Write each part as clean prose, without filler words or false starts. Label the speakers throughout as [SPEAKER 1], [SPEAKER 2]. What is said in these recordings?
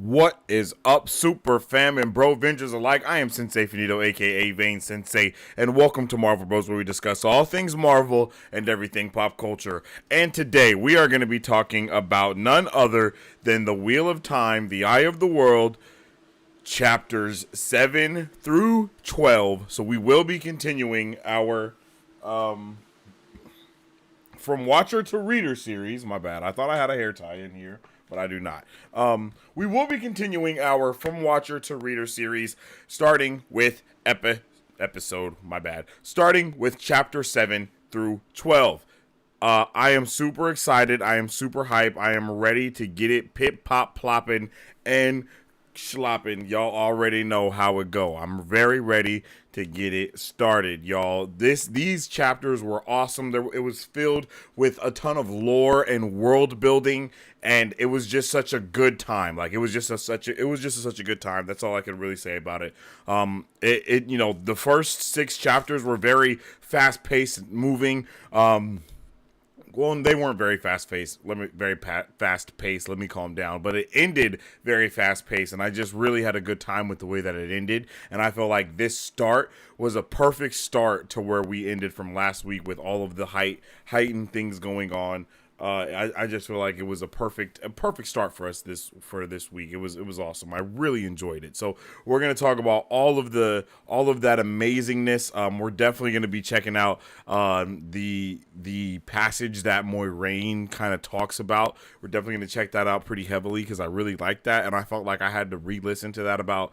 [SPEAKER 1] What is up, super fam and Brovengers alike? I am Sensei Finito, aka Vane Sensei, and welcome to Marvel Bros, where we discuss all things Marvel and everything pop culture. And today we are going to be talking about none other than The Wheel of Time, The Eye of the World, chapters 7 through 12. So we will be continuing our From Watcher to Reader series. My bad. I thought I had a hair tie in here, but I do not. We will be continuing our From Watcher to Reader series, starting with starting with chapter 7 through 12. I am super excited. I am super hype. I am ready to get it pip pop plopping and schlopping. Y'all already know how it go. I'm very ready to get it started, y'all. These chapters were awesome. It was filled with a ton of lore and world building, and it was just such a good time. Like it was just such a good time. That's all I can really say about it. The first 6 chapters were very fast paced, moving. Well, they weren't very fast paced. Fast paced. Let me calm down. But it ended very fast paced, and I just really had a good time with the way that it ended. And I feel like this start was a perfect start to where we ended from last week with all of the heightened things going on. I just feel like it was a perfect start for us this week. It was awesome. I really enjoyed it. So we're gonna talk about all of that amazingness. We're definitely gonna be checking out the passage that Moiraine kind of talks about. We're definitely gonna check that out pretty heavily because I really like that, and I felt like I had to re-listen to that about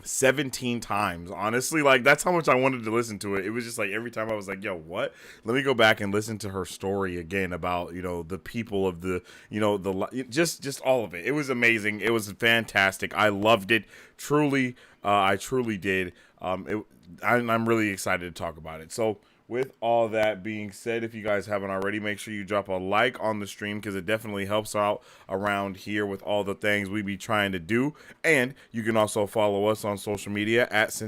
[SPEAKER 1] 17 times, honestly. Like, that's how much I wanted to listen to it. It was just like every time I was like, yo, what? Let me go back and listen to her story again about, the people of the, just all of it. It was amazing. It was fantastic. I loved it. Truly. I truly did. I'm really excited to talk about it. So with all that being said, if you guys haven't already, make sure you drop a like on the stream because it definitely helps out around here with all the things we be trying to do. And you can also follow us on social media at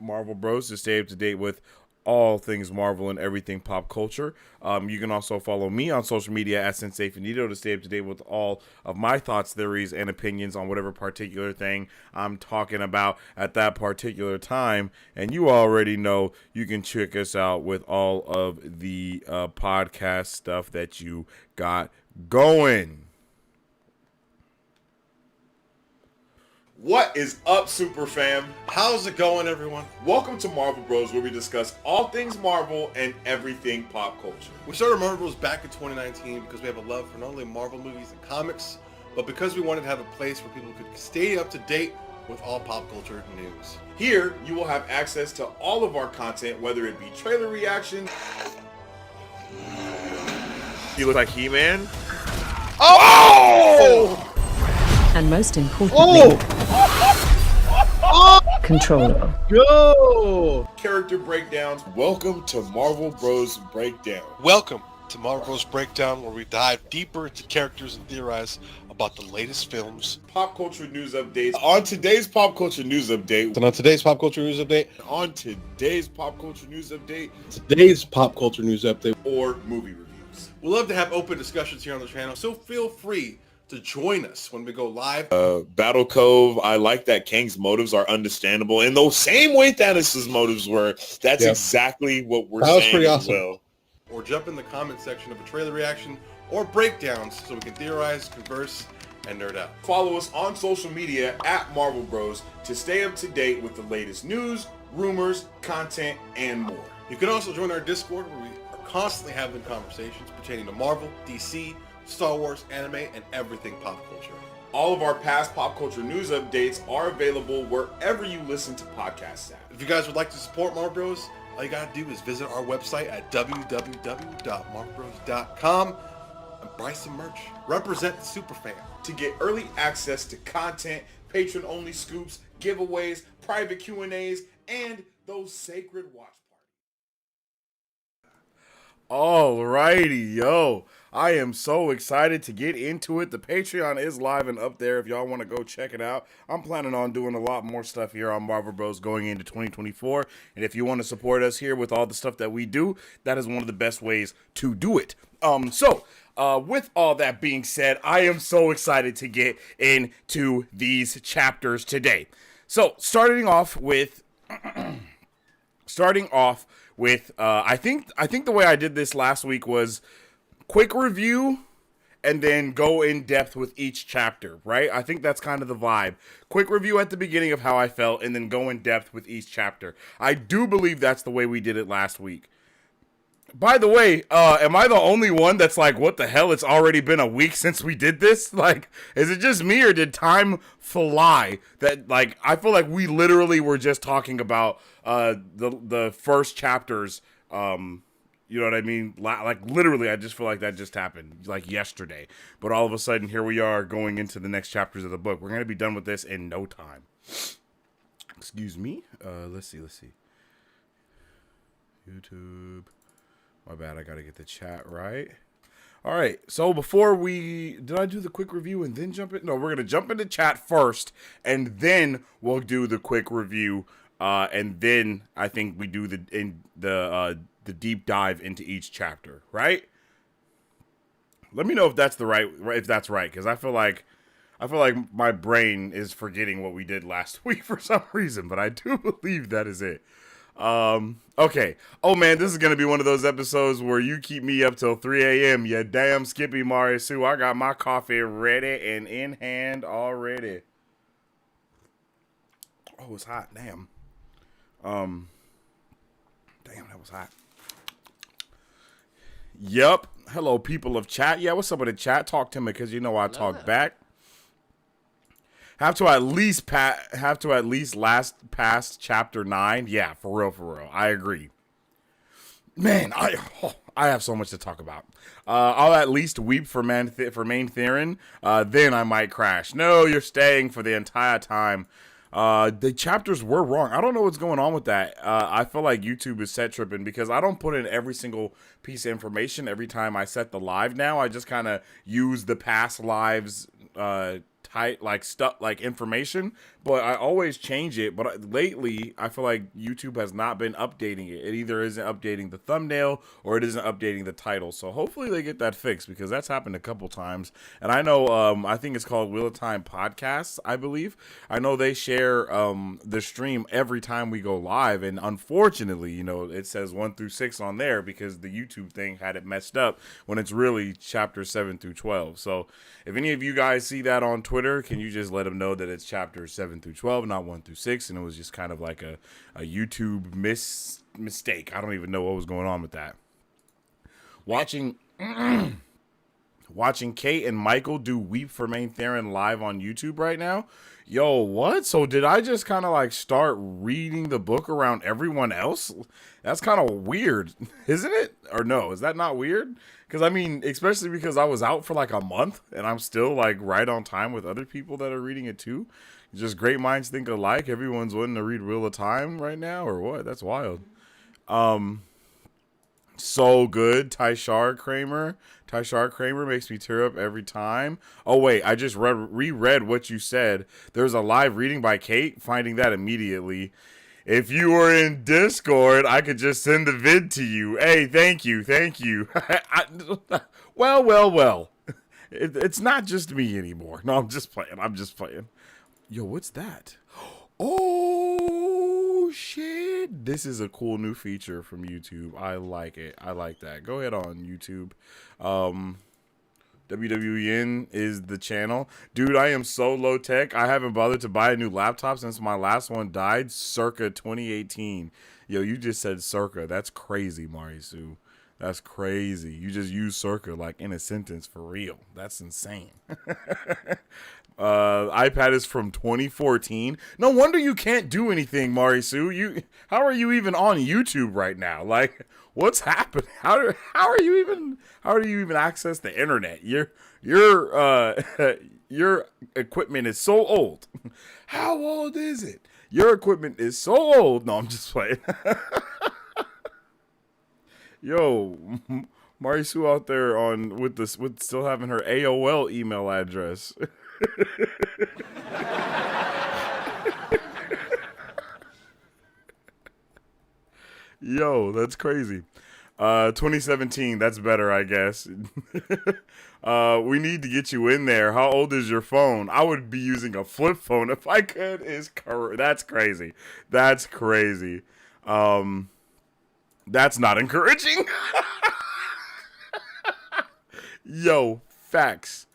[SPEAKER 1] Marvel Bros to stay up to date with all things Marvel and everything pop culture. You can also follow me on social media at Sensei Finito to stay up to date with all of my thoughts, theories, and opinions on whatever particular thing I'm talking about at that particular time. And you already know you can check us out with all of the podcast stuff that you got going. What is up, super fam?
[SPEAKER 2] How's it going, everyone?
[SPEAKER 1] Welcome to Marvel Bros, where we discuss all things Marvel and everything pop culture.
[SPEAKER 2] We started Marvel Bros back in 2019 because we have a love for not only Marvel movies and comics, but because we wanted to have a place where people could stay up to date with all pop culture news.
[SPEAKER 1] Here, you will have access to all of our content, whether it be trailer reactions. You look like He-Man.
[SPEAKER 2] Oh!
[SPEAKER 3] And most importantly, controller.
[SPEAKER 2] Go!
[SPEAKER 1] Character breakdowns. Welcome to Marvel Bros Breakdown.
[SPEAKER 2] Welcome to Marvel Bros Breakdown, where we dive deeper into characters and theorize about the latest films.
[SPEAKER 1] Pop culture news updates. On today's pop culture news update.
[SPEAKER 2] Today's pop culture news update.
[SPEAKER 1] Or movie reviews.
[SPEAKER 2] We love to have open discussions here on the channel, so feel free to join us when we go live.
[SPEAKER 1] Battle Cove, I like that Kang's motives are understandable in the same way Thanos' motives were. That's exactly what we're saying. That was pretty awesome. Well.
[SPEAKER 2] Or jump in the comment section of a trailer reaction or breakdowns so we can theorize, converse, and nerd out.
[SPEAKER 1] Follow us on social media at Marvel Bros to stay up to date with the latest news, rumors, content, and more.
[SPEAKER 2] You can also join our Discord where we are constantly having conversations pertaining to Marvel, DC, Star Wars, anime, and everything pop culture.
[SPEAKER 1] All of our past pop culture news updates are available wherever you listen to podcasts at.
[SPEAKER 2] If you guys would like to support Marvel Bros, all you gotta do is visit our website at www.marvelbros.com and buy some merch. Represent the superfan.
[SPEAKER 1] To get early access to content, patron-only scoops, giveaways, private Q&As, and those sacred watch parties. Alrighty, yo. I am so excited to get into it. The Patreon is live and up there if y'all want to go check it out. I'm planning on doing a lot more stuff here on Marvel Bros going into 2024. And if you want to support us here with all the stuff that we do, that is one of the best ways to do it. So with all that being said, I am so excited to get into these chapters today. So, starting off with, I think the way I did this last week was quick review and then go in depth with each chapter, right? I think that's kind of the vibe. Quick review at the beginning of how I felt and then go in depth with each chapter. I do believe that's the way we did it last week. By the way, am I the only one that's like, what the hell? It's already been a week since we did this? Like, is it just me or did time fly? That, like, I feel like we literally were just talking about the first chapters. You know what I mean? Like, literally, I just feel like that just happened, like, yesterday. But all of a sudden, here we are going into the next chapters of the book. We're going to be done with this in no time. Excuse me. Let's see. YouTube. My bad, I gotta get the chat right. All right, so before did I do the quick review and then jump in? No, we're gonna jump into chat first, and then we'll do the quick review, and then I think we do the deep dive into each chapter, right? Let me know if that's right, because I feel like my brain is forgetting what we did last week for some reason, but I do believe that is it. Okay. Oh man, this is gonna be one of those episodes where you keep me up till 3 a.m. You damn Skippy Marisu. I got my coffee ready and in hand already. Oh, it's hot. Damn. Damn, that was hot. Yup. Hello, people of chat. Yeah, what's up with the chat? Talk to me because you know I talk back. Have to at least last past chapter 9. Yeah, for real. I agree. Man, I have so much to talk about. I'll at least weep for Main Theron. Then I might crash. No, you're staying for the entire time. The chapters were wrong. I don't know what's going on with that. I feel like YouTube is set tripping because I don't put in every single piece of information every time I set the live now. I just kind of use the past lives like stuff like information, but I always change it. But lately I feel like YouTube has not been updating it. It either isn't updating the thumbnail or it isn't updating the title, so hopefully they get that fixed because that's happened a couple times. And I know I think it's called Wheel of Time Podcasts, I believe. I know they share the stream every time we go live, and unfortunately, you know, it says 1 through 6 on there because the YouTube thing had it messed up when it's really chapters 7 through 12. So if any of you guys see that on Twitter, can you just let them know that it's chapters 7 through 12, not 1 through 6, and it was just kind of like a YouTube mistake. I don't even know what was going on with that. Watching Kate and Michael do Weep for Main Theron live on YouTube right now. Yo, what? So did I just kind of like start reading the book around everyone else? That's kind of weird, isn't it? Or no, is that not weird? Because I mean, especially because I was out for like a month and I'm still like right on time with other people that are reading it too. Just great minds think alike. Everyone's wanting to read Wheel of Time right now, or what? That's wild. So good. Tyshar Kramer makes me tear up every time. Oh wait, I just reread what you said. There's a live reading by Kate. Finding that immediately. If you were in Discord, I could just send the vid to you. Hey, thank you. Well. It's not just me anymore. No, I'm just playing. Yo, what's that? Oh, shit. This is a cool new feature from YouTube. I like it. I like that. Go ahead on YouTube. WWN is the channel. Dude, I am so low tech. I haven't bothered to buy a new laptop since my last one died circa 2018. Yo, you just said circa. That's crazy, Marisu. That's crazy. You just used circa like in a sentence for real. That's insane. iPad is from 2014. No wonder you can't do anything, Marisu. How are you even on YouTube right now? Like, what's happening? How do you even access the internet? Your equipment is so old. How old is it? Your equipment is so old. No, I'm just playing. Yo, Marisu out there with still having her AOL email address. Yo, that's crazy. 2017. That's better, I guess. We need to get you in there. How old is your phone? I would be using a flip phone if I could. That's crazy. That's crazy. That's not encouraging. Yo, facts.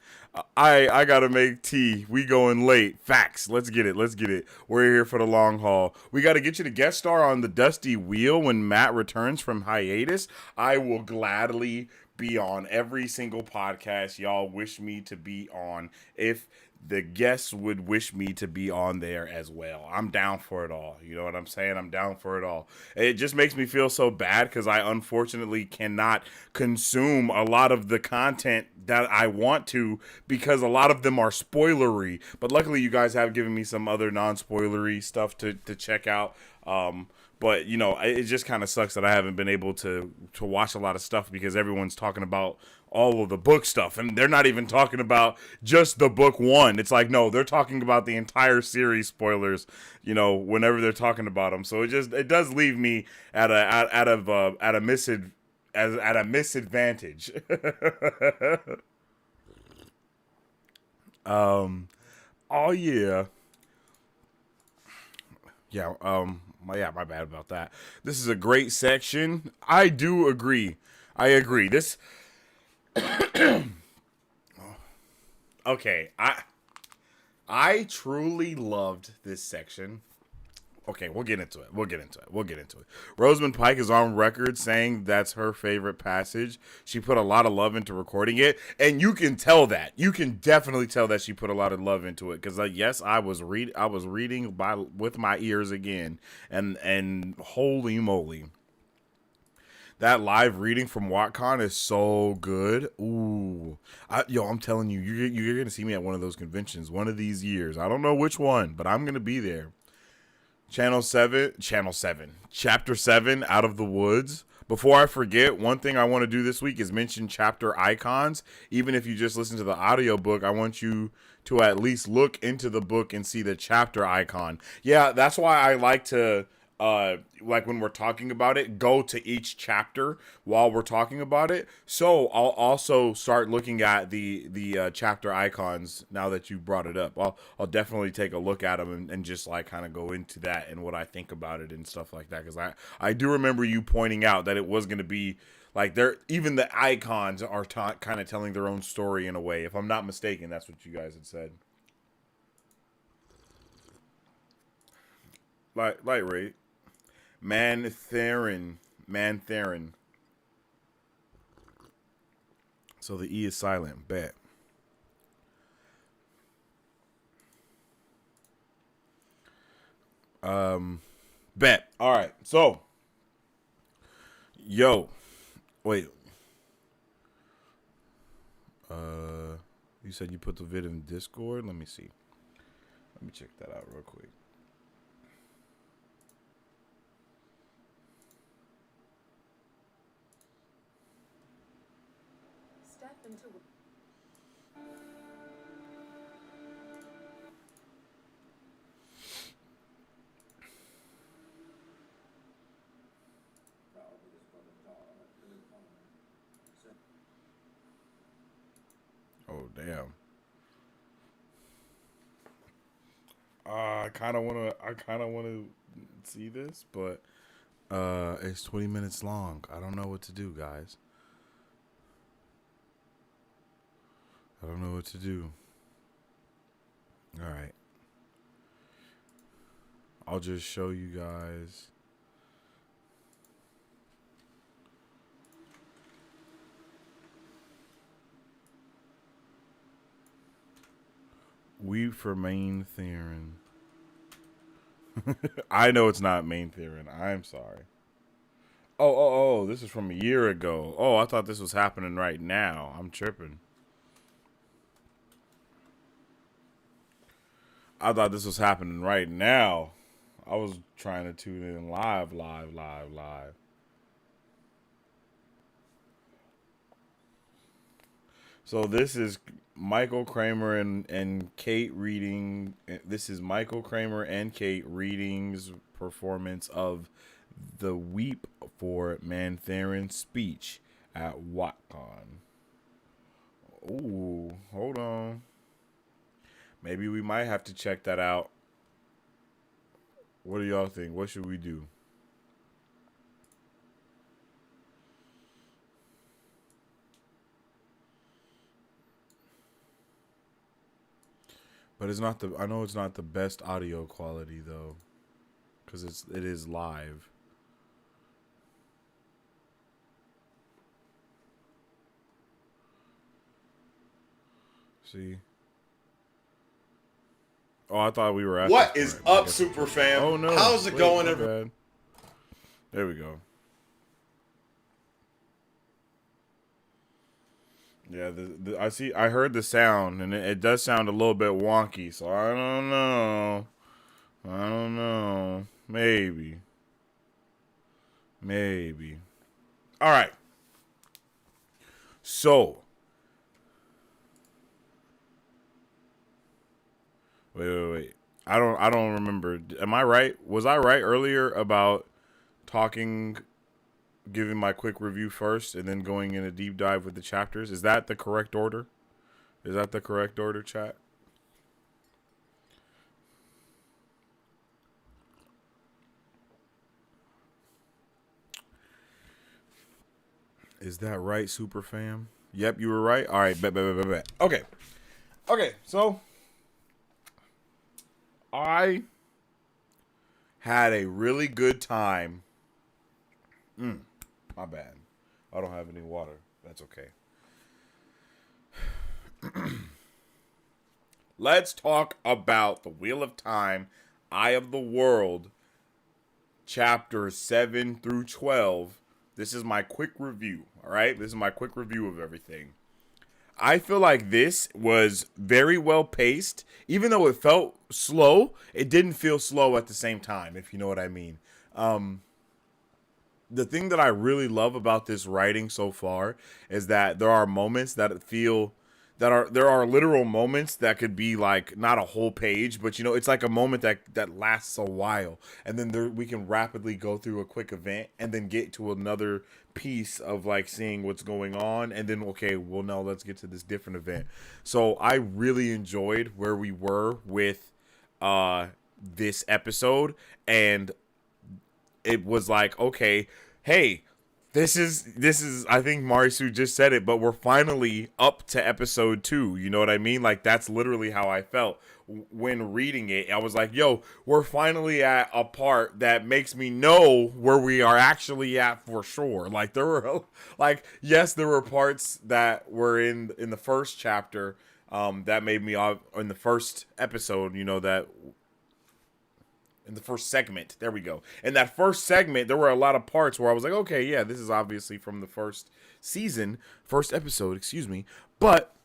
[SPEAKER 1] I gotta make tea. We going late. Facts. Let's get it. Let's get it. We're here for the long haul. We gotta get you to guest star on the Dusty Wheel when Matt returns from hiatus. I will gladly be on every single podcast y'all wish me to be on. If the guests would wish me to be on there as well, I'm down for it all. You know what I'm saying? I'm down for it all. It just makes me feel so bad because I unfortunately cannot consume a lot of the content that I want to because a lot of them are spoilery. But luckily, you guys have given me some other non-spoilery stuff to check out. But you know, it just kind of sucks that I haven't been able to watch a lot of stuff because everyone's talking about all of the book stuff, and they're not even talking about just the book one. It's like, no, they're talking about the entire series spoilers, you know, whenever they're talking about them. So it does leave me at a misadvantage. Oh yeah. Yeah, my bad about that. This is a great section. I do agree. I agree. This Okay, I truly loved this section. Okay, we'll get into it. Rosamund Pike is on record saying that's her favorite passage. She put a lot of love into recording it, and you can tell that. You can definitely tell that she put a lot of love into it. Because yes, I was reading with my ears again, and holy moly, that live reading from WotCon is so good. Ooh, I'm telling you, you're gonna see me at one of those conventions one of these years. I don't know which one, but I'm gonna be there. Chapter 7, Out of the Woods. Before I forget, one thing I want to do this week is mention chapter icons. Even if you just listen to the audiobook, I want you to at least look into the book and see the chapter icon. Yeah, that's why I like to, like when we're talking about it, go to each chapter while we're talking about it. So I'll also start looking at the chapter icons now that you brought it up. I'll definitely take a look at them and just like kind of go into that and what I think about it and stuff like that. Because I do remember you pointing out that it was going to be like even the icons are kind of telling their own story in a way. If I'm not mistaken, that's what you guys had said. Light rate. Mantherin. So the E is silent. Bet. Bet. All right. So, wait. You said you put the vid in Discord. Let me see. Let me check that out real quick. Oh damn. I kind of want to see this, but it's 20 minutes long. I don't know what to do, guys. I don't know what to do. All right. I'll just show you guys. We for main Theron. I know it's not main Theron. I'm sorry. Oh, this is from a year ago. Oh, I thought this was happening right now. I'm tripping. I thought this was happening right now. I was trying to tune in live. So this is Michael Kramer and Kate reading. This is Michael Kramer and Kate reading's performance of the weep for Mantheron's speech at WotCon. Ooh, hold on. Maybe we might have to check that out. What do y'all think? What should we do? But it's not the. I know it's not the best audio quality though, because it is live. See. Oh, I thought we were at.
[SPEAKER 2] What is up, Super Fam?
[SPEAKER 1] Oh no!
[SPEAKER 2] How's it going, everyone?
[SPEAKER 1] There we go. Yeah, I heard the sound, and it does sound a little bit wonky, so I don't know. Maybe. All right. So. Wait. I don't remember. Am I right? Was I right earlier about giving my quick review first and then going in a deep dive with the chapters? Is that the correct order? Chat? Is that right, Super Fam? Yep, you were right. All right, bet. Okay, so I had a really good time. My bad. I don't have any water. That's okay. Let's talk about the Wheel of Time, Eye of the World, chapters 7 through 12. This is my quick review, all right? This is my quick review of everything. I feel like this was very well paced. Even though it felt slow, it didn't feel slow at the same time, if you know what I mean. The thing that I really love about this writing so far is that there are moments that feel there are literal moments that could be like not a whole page, but it's like a moment that lasts a while, and then we can rapidly go through a quick event and then get to another piece of like seeing what's going on, and then now let's get to this different event. So I really enjoyed where we were with this episode, and it was like, okay, hey, this is I think Marisu just said it, but we're finally up to episode 2. You know what I mean? Like, that's literally how I felt when reading it. I was like, yo, we're finally at a part that makes me know where we are actually at for sure. Like, there were there were parts that were in the first chapter that made me in the first episode, that in the first segment. There we go. In that first segment, there were a lot of parts where I was like, okay, yeah, this is obviously from the first episode, excuse me. But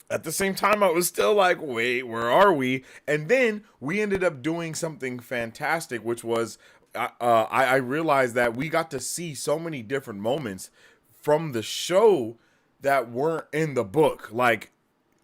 [SPEAKER 1] at the same time, I was still like, wait, where are we? And then we ended up doing something fantastic, which was I realized that we got to see so many different moments from the show that weren't in the book. Like,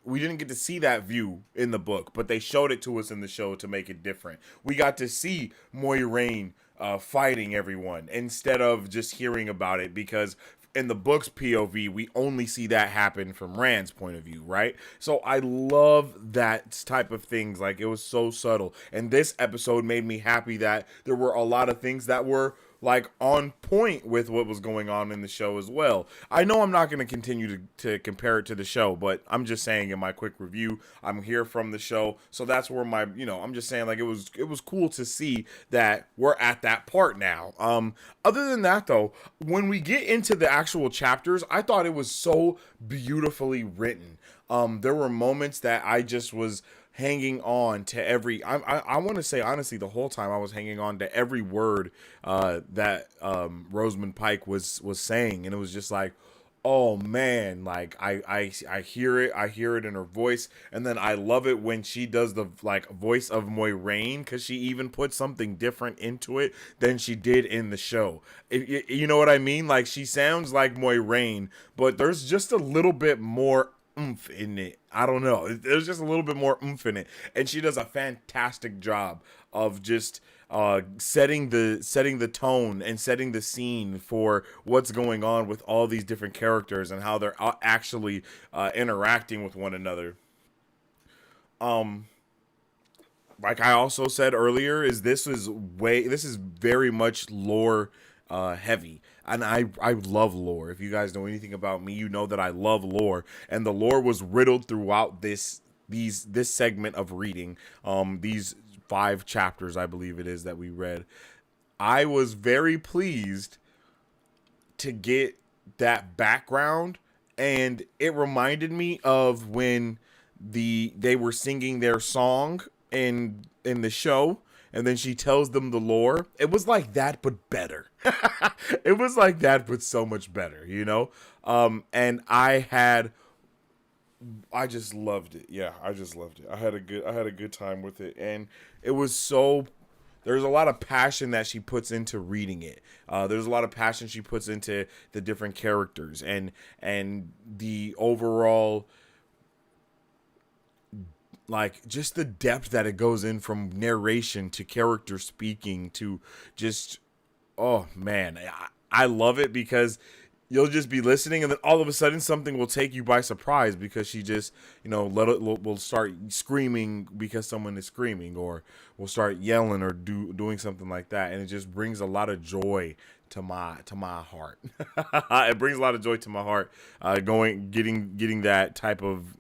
[SPEAKER 1] we didn't get to see that view in the book, but they showed it to us in the show to make it different. We got to see Moiraine fighting everyone instead of just hearing about it, because in the book's POV, we only see that happen from Rand's point of view, right? So I love that type of things. Like, it was so subtle. And this episode made me happy that there were a lot of things that were like on point with what was going on in the show as well. I know I'm not going to continue to compare it to the show, but I'm just saying in my quick review, I'm here from the show. So that's where I'm just saying, like, it was cool to see that we're at that part now. Other than that though, when we get into the actual chapters, I thought it was so beautifully written. There were moments that I just was hanging on to every, I want to say honestly, the whole time I was hanging on to every word that Rosamund Pike was saying, and it was just like, oh man, like I hear it in her voice. And then I love it when she does the like voice of Moiraine, because she even put something different into it than she did in the show. You know what I mean? Like, she sounds like Moiraine, but there's just a little bit more oomph in it. I don't know. There's just a little bit more oomph in it. And she does a fantastic job of just setting the tone and setting the scene for what's going on with all these different characters and how they're actually interacting with one another. Like I also said earlier, this is very much lore heavy, and I love lore. If you guys know anything about me, you know that I love lore, and the lore was riddled throughout this segment of reading. These 5 chapters, I believe it is, that we read. I was very pleased to get that background, and it reminded me of when they were singing their song in the show, and then she tells them the lore. It was like that but better. It was like that but so much better, you know. And I just loved it. Yeah, I just loved it. I had a good time with it, and it was so. There's a lot of passion that she puts into reading it. There's a lot of passion she puts into the different characters and the overall, like, just the depth that it goes in from narration to character speaking to just, oh man, I love it because you'll just be listening and then all of a sudden something will take you by surprise because she just, will start screaming because someone is screaming, or will start yelling or doing something like that, and it just brings a lot of joy to my heart. It brings a lot of joy to my heart, getting that type of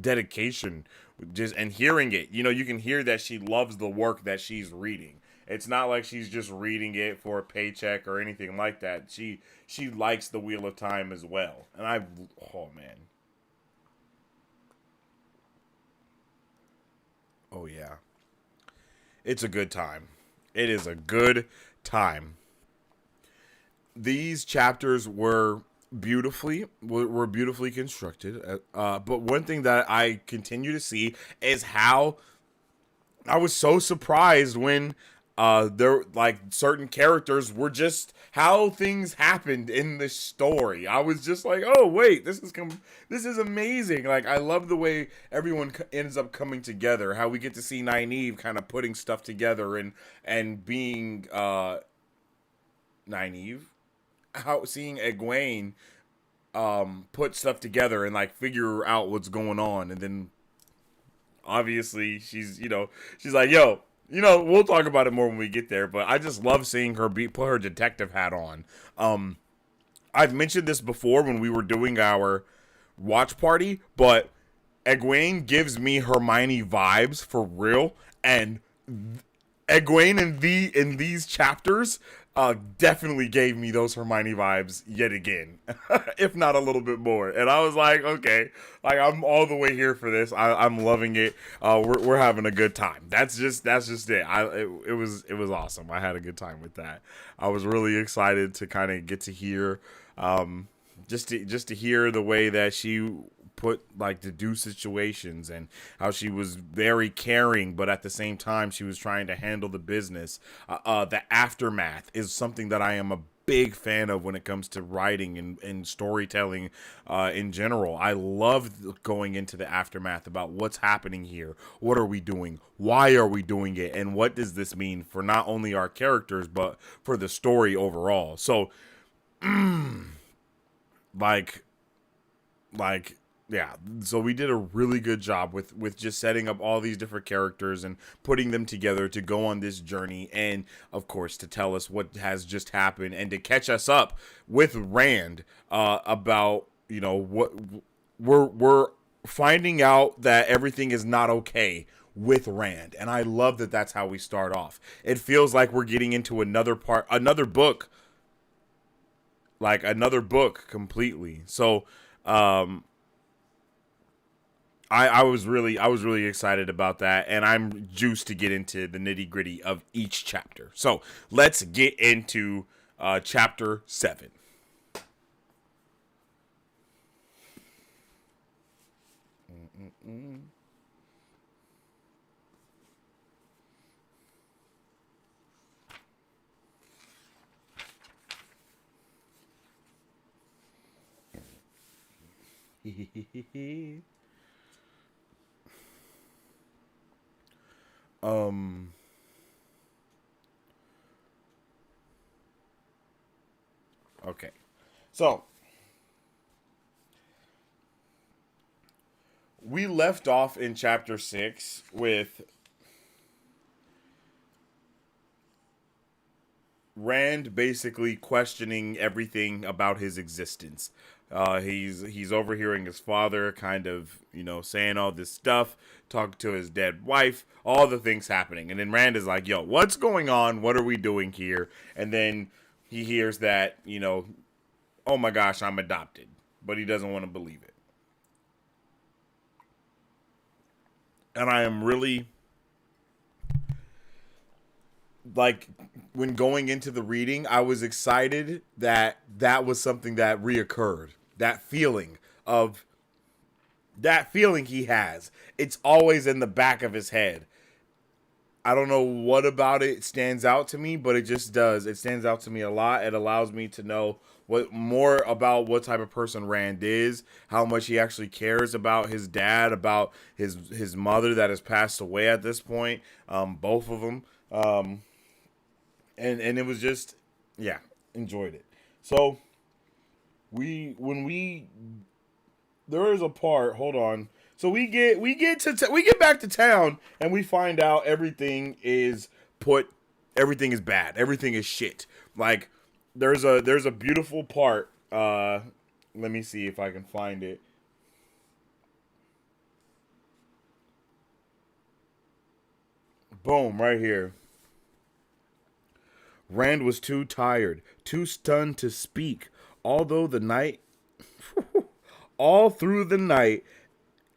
[SPEAKER 1] dedication, just, and hearing it. You can hear that she loves the work that she's reading. It's not like she's just reading it for a paycheck or anything like that. She likes the Wheel of Time as well. And oh man. Oh yeah. It's a good time. It is a good time. These chapters were beautifully constructed. But one thing that I continue to see is how I was so surprised when there, like, certain characters were just how things happened in the story. I was just like, oh wait, this is amazing. Like, I love the way everyone ends up coming together. How we get to see Nynaeve kind of putting stuff together and being Nynaeve, how seeing Egwene put stuff together and like figure out what's going on, and then obviously she's like, yo, we'll talk about it more when we get there, but I just love seeing her put her detective hat on. I've mentioned this before when we were doing our watch party, but Egwene gives me Hermione vibes for real, and Egwene in these chapters definitely gave me those Hermione vibes yet again, if not a little bit more. And I was like, okay, like, I'm all the way here for this. I'm loving it. We're having a good time. That's just it. It was awesome. I had a good time with that. I was really excited to kind of get to hear, just to hear the way that she put, like, to do situations, and how she was very caring, but at the same time she was trying to handle the business. The aftermath is something that I am a big fan of when it comes to writing and storytelling in general. I love going into the aftermath about what's happening here, what are we doing, why are we doing it, and what does this mean for not only our characters but for the story overall. So like yeah, so we did a really good job with just setting up all these different characters and putting them together to go on this journey, and of course to tell us what has just happened and to catch us up with Rand about, what we're finding out that everything is not okay with Rand, and I love that that's how we start off. It feels like we're getting into another book completely. So I was really excited about that, and I'm juiced to get into the nitty gritty of each chapter. So let's get into chapter 7. Okay. So, we left off in chapter 6 with Rand basically questioning everything about his existence. He's overhearing his father kind of, saying all this stuff, talking to his dead wife, all the things happening. And then Rand is like, yo, what's going on? What are we doing here? And then he hears that, oh my gosh, I'm adopted. But he doesn't want to believe it. And I am really, like, when going into the reading, I was excited that that was something that reoccurred. That feeling he has. It's always in the back of his head. I don't know what about it stands out to me, but it just does. It stands out to me a lot. It allows me to know more about what type of person Rand is, how much he actually cares about his dad, about his mother that has passed away at this point, both of them. And it was just, yeah, enjoyed it. So there is a part, hold on. So we get back to town and we find out everything is bad. Everything is shit. Like there's a beautiful part. Let me see if I can find it. Boom, right here. Rand was too tired, too stunned to speak. All through the night,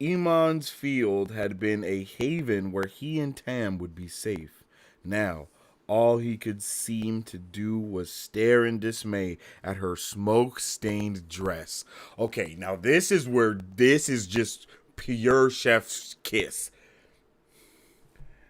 [SPEAKER 1] Iman's field had been a haven where he and Tam would be safe. Now, all he could seem to do was stare in dismay at her smoke-stained dress. Okay, now this is just pure chef's kiss.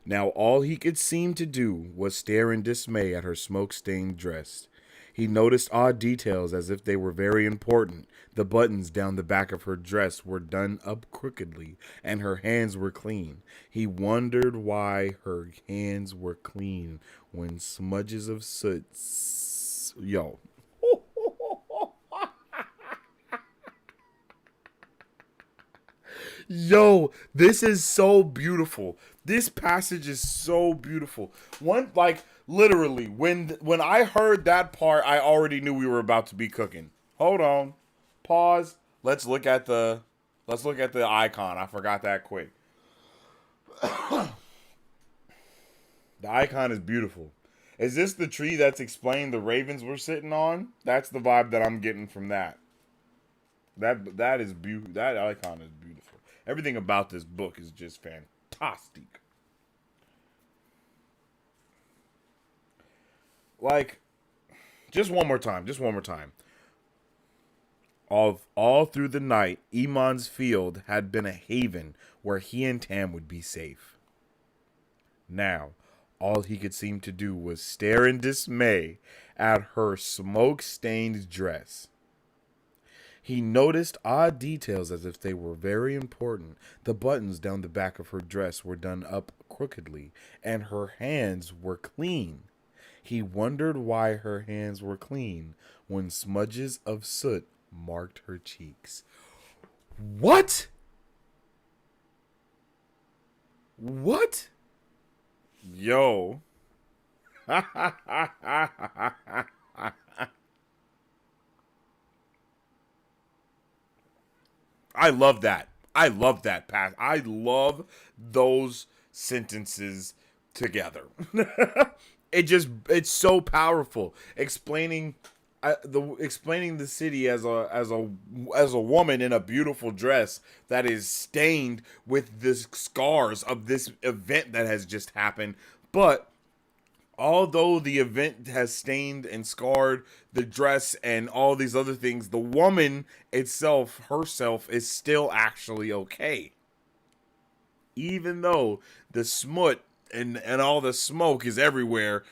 [SPEAKER 1] Now all he could seem to do was stare in dismay at her smoke-stained dress. He noticed odd details as if they were very important. The buttons down the back of her dress were done up crookedly, and her hands were clean. He wondered why her hands were clean when smudges of soot... Yo. Yo, this is so beautiful. This passage is so beautiful. Literally, when I heard that part, I already knew we were about to be cooking. Hold on. Pause. Let's look at the icon. I forgot that quick. The icon is beautiful. Is this the tree that's explained the ravens were sitting on? That's the vibe that I'm getting from that. That is beautiful. That icon is beautiful. Everything about this book is just fantastic. Like, just one more time. All through the night, Iman's field had been a haven where he and Tam would be safe. Now, all he could seem to do was stare in dismay at her smoke-stained dress. He noticed odd details as if they were very important. The buttons down the back of her dress were done up crookedly, and her hands were clean. He wondered why her hands were clean when smudges of soot marked her cheeks. What? What? Yo. I love that. I love that pass. I love those sentences together. It's so powerful. Explaining the city as a woman in a beautiful dress that is stained with the scars of this event that has just happened. But although the event has stained and scarred the dress and all these other things, the woman herself is still actually okay. Even though the smut and all the smoke is everywhere.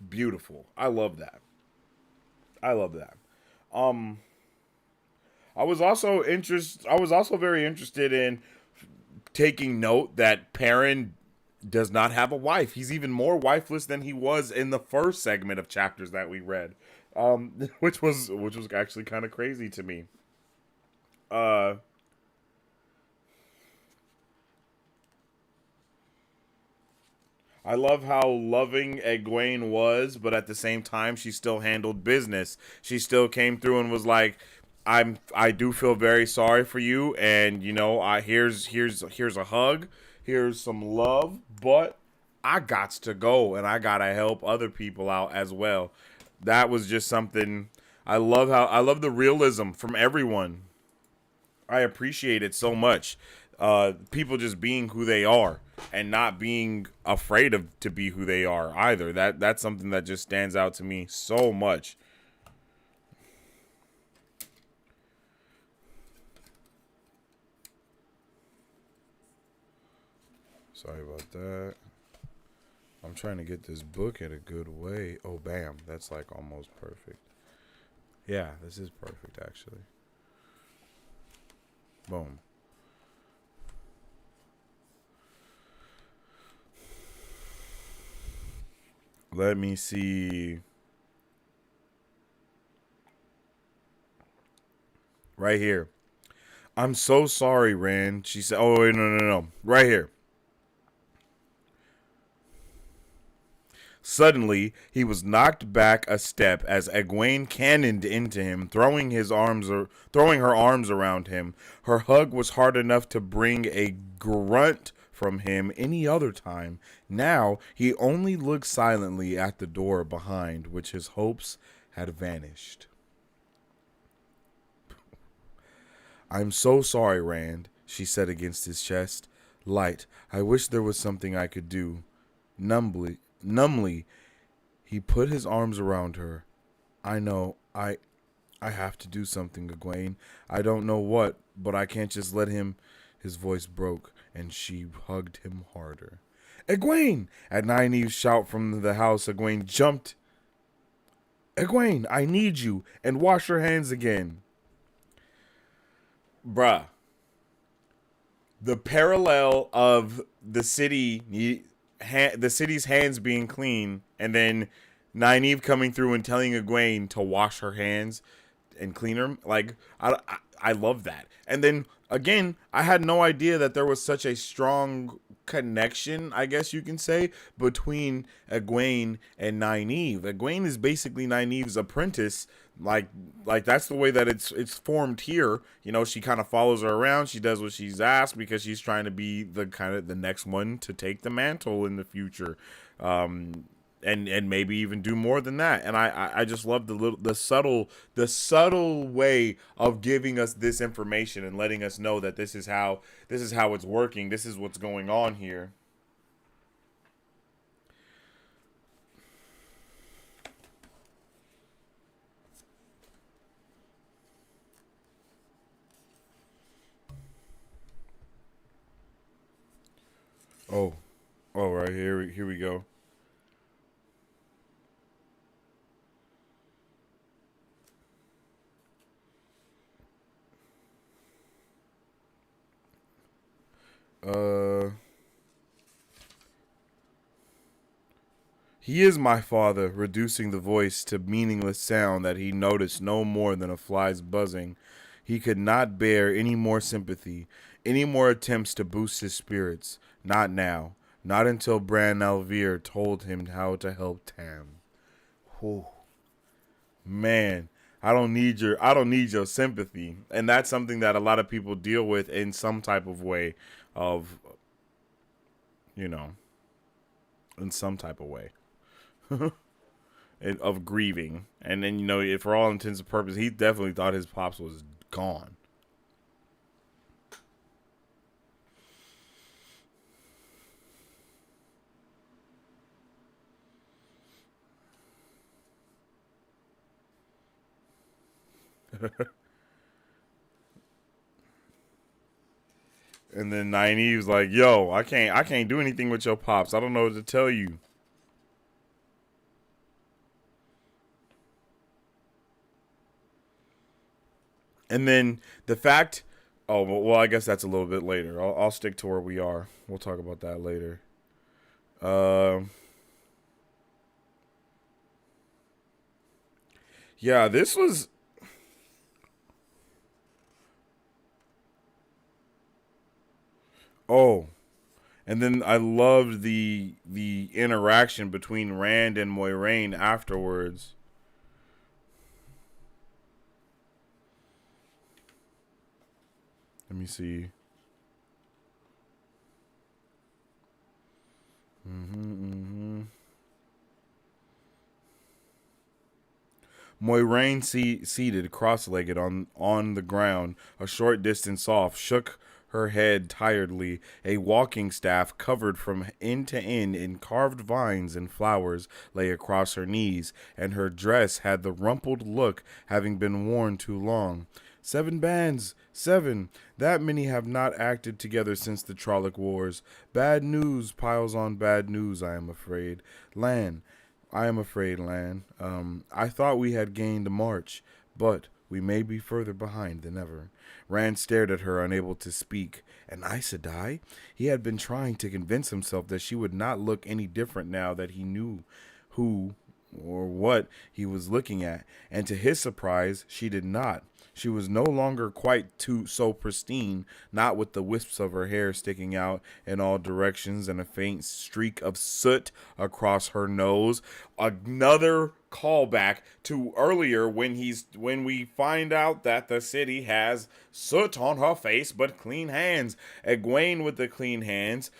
[SPEAKER 1] Beautiful. I love that. I was also very interested in taking note that Perrin does not have a wife. He's even more wifeless than he was in the first segment of chapters that we read. which was actually kind of crazy to me. Uh, I love how loving Egwene was, but at the same time, she still handled business. She still came through and was like, I do feel very sorry for you, and you know, here's a hug, here's some love, but I gots to go, and I gotta help other people out as well. That was just something. I love the realism from everyone. I appreciate it so much. People just being who they are and not being afraid of to be who they are either. That's something that just stands out to me so much. Sorry about that. I'm trying to get this book in a good way. Oh, bam. That's like almost perfect. Yeah, this is perfect actually. Boom. Let me see. Right here. I'm so sorry, Rand. She said, oh, wait, no. Right here. Suddenly, he was knocked back a step as Egwene cannoned into him, throwing her arms around him. Her hug was hard enough to bring a grunt from him any other time. Now, he only looked silently at the door behind which his hopes had vanished. I'm so sorry, Rand, she said against his chest. Light, I wish there was something I could do. Numbly, he put his arms around her. I know, I have to do something, Egwene. I don't know what, but I can't just let him. His voice broke, and she hugged him harder. Egwene! At Nynaeve's shout from the house, Egwene jumped. Egwene, I need you, and wash your hands again. Bruh. The parallel of the city's hands being clean, and then Nynaeve coming through and telling Egwene to wash her hands and clean them. Like, I love that. And then again, I had no idea that there was such a strong connection, I guess you can say, between Egwene and Nynaeve. Egwene is basically Nynaeve's apprentice. Like that's the way that it's formed here. You know, she kind of follows her around. She does what she's asked because she's trying to be the next one to take the mantle in the future. And maybe even do more than that. And I just love the subtle way of giving us this information and letting us know that this is how it's working. This is what's going on here. Oh, right here we go. He is my father, reducing the voice to meaningless sound that he noticed no more than a fly's buzzing. He could not bear any more sympathy, any more attempts to boost his spirits. Not now. Not until Bran Alvear told him how to help Tam. Whew. Man, I don't need your sympathy. And that's something that a lot of people deal with in some type of way of, you know, in some type of way. Of grieving. And then, you know, for all intents and purposes, he definitely thought his pops was gone. And then Nynaeve's like, yo, I can't do anything with your pops. I don't know what to tell you. And then the fact, oh, well, I guess that's a little bit later. I'll stick to where we are. We'll talk about that later. Yeah, this was. Oh, and then I loved the interaction between Rand and Moiraine afterwards. Let me see. Moiraine, seated cross-legged on the ground, a short distance off, shook her head tiredly. A walking staff covered from end to end in carved vines and flowers lay across her knees, and her dress had the rumpled look, having been worn too long. 7 bands, 7. That many have not acted together since the Trolloc Wars. Bad news piles on bad news, I am afraid. I am afraid, Lan. I thought we had gained a march, but we may be further behind than ever. Rand stared at her, unable to speak. An Aes Sedai? He had been trying to convince himself that she would not look any different now that he knew who or what he was looking at, and to his surprise, she did not. She was no longer quite so pristine, not with the wisps of her hair sticking out in all directions and a faint streak of soot across her nose. Another callback to earlier when we find out that the city has soot on her face but clean hands. Egwene with the clean hands,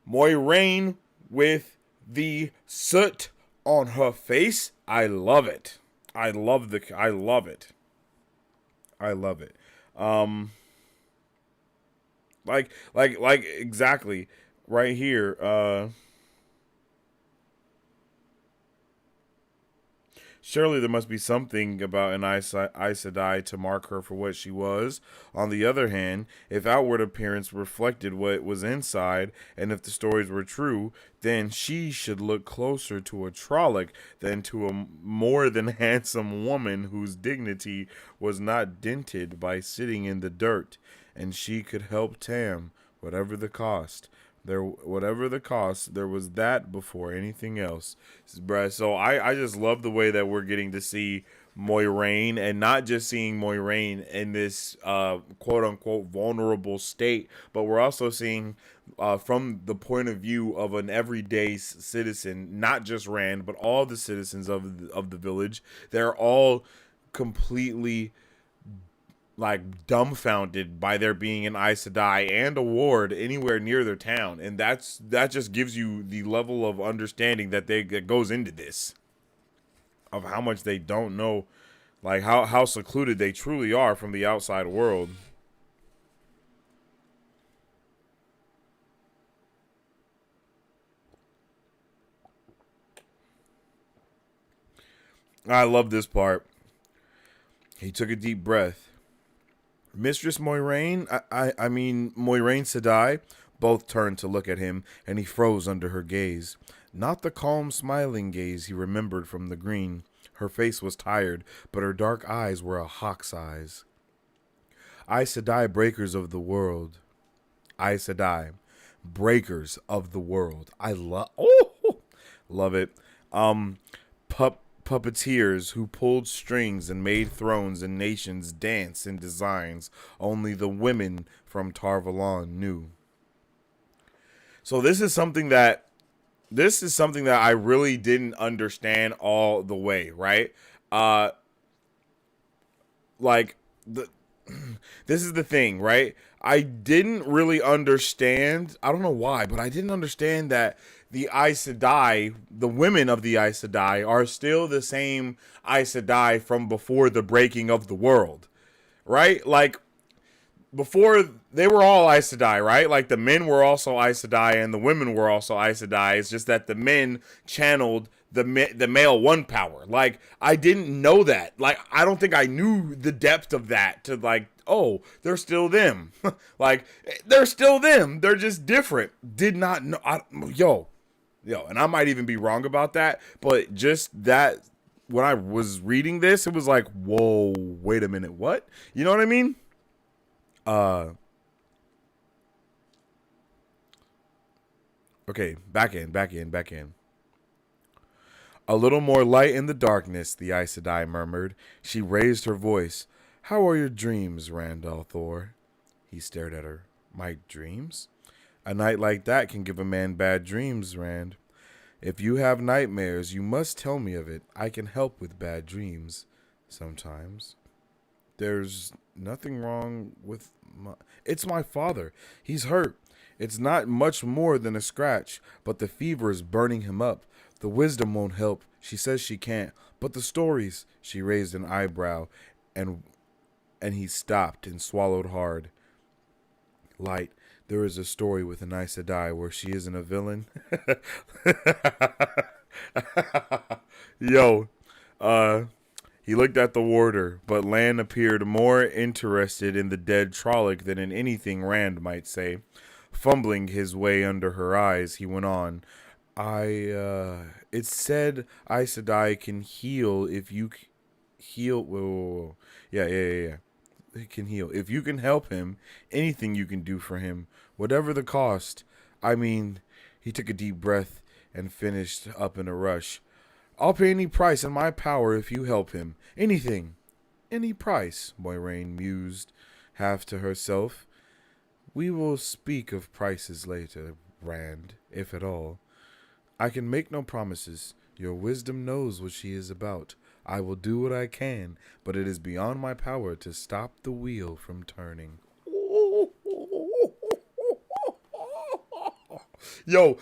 [SPEAKER 1] Moiraine with the soot on her face. I love it. I love it. I love it. Like exactly right here. Surely there must be something about an Aes Sedai to mark her for what she was. On the other hand, if outward appearance reflected what was inside, and if the stories were true, then she should look closer to a Trolloc than to a more than handsome woman whose dignity was not dented by sitting in the dirt, and she could help Tam, whatever the cost. There was that before anything else, bruh. So I just love the way that we're getting to see Moiraine, and not just seeing Moiraine in this quote unquote vulnerable state, but we're also seeing from the point of view of an everyday citizen, not just Rand, but all the citizens of the village. They're all completely like dumbfounded by there being an Aes Sedai and a ward anywhere near their town, and that just gives you the level of understanding that goes into this, of how much they don't know, like how secluded they truly are from the outside world. I love this part. He took a deep breath. Mistress Moiraine, I mean Moiraine Sedai, both turned to look at him, and he froze under her gaze. Not the calm, smiling gaze he remembered from the green. Her face was tired, but her dark eyes were a hawk's eyes. Aes Sedai, breakers of the world. Aes Sedai, breakers of the world. Love it. Puppeteers who pulled strings and made thrones and nations dance in designs only the women from Tar Valon knew. So this is something that I really didn't understand all the way, right? Like this is the thing, right? I didn't really understand. I don't know why, but I didn't understand that the Aes Sedai, the women of the Aes Sedai, are still the same Aes Sedai from before the breaking of the world, right? Like, before, they were all Aes Sedai, right? Like, the men were also Aes Sedai and the women were also Aes Sedai. It's just that the men channeled the male one power. Like, I didn't know that. Like, I don't think I knew the depth of that to, like, oh, they're still them. Like, they're still them. They're just different. Did not know. Yo, and I might even be wrong about that, but just that, when I was reading this, it was like, whoa, wait a minute, what? You know what I mean? Okay, back in. A little more light in the darkness, the Aes Sedai murmured. She raised her voice. How are your dreams, Randall Thor? He stared at her. My dreams? A night like that can give a man bad dreams, Rand. If you have nightmares, you must tell me of it. I can help with bad dreams. Sometimes. There's nothing wrong with It's my father. He's hurt. It's not much more than a scratch, but the fever is burning him up. The wisdom won't help. She says she can't. But the stories, she raised an eyebrow, and he stopped and swallowed hard. Light, there is a story with an Aes Sedai where she isn't a villain. Yo, he looked at the warder, but Lan appeared more interested in the dead Trolloc than in anything Rand might say. Fumbling his way under her eyes, he went on. It's said Aes Sedai can heal if you heal. Whoa. Yeah. It can heal. If you can help him, anything you can do for him, whatever the cost. I mean, he took a deep breath and finished up in a rush. I'll pay any price in my power if you help him. Anything. Any price, Moiraine mused, half to herself. We will speak of prices later, Rand, if at all. I can make no promises. Your wisdom knows what she is about. I will do what I can, but it is beyond my power to stop the wheel from turning. Yo,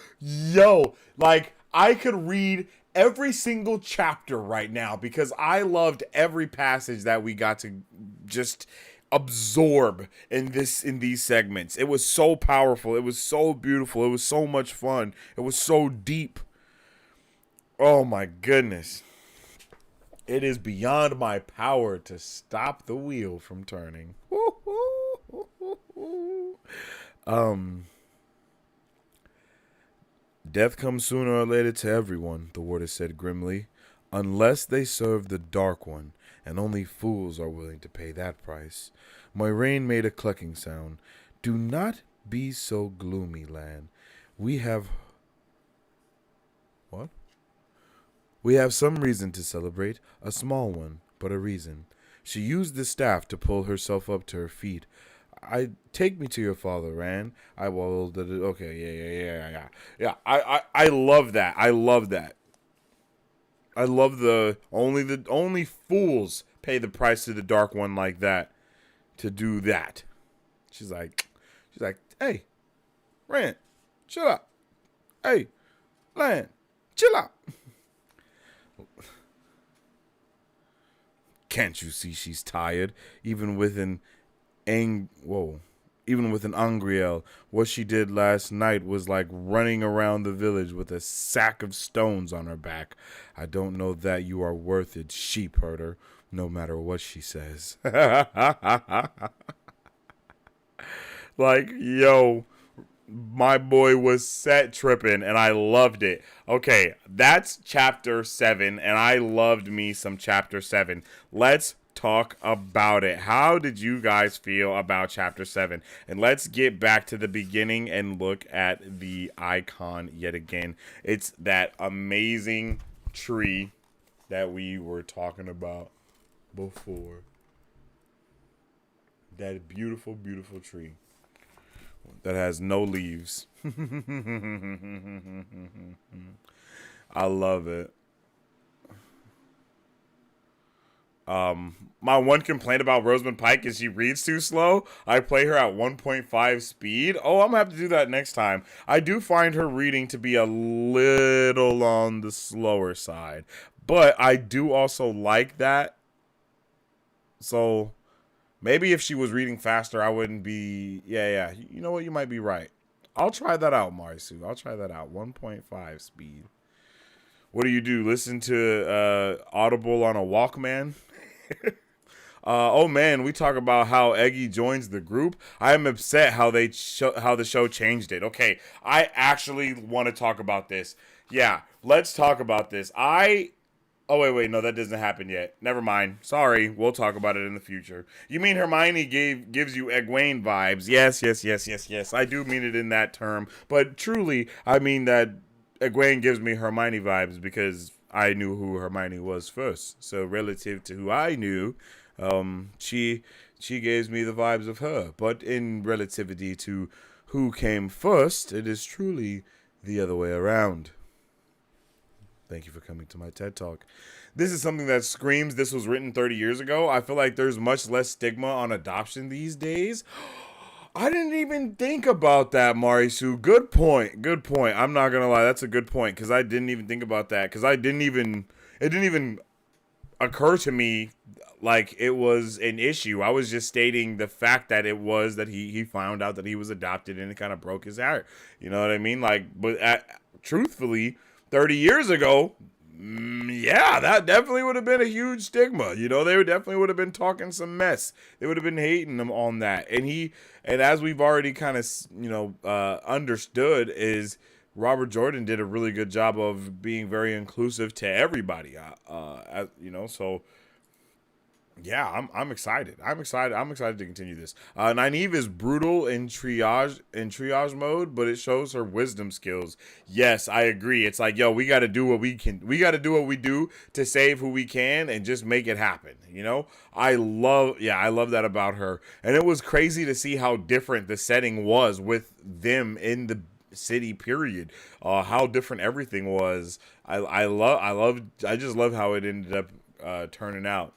[SPEAKER 1] like, I could read every single chapter right now because I loved every passage that we got to just absorb in these segments. It was so powerful. It was so beautiful. It was so much fun. It was so deep. Oh my goodness. It is beyond my power to stop the wheel from turning. Death comes sooner or later to everyone, the warder said grimly, unless they serve the Dark One, and only fools are willing to pay that price. Moiraine made a clucking sound. Do not be so gloomy, Lan. We have some reason to celebrate, a small one, but a reason. She used the staff to pull herself up to her feet. Take me to your father, Rand. I will. Okay, yeah. I love that. I love the only fools pay the price to the Dark One like that to do that. She's like, hey, Rand, chill out. Hey, Lan, chill out. Can't you see she's tired? Even with an Angriel, what she did last night was like running around the village with a sack of stones on her back. I don't know that you are worth it, sheep herder, no matter what she says. Like, yo, my boy was set tripping, and I loved it. Okay, that's chapter 7, and I loved me some chapter 7. Let's talk about it. How did you guys feel about chapter 7? And let's get back to the beginning and look at the icon yet again. It's that amazing tree that we were talking about before. That beautiful, beautiful tree that has no leaves. I love it. My one complaint about Rosamund Pike is she reads too slow. I play her at 1.5 speed. Oh, I'm gonna have to do that next time. I do find her reading to be a little on the slower side, but I do also like that. So maybe if she was reading faster, I wouldn't be. Yeah. You know what? You might be right. I'll try that out, Marisu. I'll try that out. 1.5 speed. What do you do? Listen to Audible on a Walkman? Oh man, we talk about how Eggy joins the group. I am upset how the show changed it. Okay, I actually want to talk about this. Yeah, let's talk about this. Oh wait, no, that doesn't happen yet. Never mind. Sorry, we'll talk about it in the future. You mean Hermione gives you Egwene vibes? Yes. I do mean it in that term, but truly, I mean that Egwene gives me Hermione vibes because I knew who Hermione was first. So relative to who I knew, she gives me the vibes of her. But in relativity to who came first, it is truly the other way around. Thank you for coming to my TED Talk. This is something that screams this was written 30 years ago. I feel like there's much less stigma on adoption these days. I didn't even think about that, Marisu. Good point. Good point. I'm not going to lie. That's a good point because I didn't even think about that because it didn't even occur to me like it was an issue. I was just stating the fact that it was that he found out that he was adopted and it kind of broke his heart. You know what I mean? Like, but truthfully, 30 years ago, yeah, that definitely would have been a huge stigma. You know, they definitely would have been talking some mess. They would have been hating him on that. And as we've already kind of, understood, is Robert Jordan did a really good job of being very inclusive to everybody. So yeah, I'm excited. I'm excited to continue this. Nynaeve is brutal in triage mode, but it shows her wisdom skills. Yes, I agree. It's like, yo, we got to do what we can. We got to do what we do to save who we can and just make it happen. You know, I love that about her. And it was crazy to see how different the setting was with them in the city period. How different everything was. I just love how it ended up turning out.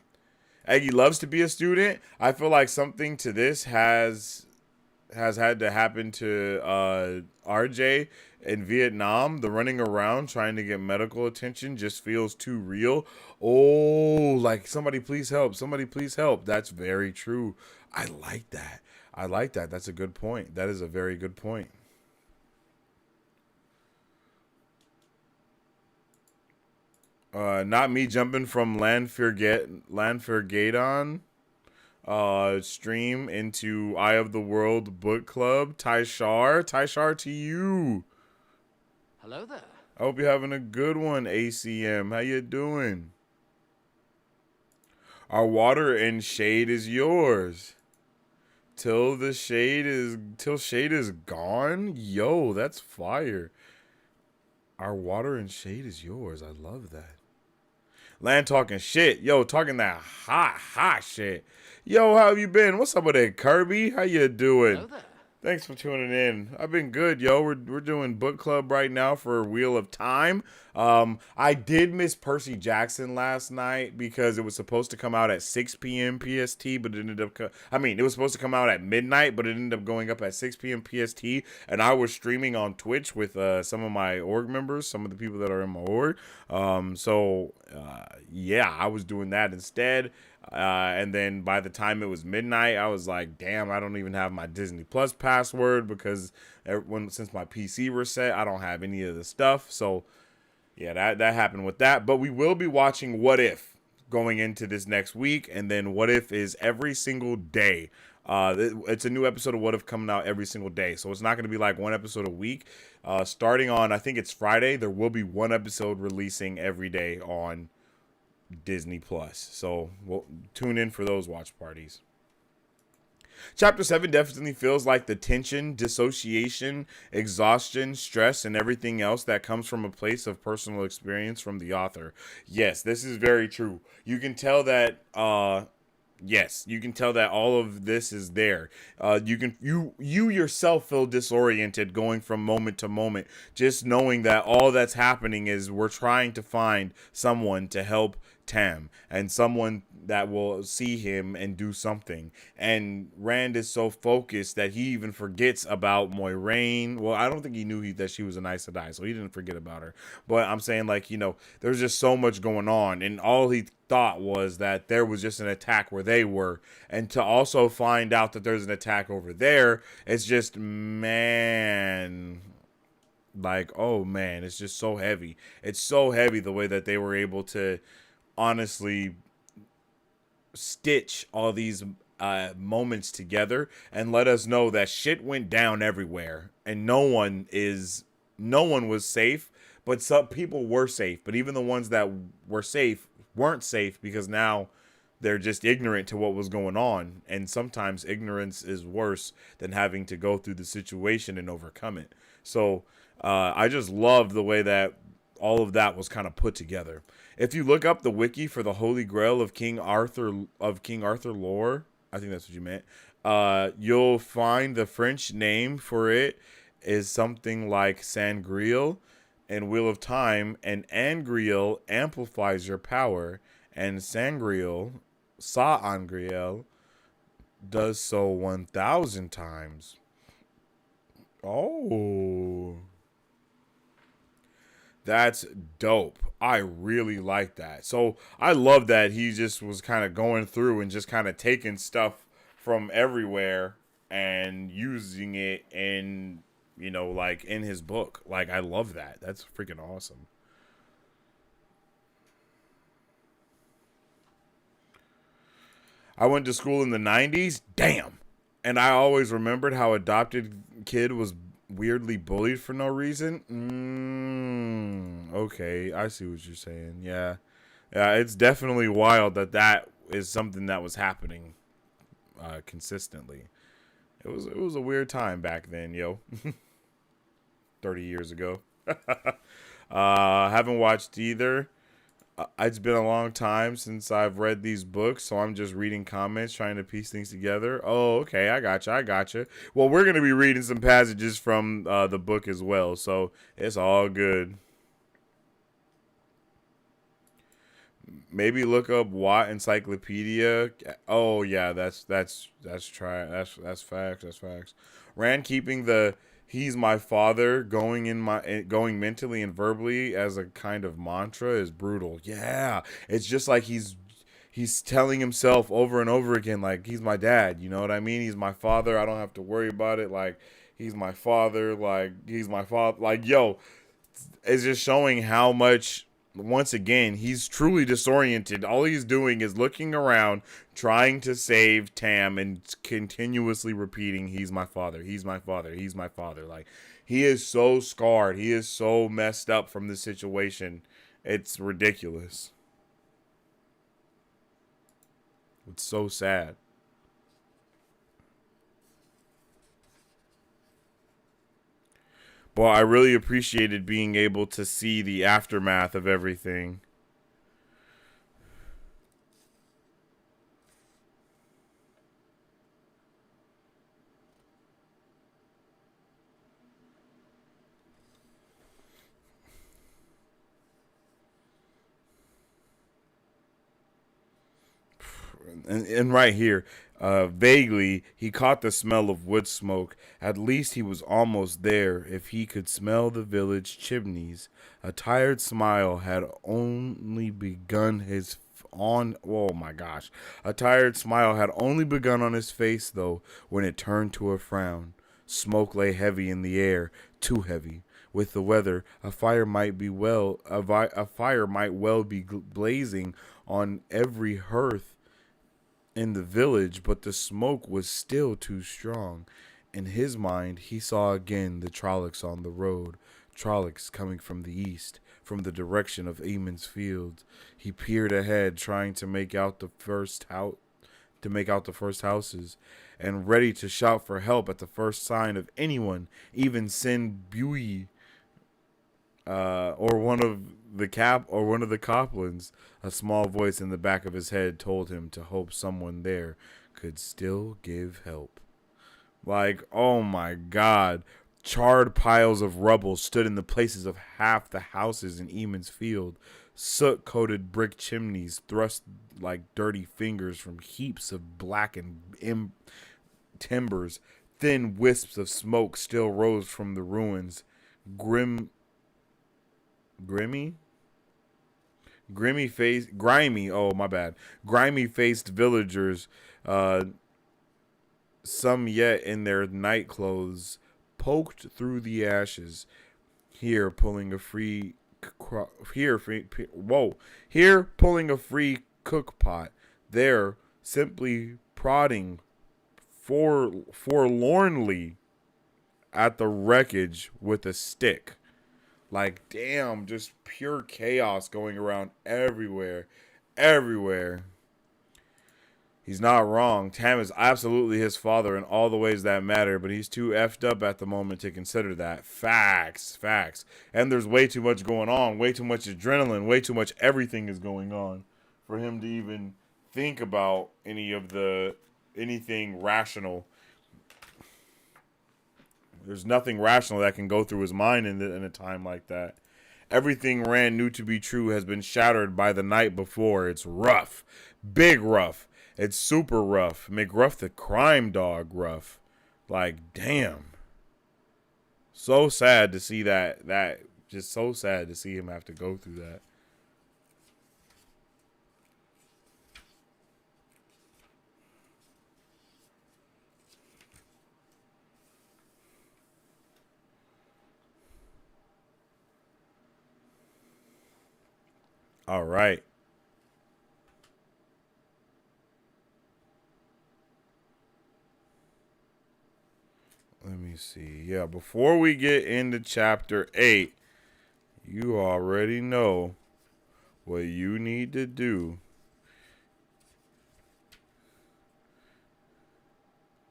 [SPEAKER 1] Eggie loves to be a student. I feel like something to this has had to happen to RJ in Vietnam. The running around trying to get medical attention just feels too real. Oh, like somebody please help. Somebody please help. That's very true. I like that. That's a good point. That is a very good point. Not me jumping from Landfergadon stream into Eye of the World book club. Tyshar to you.
[SPEAKER 4] Hello there.
[SPEAKER 1] I hope you're having a good one, ACM. How you doing? Our water and shade is yours. Till shade is gone? Yo, that's fire. Our water and shade is yours. I love that. Land talking shit. Yo, talking that hot shit. Yo, how have you been? What's up with that, Kirby? How you doing?
[SPEAKER 4] Hello there.
[SPEAKER 1] Thanks for tuning in. I've been good, yo. We're doing book club right now for Wheel of Time. I did miss Percy Jackson last night because it was supposed to come out at 6 p.m. PST, but it ended up... it was supposed to come out at midnight, but it ended up going up at 6 p.m. PST, and I was streaming on Twitch with some of my org members, some of the people that are in my org. Yeah, I was doing that instead. And then by the time it was midnight, I was like, damn, I don't even have my Disney Plus password because since my PC reset, I don't have any of the stuff. So yeah, that happened with that. But we will be watching What If going into this next week. And then What If is every single day. It's a new episode of What If coming out every single day. So it's not going to be like one episode a week. Starting on, I think it's Friday, there will be one episode releasing every day on Disney Plus. So we'll tune in for those watch parties. Chapter 7 definitely feels like the tension, dissociation, exhaustion, stress, and everything else that comes from a place of personal experience from the author. Yes, this is very true. You can tell that yes, you can tell that all of this is there. You yourself feel disoriented going from moment to moment, just knowing that all that's happening is we're trying to find someone to help Tam and someone that will see him and do something. And Rand is so focused that he even forgets about Moiraine. Well, I don't think he knew that she was an Aes Sedai, so he didn't forget about her. But I'm saying, like, there's just so much going on, and all he thought was that there was just an attack where they were, and to also find out that there's an attack over there, it's just, man, like, oh man, it's just so heavy. It's so heavy the way that they were able to honestly stitch all these moments together and let us know that shit went down everywhere and no one was safe, but some people were safe. But even the ones that were safe weren't safe because now they're just ignorant to what was going on. And sometimes ignorance is worse than having to go through the situation and overcome it. So I just love the way that all of that was kind of put together. If you look up the wiki for the Holy Grail of King Arthur lore, I think that's what you meant. You'll find the French name for it is something like Sangreal and Wheel of Time, and Angreal amplifies your power, and Sangreal, Sa-Angreal, does so 1,000 times. Oh. That's dope. I really like that. So I love that he just was kind of going through and just kind of taking stuff from everywhere and using it in, like in his book. Like, I love that. That's freaking awesome. I went to school in the 90s. Damn. And I always remembered how adopted kid was weirdly bullied for no reason. Okay, I see what you're saying. Yeah, it's definitely wild that is something that was happening consistently. It was a weird time back then, yo. 30 years ago. Haven't watched either. It's been a long time since I've read these books, so I'm just reading comments, trying to piece things together. Oh, okay, I gotcha. Well, we're going to be reading some passages from the book as well, so it's all good. Maybe look up Watt Encyclopedia. Oh yeah, that's facts. Rand keeping the "he's my father" going mentally and verbally as a kind of mantra is brutal. Yeah, it's just like he's telling himself over and over again, like, he's my dad. You know what I mean? He's my father. I don't have to worry about it. Like, he's my father. Like, he's my father. Like, yo, it's just showing how much. Once again, he's truly disoriented. All he's doing is looking around, trying to save Tam, and continuously repeating, "He's my father. He's my father. He's my father." Like, he is so scarred. He is so messed up from this situation. It's ridiculous. It's so sad. But I really appreciated being able to see the aftermath of everything. And right here, vaguely, he caught the smell of wood smoke. At least he was almost there. If he could smell the village chimneys, a tired smile had only begun a tired smile had only begun on his face, though, when it turned to a frown. Smoke lay heavy in the air, too heavy. With the weather, a fire might well be blazing on every hearth in the village, but the smoke was still too strong. In his mind, he saw again the Trollocs on the road, Trollocs coming from the east, from the direction of Eamon's fields. He peered ahead, trying to make out the first houses, and ready to shout for help at the first sign of anyone, even Sin Bui, or one of the Coplans. A small voice in the back of his head told him to hope someone there could still give help. Like, oh my God. Charred piles of rubble stood in the places of half the houses in Eamon's field. Soot-coated brick chimneys thrust like dirty fingers from heaps of blackened timbers. Thin wisps of smoke still rose from the ruins. Grimy faced villagers, some yet in their night clothes, poked through the ashes. Here pulling a free cook pot. There simply prodding forlornly at the wreckage with a stick. Like, damn, just pure chaos going around everywhere. He's not wrong. Tam is absolutely his father in all the ways that matter, but he's too effed up at the moment to consider that. Facts, facts. And there's way too much going on, way too much adrenaline, way too much everything is going on for him to even think about anything rational. There's nothing rational that can go through his mind in a time like that. Everything Rand knew to be true has been shattered by the night before. It's rough. Big rough. It's super rough. McRuff the crime dog rough. Like, damn. So sad to see that. Just so sad to see him have to go through that. All right. Let me see. Yeah, before we get into chapter 8, you already know what you need to do.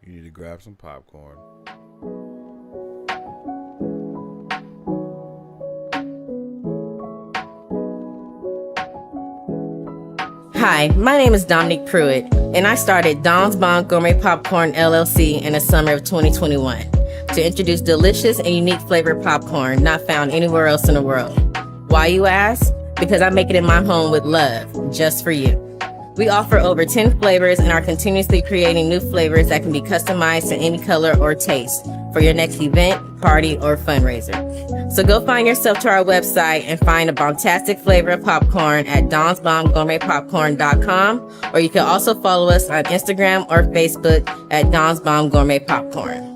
[SPEAKER 1] You need to grab some popcorn.
[SPEAKER 5] Hi, my name is Dominique Pruitt, and I started Don's Bon Gourmet Popcorn LLC in the summer of 2021 to introduce delicious and unique flavored popcorn not found anywhere else in the world. Why, you ask? Because I make it in my home with love, just for you. We offer over 10 flavors and are continuously creating new flavors that can be customized to any color or taste for your next event, party, or fundraiser. So go find yourself to our website and find a bombastic flavor of popcorn at donsbombgourmetpopcorn.com, or you can also follow us on Instagram or Facebook at Don's Bomb Gourmet Popcorn.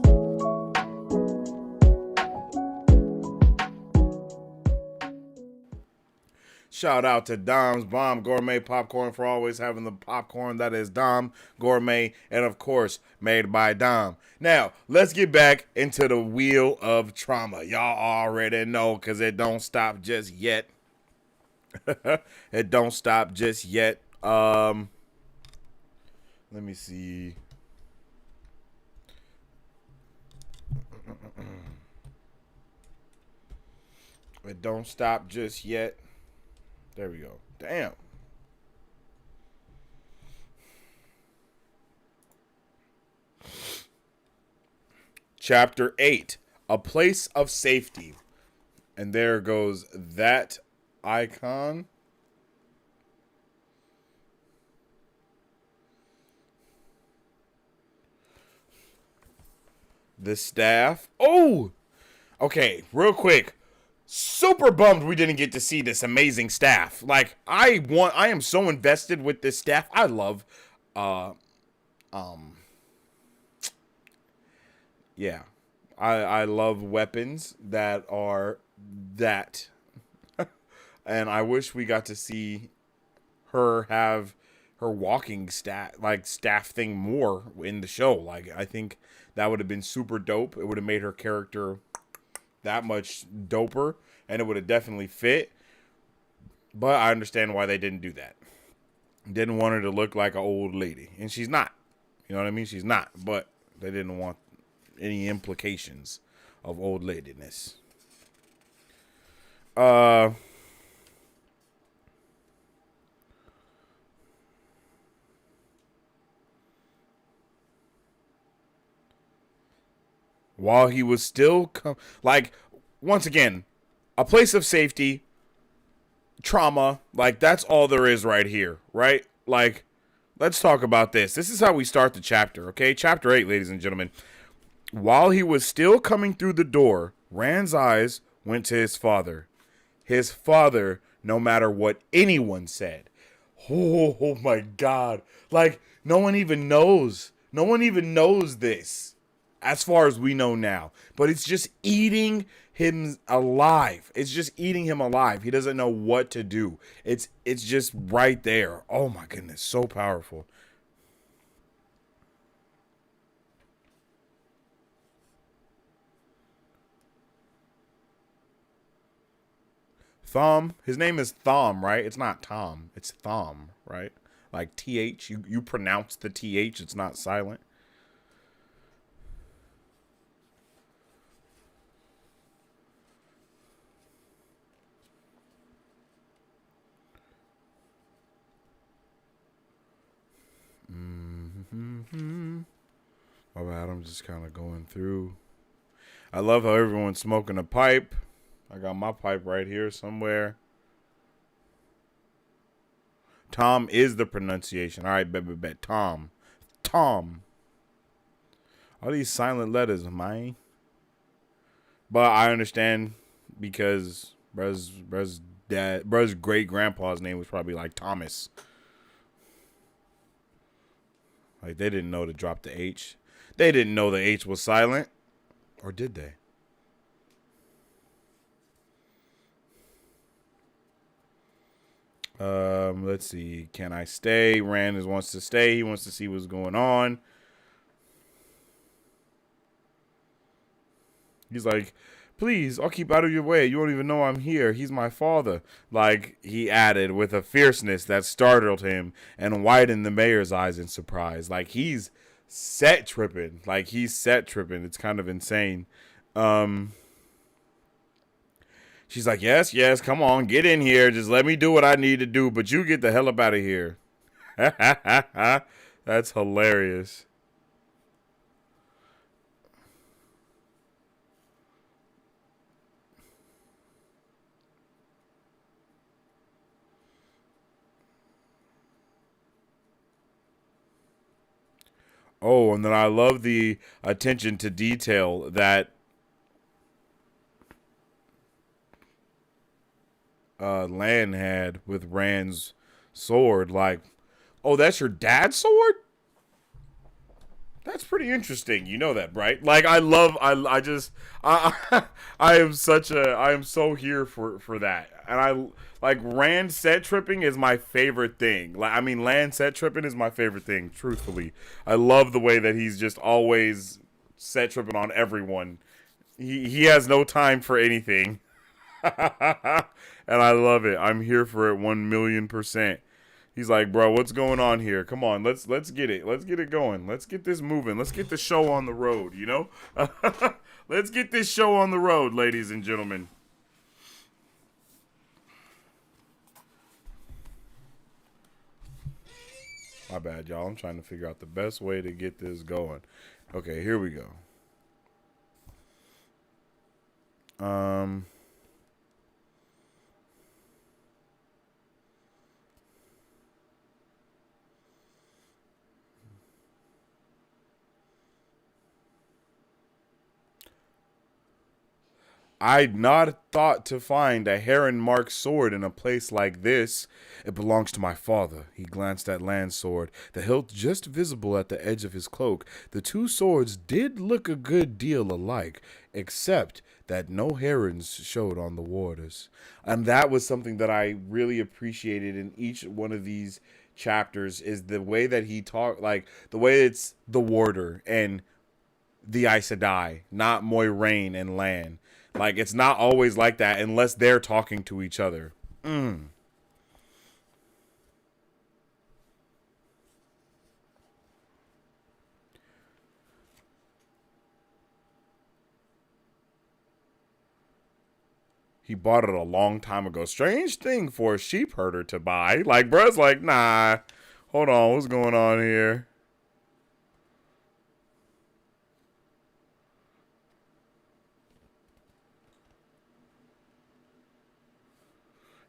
[SPEAKER 1] Shout out to Dom's Bomb Gourmet Popcorn for always having the popcorn that is Dom Gourmet and, of course, made by Dom. Now, let's get back into the Wheel of Trauma. Y'all already know because it don't stop just yet. It don't stop just yet. Let me see. It don't stop just yet. There we go. Damn. Chapter 8, A Place of Safety. And there goes that icon. The staff. Oh! Okay, real quick. Super bummed we didn't get to see this amazing staff. Like, I am so invested with this staff. I love, yeah. I love weapons that are that. And I wish we got to see her have her walking staff thing more in the show. Like, I think that would have been super dope. It would have made her character that much doper, and it would have definitely fit. But I understand why they didn't do that. Didn't want her to look like an old lady, and she's not. You know what I mean? She's not. But they didn't want any implications of old ladiness. While he was still once again, a place of safety, trauma, like that's all there is right here, right? Like, let's talk about this. This is how we start the chapter, okay? Chapter 8, ladies and gentlemen. While he was still coming through the door, Rand's eyes went to his father. His father, no matter what anyone said. Oh my God. Like, no one even knows. No one even knows this. As far as we know now. But it's just eating him alive. It's just eating him alive. He doesn't know what to do. It's just right there. Oh my goodness. So powerful. Thom. His name is Thom, right? It's not Tom. It's Thom, right? Like TH, you pronounce the TH, it's not silent. My bad, I'm just kind of going through. I love how everyone's smoking a pipe. I got my pipe right here somewhere. Tom is the pronunciation. All right, bet. Tom. All these silent letters, man. But I understand because bruh's great grandpa's name was probably like Thomas. Like they didn't know to drop the H. They didn't know the H was silent. Or did they? Let's see. Can I stay? Rand wants to stay. He wants to see what's going on. He's like, please, I'll keep out of your way. You won't even know I'm here. He's my father. Like, he added with a fierceness that startled him and widened the mayor's eyes in surprise. Like, he's set tripping. It's kind of insane. She's like, yes, come on, get in here. Just let me do what I need to do, but you get the hell up out of here. That's hilarious. Oh, and then I love the attention to detail that Lan had with Rand's sword. Like, oh, that's your dad's sword? That's pretty interesting. You know that, right? Like, I am so here for that. And like Rand set tripping is my favorite thing. Like, I mean, Lan set tripping is my favorite thing, truthfully. I love the way that he's just always set tripping on everyone. He has no time for anything. And I love it. I'm here for it 1,000,000%. He's like, bro, what's going on here? Come on, let's get it. Let's get it going. Let's get this moving. Let's get the show on the road, you know? Let's get this show on the road, ladies and gentlemen. My bad, y'all. I'm trying to figure out the best way to get this going. Okay, here we go. I'd not thought to find a heron-marked sword in a place like this. It belongs to my father. He glanced at Lan's sword, the hilt just visible at the edge of his cloak. The two swords did look a good deal alike, except that no herons showed on the warders. And that was something that I really appreciated in each one of these chapters, is the way that he talked, like the way it's the warder and the Aes Sedai, not Moiraine and Lan. Like, it's not always like that unless they're talking to each other. He bought it a long time ago. Strange thing for a sheep herder to buy. Like, bruh's like, nah, hold on, what's going on here?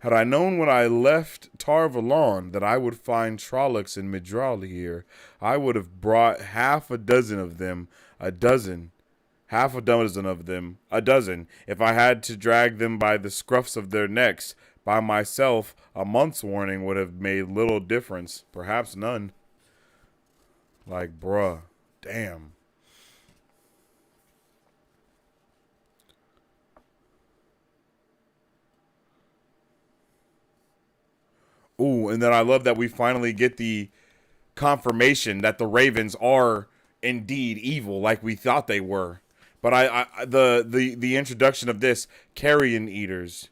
[SPEAKER 1] Had I known when I left Tar Valon that I would find Trollocs and Midral here, I would have brought half a dozen of them, a dozen, if I had to drag them by the scruffs of their necks. By myself, a month's warning would have made little difference, perhaps none. Like, bruh, damn. Ooh, and then I love that we finally get the confirmation that the ravens are indeed evil, like we thought they were. But the introduction of this carrion eaters,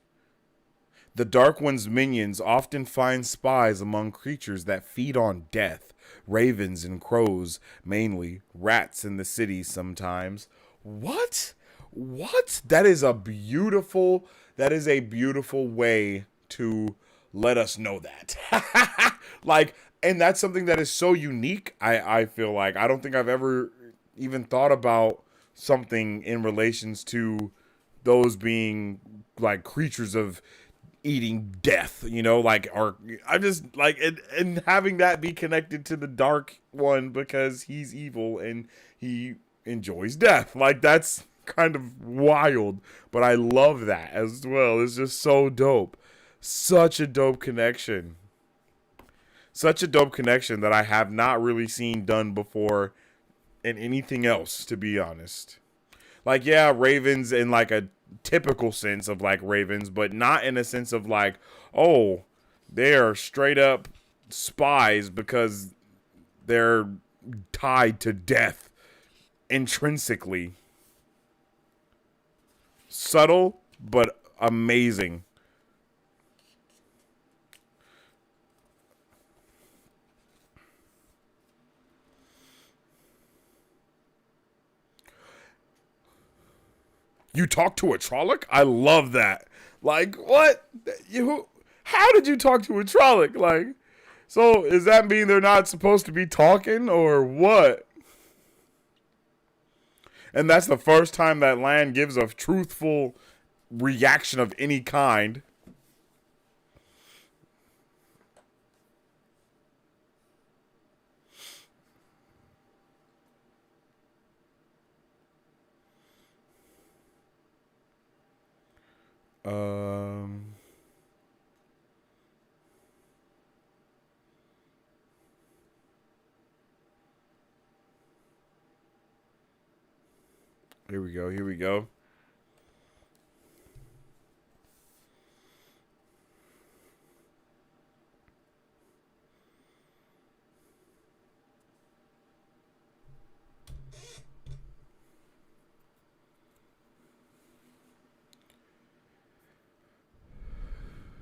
[SPEAKER 1] The Dark One's minions often find spies among creatures that feed on death. Ravens and crows, mainly. Rats in the city sometimes. What? What? That is a beautiful way to let us know that. Like, and that's something that is so unique. I feel like I don't think I've ever even thought about something in relations to those being like creatures of eating death, you know, like, or I just like, and having that be connected to the Dark One because he's evil and he enjoys death. Like, that's kind of wild, but I love that as well. It's just so dope. Such a dope connection. Such a dope connection that I have not really seen done before in anything else, to be honest. Like, yeah, ravens in like a typical sense of like ravens, but not in a sense of like, oh, they are straight up spies because they're tied to death intrinsically. Subtle, but amazing. You talk to a Trolloc? I love that. Like, what? How did you talk to a Trolloc? Like, so does that mean they're not supposed to be talking or what? And that's the first time that Lan gives a truthful reaction of any kind. Here we go. Here we go.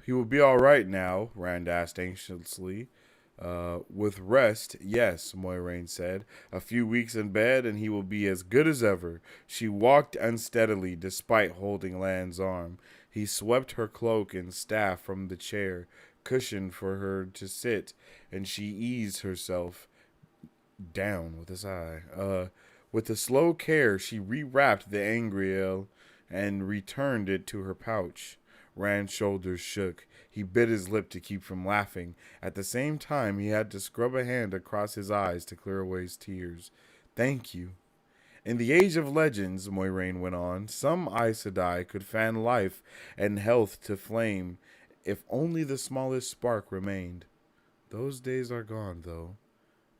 [SPEAKER 1] He will be all right now, Rand asked anxiously. With rest, yes, Moiraine said. A few weeks in bed and he will be as good as ever. She walked unsteadily despite holding Lan's arm. He swept her cloak and staff from the chair, cushioned for her to sit, and she eased herself down with a sigh. With a slow care, she rewrapped the MRVL and returned it to her pouch. Rand's shoulders shook. He bit his lip to keep from laughing. At the same time, he had to scrub a hand across his eyes to clear away his tears. Thank you. In the age of legends, Moiraine went on, some Aes Sedai could fan life and health to flame if only the smallest spark remained. Those days are gone, though.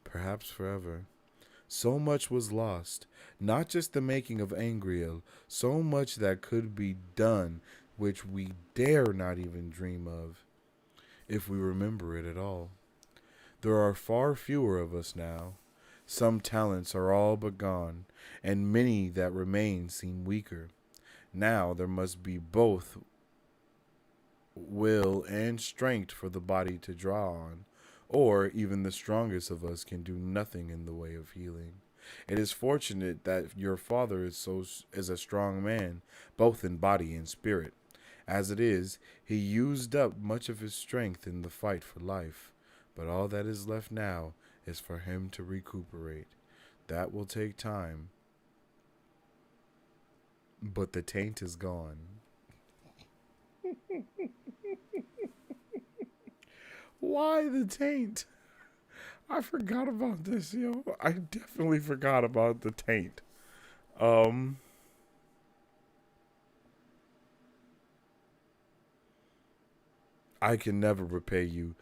[SPEAKER 1] Perhaps forever. So much was lost. Not just the making of Angriel, so much that could be done which we dare not even dream of, if we remember it at all. There are far fewer of us now. Some talents are all but gone, and many that remain seem weaker. Now there must be both will and strength for the body to draw on, or even the strongest of us can do nothing in the way of healing. It is fortunate that your father is a strong man, both in body and spirit. As it is, he used up much of his strength in the fight for life, but all that is left now is for him to recuperate. That will take time. But the taint is gone. Why the taint? I forgot about this, yo. I definitely forgot about the taint. I can never repay you.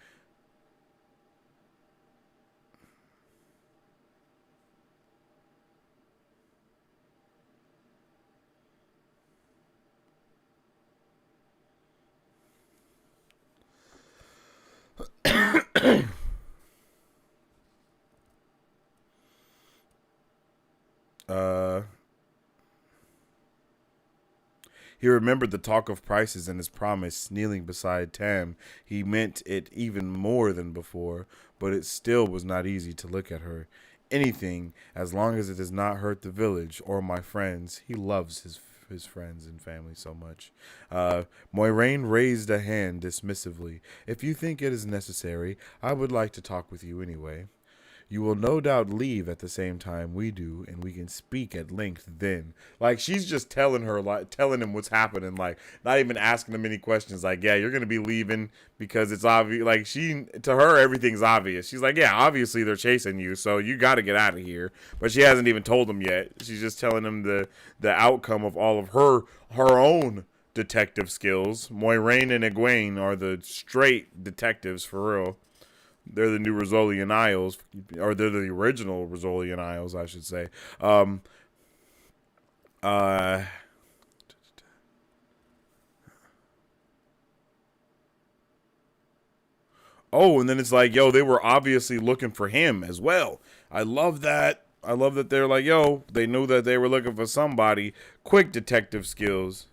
[SPEAKER 1] He remembered the talk of prices and his promise. Kneeling beside Tam, he meant it even more than before, but it still was not easy to look at her. Anything, as long as it does not hurt the village or my friends. He loves his friends and family so much. Moiraine raised a hand dismissively. If you think it is necessary, I would like to talk with you anyway. You will no doubt leave at the same time we do, and we can speak at length then. Like, she's just telling him what's happening, like, not even asking him any questions. Like, yeah, you're going to be leaving because it's obvious. Like, to her, everything's obvious. She's like, yeah, obviously they're chasing you, so you got to get out of here. But she hasn't even told him yet. She's just telling him the outcome of all of her own detective skills. Moiraine and Egwene are the straight detectives for real. They're the new Rosolian Isles, or they're the original Rosolian Isles, I should say. Oh, and then it's like, yo, they were obviously looking for him as well. I love that. I love that they're like, yo, they knew that they were looking for somebody. Quick detective skills.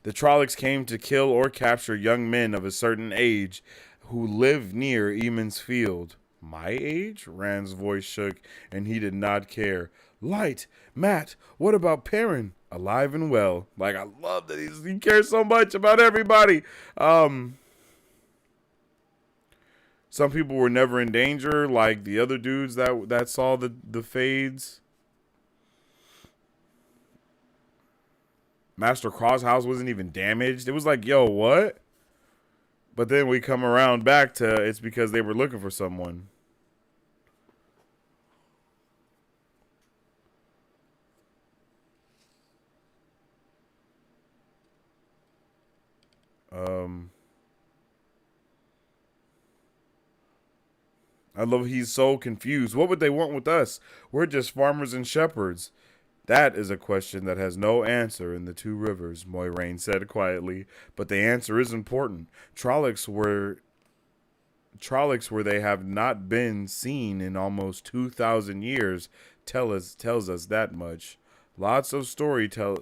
[SPEAKER 1] The Trollocs came to kill or capture young men of a certain age who lived near Eamon's Field. My age? Rand's voice shook, and he did not care. Light, Matt, what about Perrin? Alive and well. Like, I love that he cares so much about everybody. Some people were never in danger, like the other dudes that saw the fades. Master Crosshouse wasn't even damaged. It was like, yo, what? But then we come around back to it's because they were looking for someone. I love he's so confused. What would they want with us? We're just farmers and shepherds. That is a question that has no answer in the Two Rivers, Moiraine said quietly. But the answer is important. Trollocs where they have not been seen in almost 2,000 years tells us that much. Lots of stories tell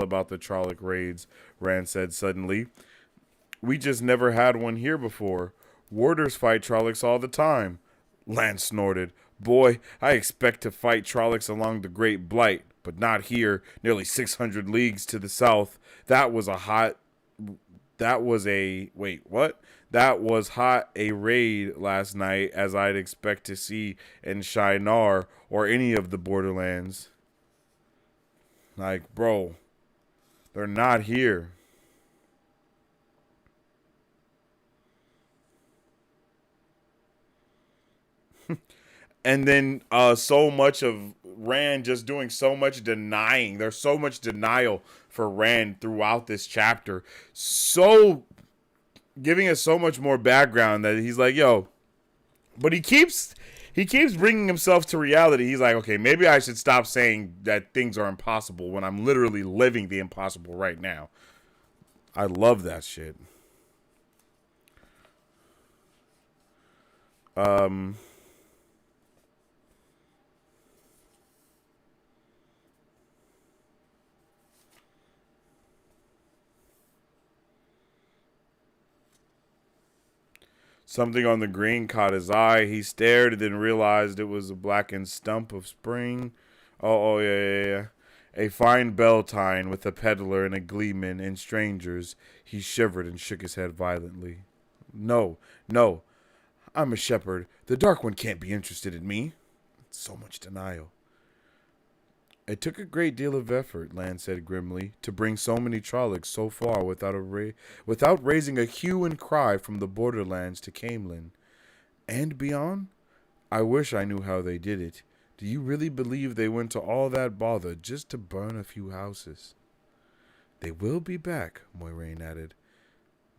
[SPEAKER 1] about the Trolloc raids, Rand said suddenly. We just never had one here before. Warders fight Trollocs all the time. Lance snorted. Boy, I expect to fight Trollocs along the Great Blight, but not here, nearly 600 leagues to the south. That was hot a raid last night, as I'd expect to see in Shinar or any of the borderlands. Like, bro, they're not here. And then so much of Rand just doing so much denying. There's so much denial for Rand throughout this chapter. So giving us so much more background that he's like, yo. But he keeps bringing himself to reality. He's like, okay, maybe I should stop saying that things are impossible when I'm literally living the impossible right now. I love that shit. Something on the green caught his eye. He stared and then realized it was a blackened stump of spring. Oh, yeah. A fine bell tine with a peddler and a gleeman and strangers. He shivered and shook his head violently. No. I'm a shepherd. The Dark One can't be interested in me. So much denial. It took a great deal of effort, Lan said grimly, to bring so many Trollocs so far without raising a hue and cry from the borderlands to Camelin. And beyond? I wish I knew how they did it. Do you really believe they went to all that bother just to burn a few houses? They will be back, Moiraine added.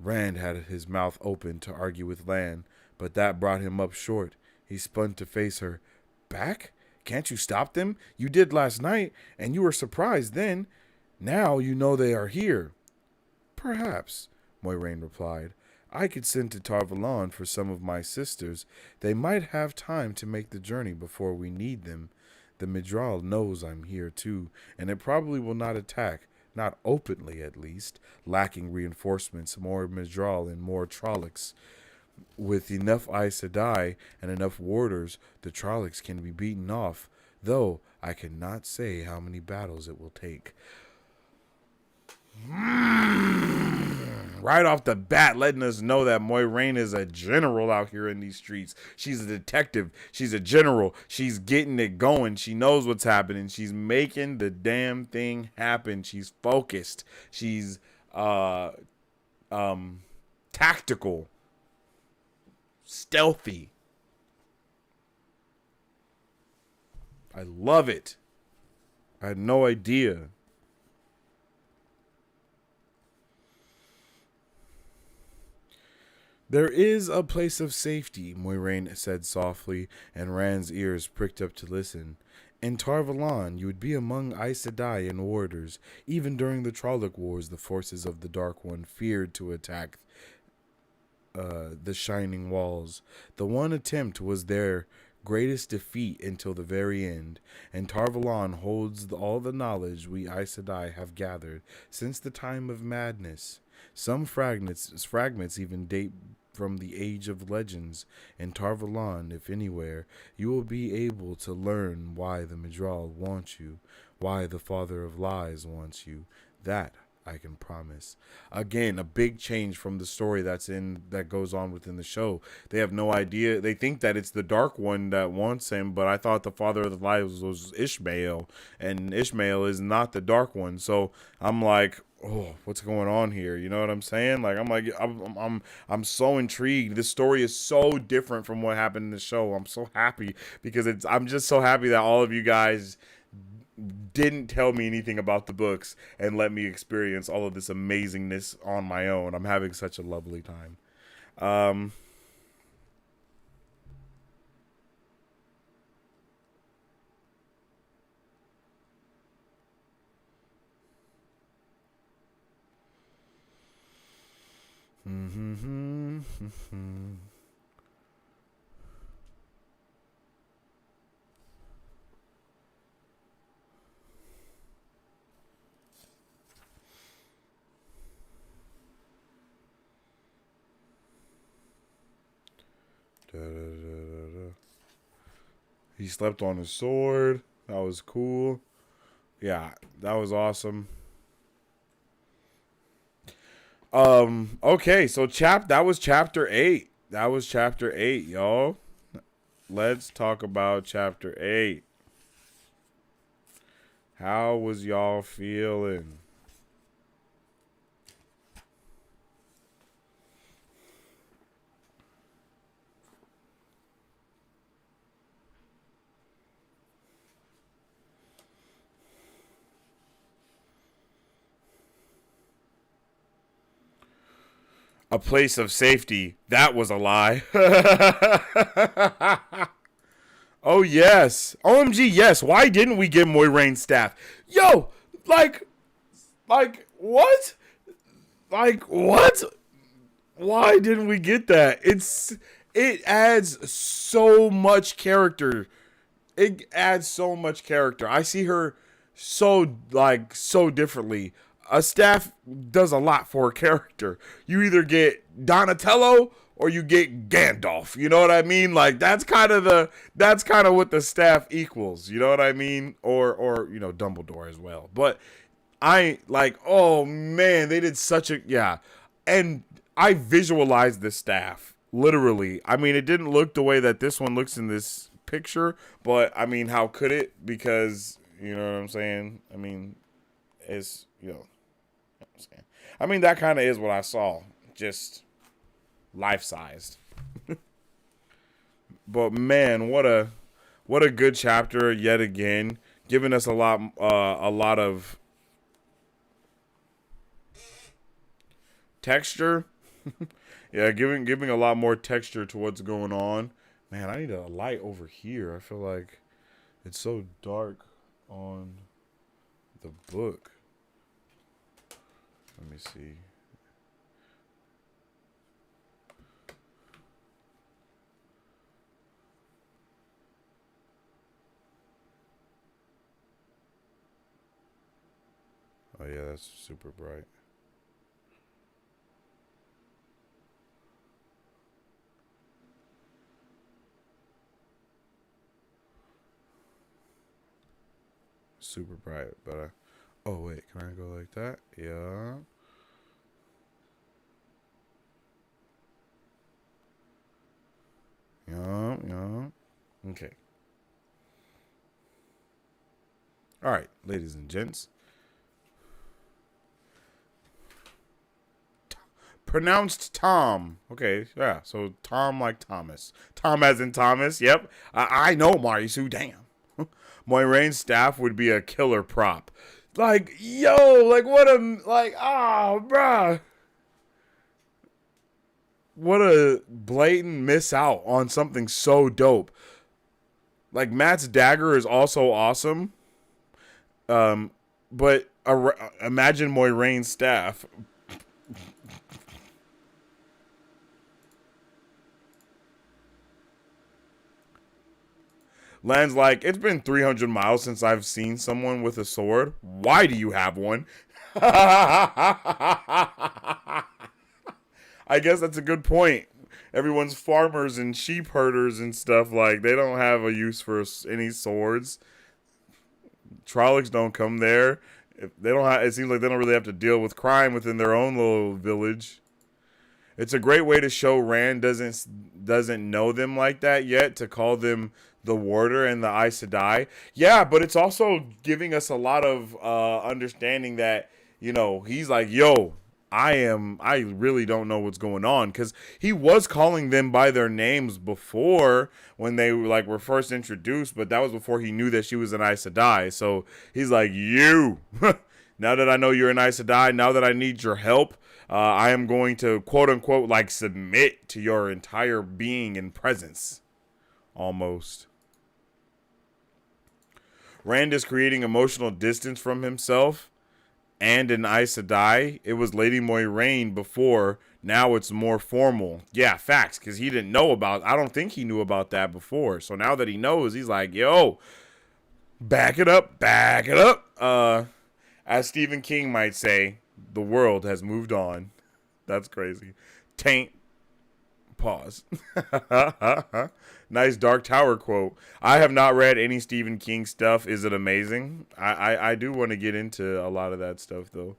[SPEAKER 1] Rand had his mouth open to argue with Lan, but that brought him up short. He spun to face her. Back? Can't you stop them? You did last night, and you were surprised then. Now you know they are here. Perhaps, Moiraine replied. I could send to Tar Valon for some of my sisters. They might have time to make the journey before we need them. The Midral knows I'm here too, and it probably will not attack, not openly at least, lacking reinforcements, more Midral and more Trollocs. With enough Aes Sedai and enough warders, the Trollocs can be beaten off, though I cannot say how many battles it will take. Right off the bat, letting us know that Moiraine is a general out here in these streets. She's a detective. She's a general. She's getting it going. She knows what's happening. She's making the damn thing happen. She's focused. She's tactical, stealthy. I love it. I had no idea. There is a place of safety, Moiraine said softly, and Rand's ears pricked up to listen. In Tar Valon, you would be among Aes Sedai and warders. Even during the Trolloc Wars, the forces of the Dark One feared to attack the Shining Walls. The one attempt was their greatest defeat until the very end, and Tar Valon holds all the knowledge we Aes Sedai have gathered since the time of madness. Some fragments even date from the age of legends. In Tar Valon, if anywhere, you will be able to learn why the Midral wants you, why the Father of Lies wants you. That I can promise. Again, a big change from the story that goes on within the show. They have no idea. They think that it's the Dark One that wants him, but I thought the Father of the Lies was Ishmael, and Ishmael is not the Dark One. So I'm like, oh, what's going on here? You know what I'm saying? Like, I'm so intrigued. This story is so different from what happened in the show. I'm so happy because I'm just so happy that all of you guys didn't tell me anything about the books and let me experience all of this amazingness on my own. I'm having such a lovely time. He slept on his sword. That was cool. Yeah, that was awesome. Okay, so that was chapter 8. That was chapter 8, y'all. Let's talk about chapter 8. How was y'all feeling? A place of safety. That was a lie. Oh, yes. OMG, yes. Why didn't we get Moiraine's staff? Yo, like, what? Like, what? Why didn't we get that? It adds so much character. It adds so much character. I see her so differently. A staff does a lot for a character. You either get Donatello or you get Gandalf. You know what I mean? Like that's kind of what the staff equals. You know what I mean? Or you know, Dumbledore as well. But oh man, they did such a and I visualized the staff literally. I mean, it didn't look the way that this one looks in this picture, but I mean, how could it? Because you know what I'm saying. I mean, it's I mean, that kind of is what I saw, just life-sized. But man, what a good chapter yet again, giving us a lot of texture. Yeah, giving a lot more texture to what's going on. Man, I need a light over here. I feel like it's so dark on the book. Let me see. that's super bright. Super bright, but oh wait, can I go like that? Yeah. Yeah. Okay. All right, ladies and gents. Pronounced Tom. Okay, yeah. So Tom like Thomas. Tom as in Thomas. Yep. I know Marisu. Damn. Moiraine's staff would be a killer prop. Like, yo, like what a bruh. What a blatant miss out on something so dope. Like Matt's dagger is also awesome. But imagine Moiraine's staff. Land's like, it's been 300 miles since I've seen someone with a sword. Why do you have one? I guess that's a good point. Everyone's farmers and sheep herders and stuff, like, they don't have a use for any swords. Trollocs don't come there. If they don't have, it seems like they don't really have to deal with crime within their own little village. It's a great way to show Rand doesn't know them like that yet, to call them the Warder and the Aes Sedai. Yeah, but it's also giving us a lot of understanding that, you know, he's like, yo, I really don't know what's going on, because he was calling them by their names before when they were first introduced, but that was before he knew that she was an Aes Sedai. So he's like, you, now that I know you're an Aes Sedai, now that I need your help, I am going to quote unquote like submit to your entire being and presence, almost. Rand is creating emotional distance from himself and an Aes Sedai. It was Lady Moiraine before. Now it's more formal. Yeah, facts, because he didn't know about, I don't think he knew about that before. So now that he knows, he's like, yo, back it up, back it up. As Stephen King might say, the world has moved on. That's crazy. Taint. Pause. Nice Dark Tower quote. I have not read any Stephen King stuff. Is it amazing? I do want to get into a lot of that stuff, though.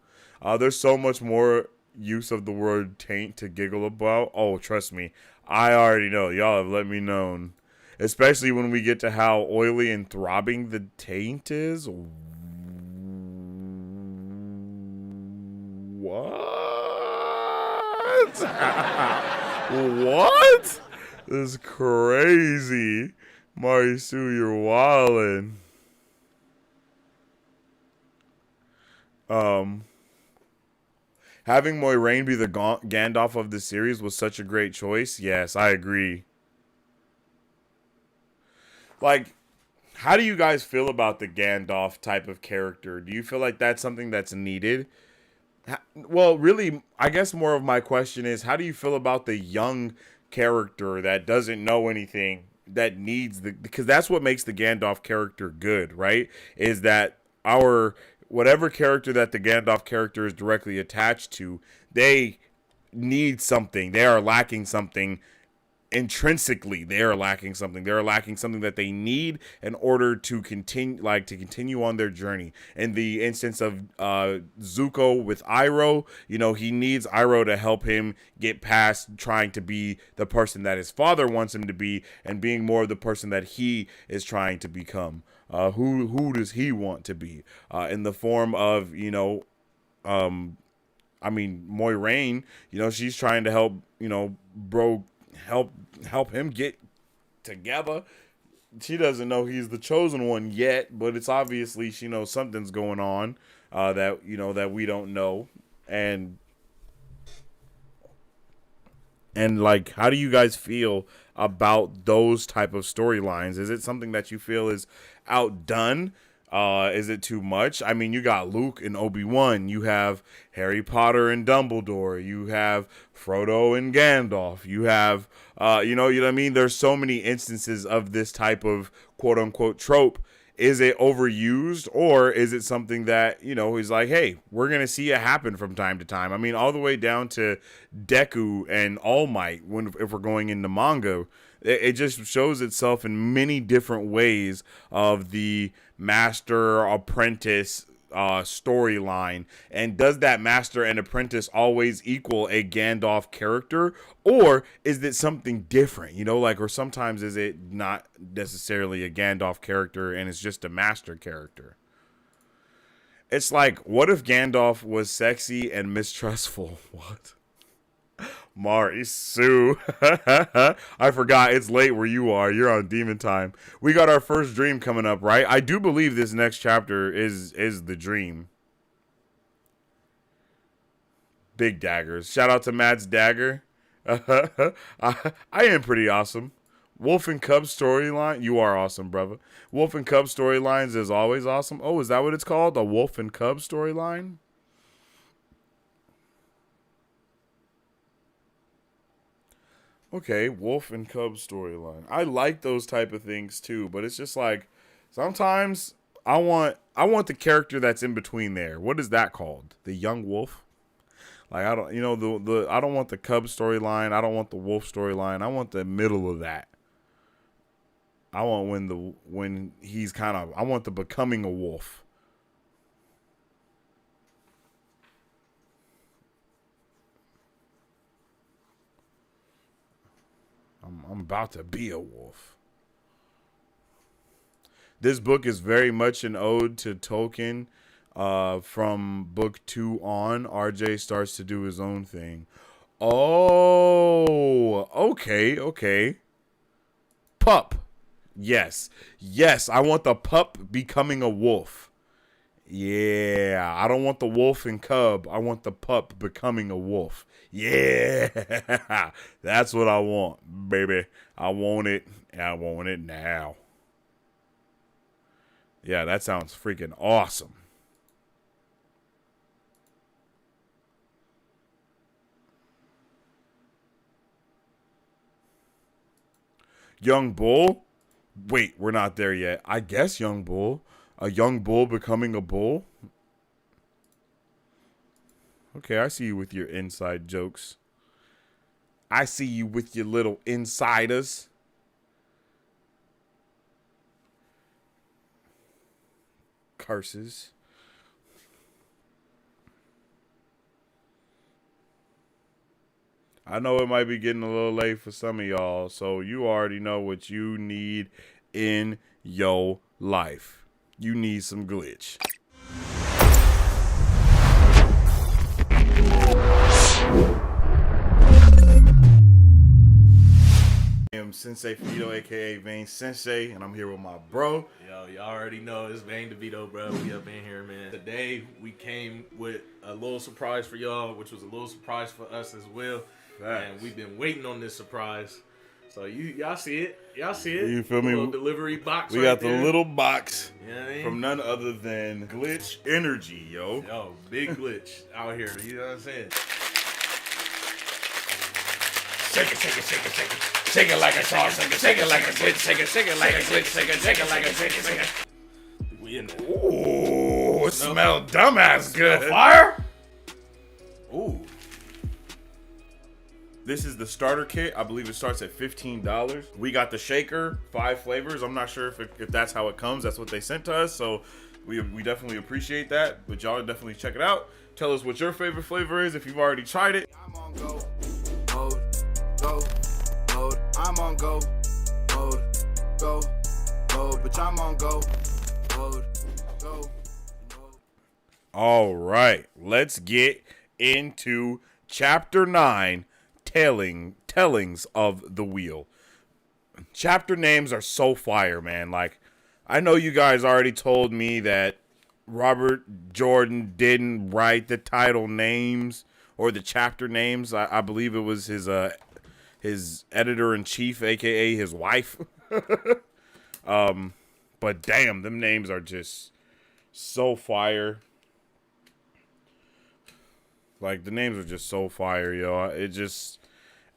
[SPEAKER 1] There's so much more use of the word taint to giggle about. Oh, trust me. I already know. Y'all have let me know. Especially when we get to how oily and throbbing the taint is. What? What? This is crazy. Marisu, you're wildin'. Having Moiraine be the Gandalf of the series was such a great choice. Yes, I agree. Like, how do you guys feel about the Gandalf type of character? Do you feel like that's something that's needed? Well, really, I guess more of my question is, how do you feel about the young character that doesn't know anything, that needs because that's what makes the Gandalf character good, right? Is that whatever character that the Gandalf character is directly attached to, they need something. They are lacking something. Intrinsically, they are lacking something. They're lacking something that they need in order to continue on their journey. In the instance of Zuko with Iroh, you know, he needs Iroh to help him get past trying to be the person that his father wants him to be and being more of the person that he is trying to become. Who does he want to be? In the form of, you know, Moiraine, you know, she's trying to help, you know, help him get together. She doesn't know he's the chosen one yet, but it's obviously she knows something's going on that, you know, that we don't know. And like, how do you guys feel about those type of storylines? Is it something that you feel is outdone? Is it too much? I mean, you got Luke and Obi-Wan. You have Harry Potter and Dumbledore. You have Frodo and Gandalf. You have, you know what I mean? There's so many instances of this type of quote-unquote trope is it overused, or is it something that, you know, he's like, hey, we're going to see it happen from time to time? I mean, all the way down to Deku and All Might, if we're going into manga, it just shows itself in many different ways of the master apprentice storyline. And does that master and apprentice always equal a Gandalf character, or is it something different, you know, like, or sometimes is it not necessarily a Gandalf character and it's just a master character? It's like, what if Gandalf was sexy and mistrustful? What? Mari Sue. I forgot it's late where you are. You're on demon time. We got our first dream coming up, right? I do believe this next chapter is the dream. Big daggers. Shout out to Matt's dagger. I am pretty awesome. Wolf and Cub storyline. You are awesome, brother. Wolf and Cub storylines is always awesome. Oh, is that what it's called? A Wolf and Cub storyline? Okay, Wolf and Cub storyline. I like those type of things too, but it's just like sometimes I want the character that's in between there. What is that called? The young wolf? Like, I don't, you know, the I don't want the Cub storyline. I don't want the Wolf storyline. I want the middle of that. I want when he's kind of, I want the becoming a wolf. I'm about to be a wolf. This book is very much an ode to Tolkien. From book 2 on, RJ starts to do his own thing. Oh, okay. Pup. Yes. I want the pup becoming a wolf. Yeah, I don't want the wolf and cub. I want the pup becoming a wolf. Yeah, that's what I want, baby. I want it, and I want it now. Yeah, that sounds freaking awesome. Young bull? Wait, we're not there yet. I guess young bull. A young bull becoming a bull? Okay, I see you with your inside jokes. I see you with your little insiders. Curses. I know it might be getting a little late for some of y'all, so you already know what you need in your life. You need some glitch. I am Sensei Vito, aka Vane Sensei, and I'm here with my bro.
[SPEAKER 6] Yo, y'all already know it's Vane DeVito, bro. We up in here, man. Today, we came with a little surprise for y'all, which was a little surprise for us as well. Thanks. And we've been waiting on this surprise. So y'all see it.
[SPEAKER 1] You feel me?
[SPEAKER 6] Little delivery box.
[SPEAKER 1] We got the little box
[SPEAKER 6] from
[SPEAKER 1] none other than Glitch Energy, yo.
[SPEAKER 6] Yo, big glitch out here. You know what I'm saying?
[SPEAKER 1] Shake it. Shake it like a sauce. Shake it like a glitch. Shake it like a glitch. Shake it like a glitch.
[SPEAKER 6] We in there.
[SPEAKER 1] Ooh, it smells dumbass good.
[SPEAKER 6] Fire? Ooh.
[SPEAKER 1] This is the starter kit. I believe it starts at $15. We got the shaker, 5 flavors. I'm not sure if that's how it comes. That's what they sent to us. So we definitely appreciate that. But y'all definitely check it out. Tell us what your favorite flavor is if you've already tried it.
[SPEAKER 7] I'm on go mode. I'm on go mode. Bitch, I'm on go mode.
[SPEAKER 1] All right, let's get into chapter 9. Tellings of the Wheel. Chapter names are so fire, man. Like, I know you guys already told me that Robert Jordan didn't write the title names or the chapter names. I believe it was his editor-in-chief, aka his wife. But damn, them names are just so fire. Like, the names are just so fire, yo. It just,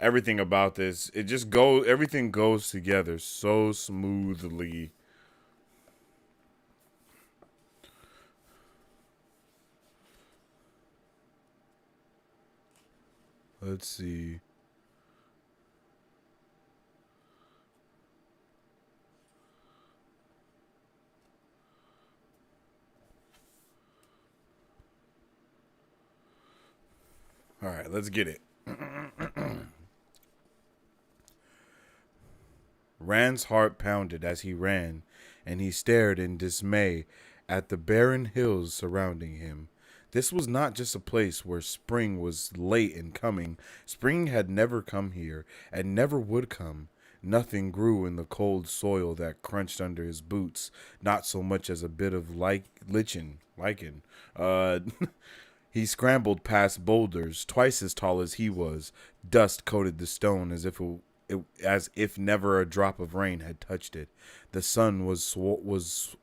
[SPEAKER 1] everything about this, everything goes together so smoothly. Let's see. All right, let's get it. Rand's heart pounded as he ran, and he stared in dismay at the barren hills surrounding him. This was not just a place where spring was late in coming. Spring had never come here, and never would come. Nothing grew in the cold soil that crunched under his boots, not so much as a bit of lichen. He scrambled past boulders twice as tall as he was. Dust coated the stone as if never a drop of rain had touched it. The sun was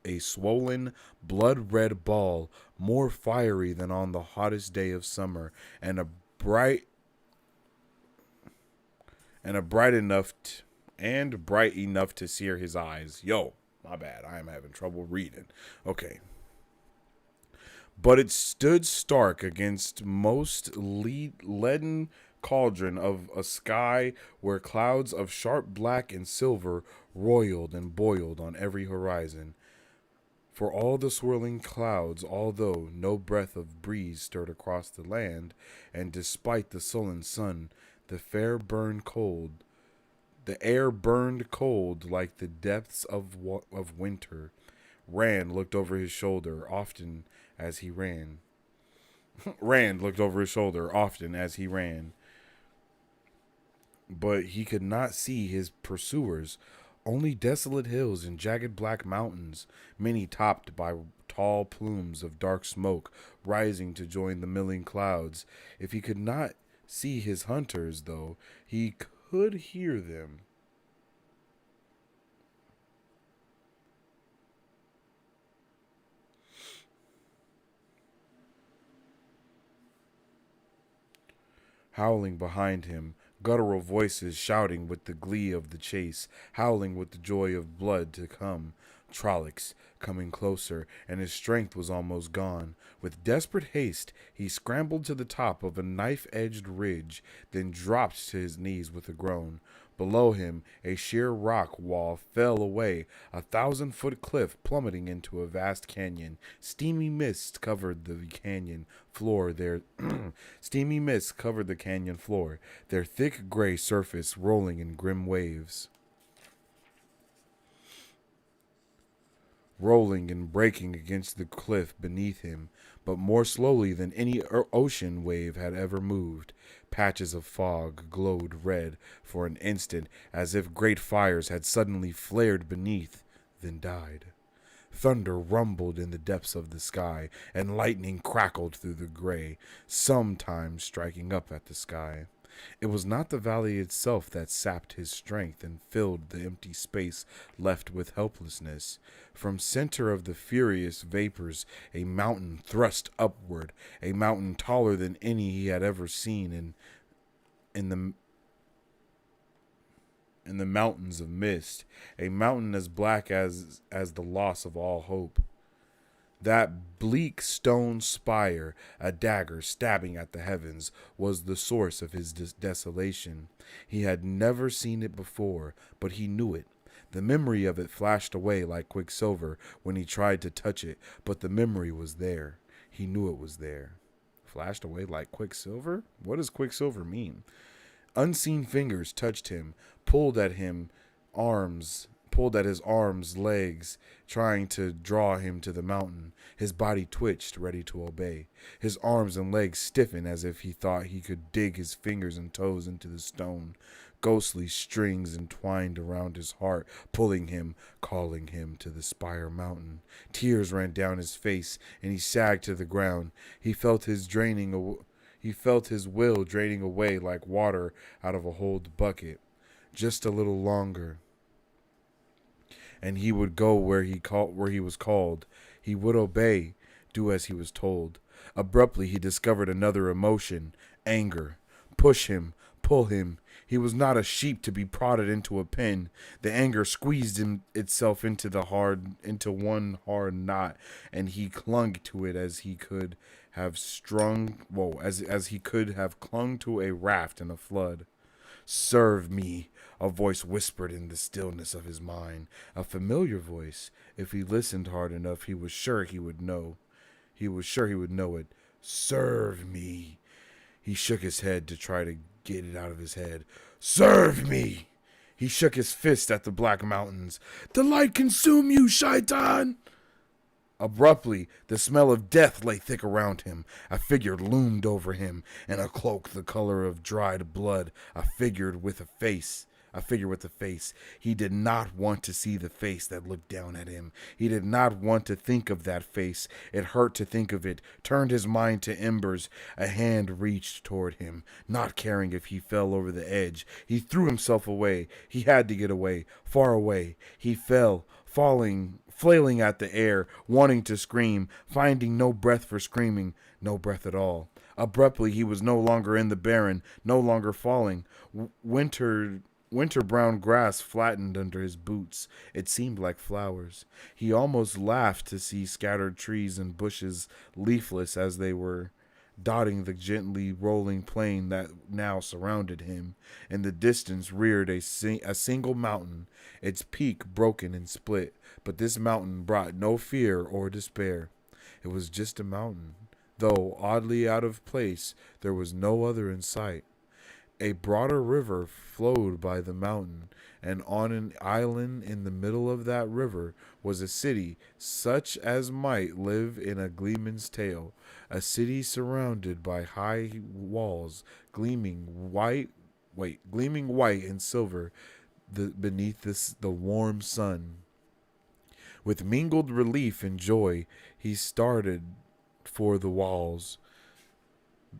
[SPEAKER 1] a swollen, blood-red ball, more fiery than on the hottest day of summer, and bright enough to sear his eyes. Yo, my bad. I am having trouble reading. Okay. But it stood stark against most leaden cauldron of a sky where clouds of sharp black and silver roiled and boiled on every horizon. For all the swirling clouds, although no breath of breeze stirred across the land, and despite the sullen sun, the air burned cold like the depths of winter. Rand looked over his shoulder often as he ran. But he could not see his pursuers, only desolate hills and jagged black mountains, many topped by tall plumes of dark smoke rising to join the milling clouds. If he could not see his hunters, though, he could hear them. Howling behind him, guttural voices shouting with the glee of the chase, howling with the joy of blood to come. Trollocs coming closer, and his strength was almost gone. With desperate haste, he scrambled to the top of a knife-edged ridge, then dropped to his knees with a groan. Below him, a sheer rock wall fell away, 1,000-foot cliff plummeting into a vast canyon. Steamy mist covered the canyon floor, their thick gray surface rolling in grim waves. Rolling and breaking against the cliff beneath him, but more slowly than any ocean wave had ever moved. Patches of fog glowed red for an instant, as if great fires had suddenly flared beneath, then died. Thunder rumbled in the depths of the sky, and lightning crackled through the gray, sometimes striking up at the sky. It was not the valley itself that sapped his strength and filled the empty space left with helplessness. From center of the furious vapors, a mountain thrust upward, a mountain taller than any he had ever seen in the mountains of mist, a mountain as black as the loss of all hope. That bleak stone spire, a dagger stabbing at the heavens, was the source of his desolation. He had never seen it before, but he knew it. The memory of it flashed away like quicksilver when he tried to touch it, but the memory was there. He knew it was there. Flashed away like quicksilver? What does quicksilver mean? Unseen fingers touched him, pulled at his arms, legs, trying to draw him to the mountain. His body twitched, ready to obey. His arms and legs stiffened as if he thought he could dig his fingers and toes into the stone. Ghostly strings entwined around his heart, pulling him, calling him to the Spire Mountain. Tears ran down his face, and he sagged to the ground. He felt his will draining away like water out of a old bucket. Just a little longer, and he would go where he was called. He would obey, do as he was told. Abruptly, he discovered another emotion, anger. Push him, pull him. He was not a sheep to be prodded into a pen. The anger squeezed itself into one hard knot, and he clung to it as he could have as he could have clung to a raft in a flood. Serve me, a voice whispered in the stillness of his mind, a familiar voice. If he listened hard enough, he was sure he would know. He was sure he would know it. Serve me. He shook his head to try to get it out of his head. Serve me. He shook his fist at the black mountains. The light consume you, shaitan! Abruptly, the smell of death lay thick around him. A figure loomed over him, in a cloak the color of dried blood, a figure with a face. He did not want to see the face that looked down at him. He did not want to think of that face. It hurt to think of it, turned his mind to embers. A hand reached toward him, not caring if he fell over the edge. He threw himself away. He had to get away, far away. He fell, flailing at the air, wanting to scream, finding no breath for screaming, no breath at all. Abruptly, he was no longer in the barren, no longer falling. Winter brown grass flattened under his boots. It seemed like flowers. He almost laughed to see scattered trees and bushes leafless as they were, dotting the gently rolling plain that now surrounded him. In the distance reared a single mountain, its peak broken and split, but this mountain brought no fear or despair. It was just a mountain, though oddly out of place. There was no other in sight. A broader river flowed by the mountain, and on an island in the middle of that river was a city such as might live in a gleeman's tale, a city surrounded by high walls, gleaming white and silver beneath the warm sun. With mingled relief and joy, he started for the walls,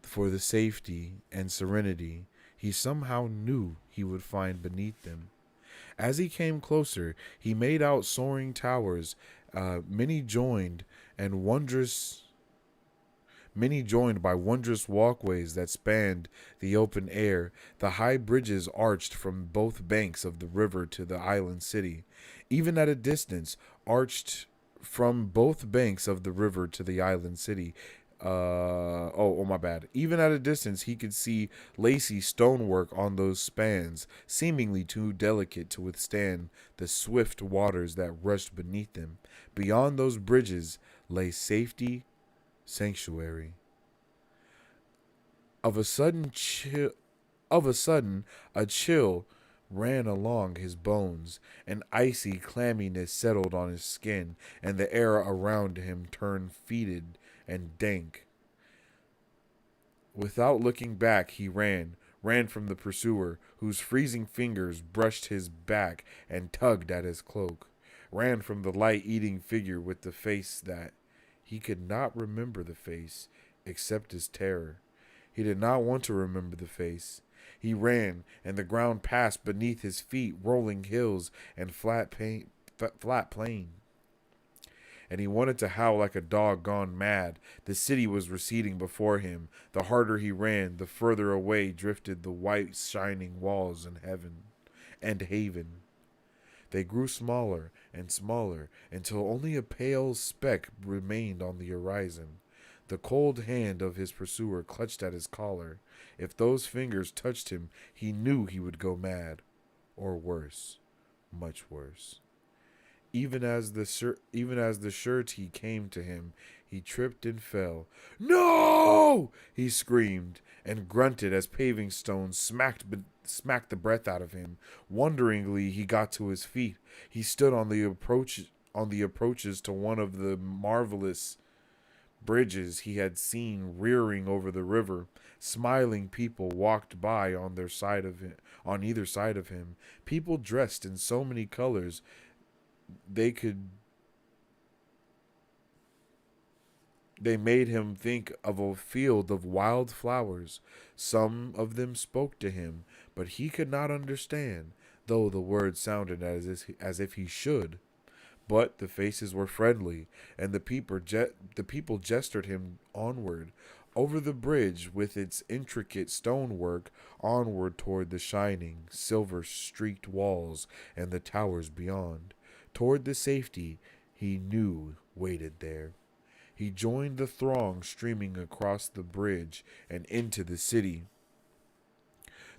[SPEAKER 1] for the safety and serenity he somehow knew he would find beneath them. As he came closer, he made out soaring towers, many joined by wondrous walkways that spanned the open air. The high bridges arched from both banks of the river to the island city. Even at a distance, arched from both banks of the river to the island city. My bad. Even at a distance, he could see lacy stonework on those spans, seemingly too delicate to withstand the swift waters that rushed beneath them. Beyond those bridges lay safety, sanctuary. Of a sudden, a chill ran along his bones. An icy clamminess settled on his skin, and the air around him turned fetid and dank. Without looking back, he ran from the pursuer, whose freezing fingers brushed his back and tugged at his cloak. Ran from the light-eating figure with the face that he could not remember the face, except his terror. He did not want to remember the face. He ran, and the ground passed beneath his feet, rolling hills and flat plain. And he wanted to howl like a dog gone mad. The city was receding before him. The harder he ran, the further away drifted the white shining walls and haven. They grew smaller and smaller until only a pale speck remained on the horizon. The cold hand of his pursuer clutched at his collar. If those fingers touched him, he knew he would go mad. Or worse, much worse. Even as the surety came to him, he tripped and fell. "No!" he screamed and grunted as paving stones smacked the breath out of him. Wonderingly, he got to his feet. He stood on the approaches to one of the marvelous bridges he had seen rearing over the river. Smiling people walked by on either side of him. People dressed in so many colors they made him think of a field of wild flowers. Some of them spoke to him, but he could not understand, though the words sounded as if he should. But the faces were friendly, and the people gestured him onward, over the bridge with its intricate stonework, onward toward the shining, silver-streaked walls and the towers beyond, toward the safety he knew waited there. He joined the throng streaming across the bridge and into the city.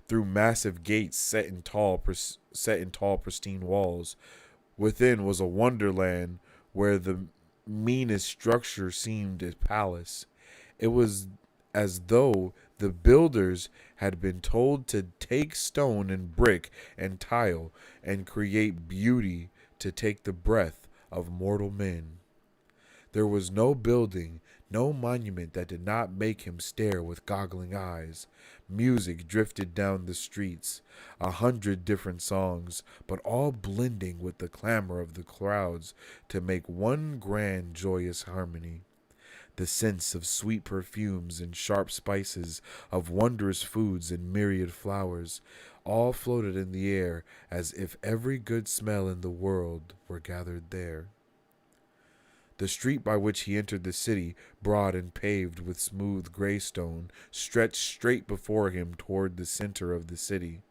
[SPEAKER 1] Through massive gates set in tall, pristine walls. Within was a wonderland where the meanest structure seemed a palace. It was as though the builders had been told to take stone and brick and tile and create beauty to take the breath of mortal men. There was no building, no monument that did not make him stare with goggling eyes. Music drifted down the streets, 100 different songs, but all blending with the clamor of the crowds to make one grand, joyous harmony. The scents of sweet perfumes and sharp spices, of wondrous foods and myriad flowers, all floated in the air as if every good smell in the world were gathered there. The street by which he entered the city, broad and paved with smooth gray stone, stretched straight before him toward the center of the city.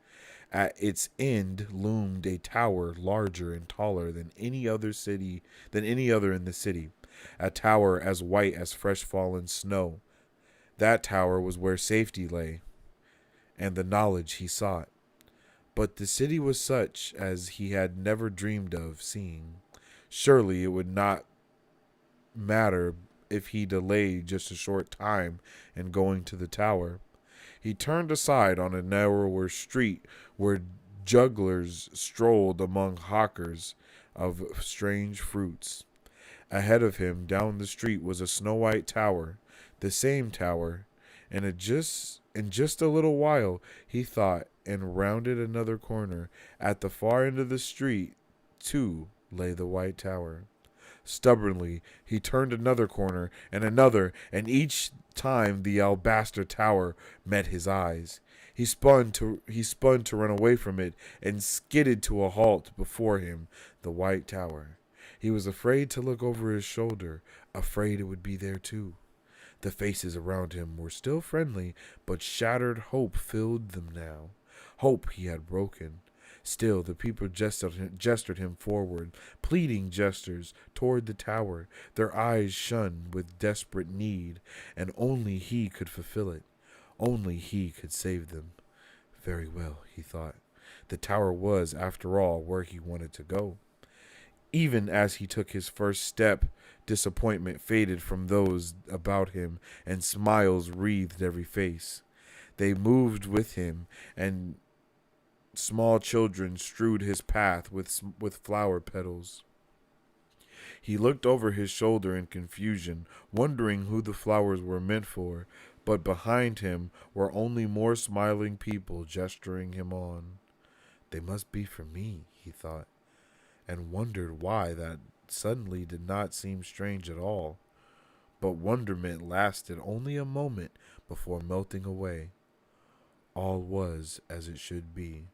[SPEAKER 1] At its end loomed a tower larger and taller than any other in the city, a tower as white as fresh fallen snow. That tower was where safety lay, and the knowledge he sought. But the city was such as he had never dreamed of seeing. Surely it would not matter if he delayed just a short time in going to the tower. He turned aside on a narrower street where jugglers strolled among hawkers of strange fruits. Ahead of him down the street was a snow-white tower, the same tower, and in just a little while, he thought, and rounded another corner. At the far end of the street, too, lay the white tower. Stubbornly, he turned another corner, and each time the alabaster tower met his eyes. He spun to run away from it, and skidded to a halt before him, the white tower. He was afraid to look over his shoulder, afraid it would be there too. The faces around him were still friendly, but shattered hope filled them now. Hope he had broken. Still, the people gestured him forward, pleading gestures toward the tower, their eyes shone with desperate need, and only he could fulfill it. Only he could save them. Very well, he thought. The tower was, after all, where he wanted to go. Even as he took his first step, disappointment faded from those about him, and smiles wreathed every face. They moved with him, and small children strewed his path with flower petals. He looked over his shoulder in confusion, wondering who the flowers were meant for, but behind him were only more smiling people gesturing him on. They must be for me, he thought, and wondered why that suddenly did not seem strange at all. But wonderment lasted only a moment before melting away. All was as it should be.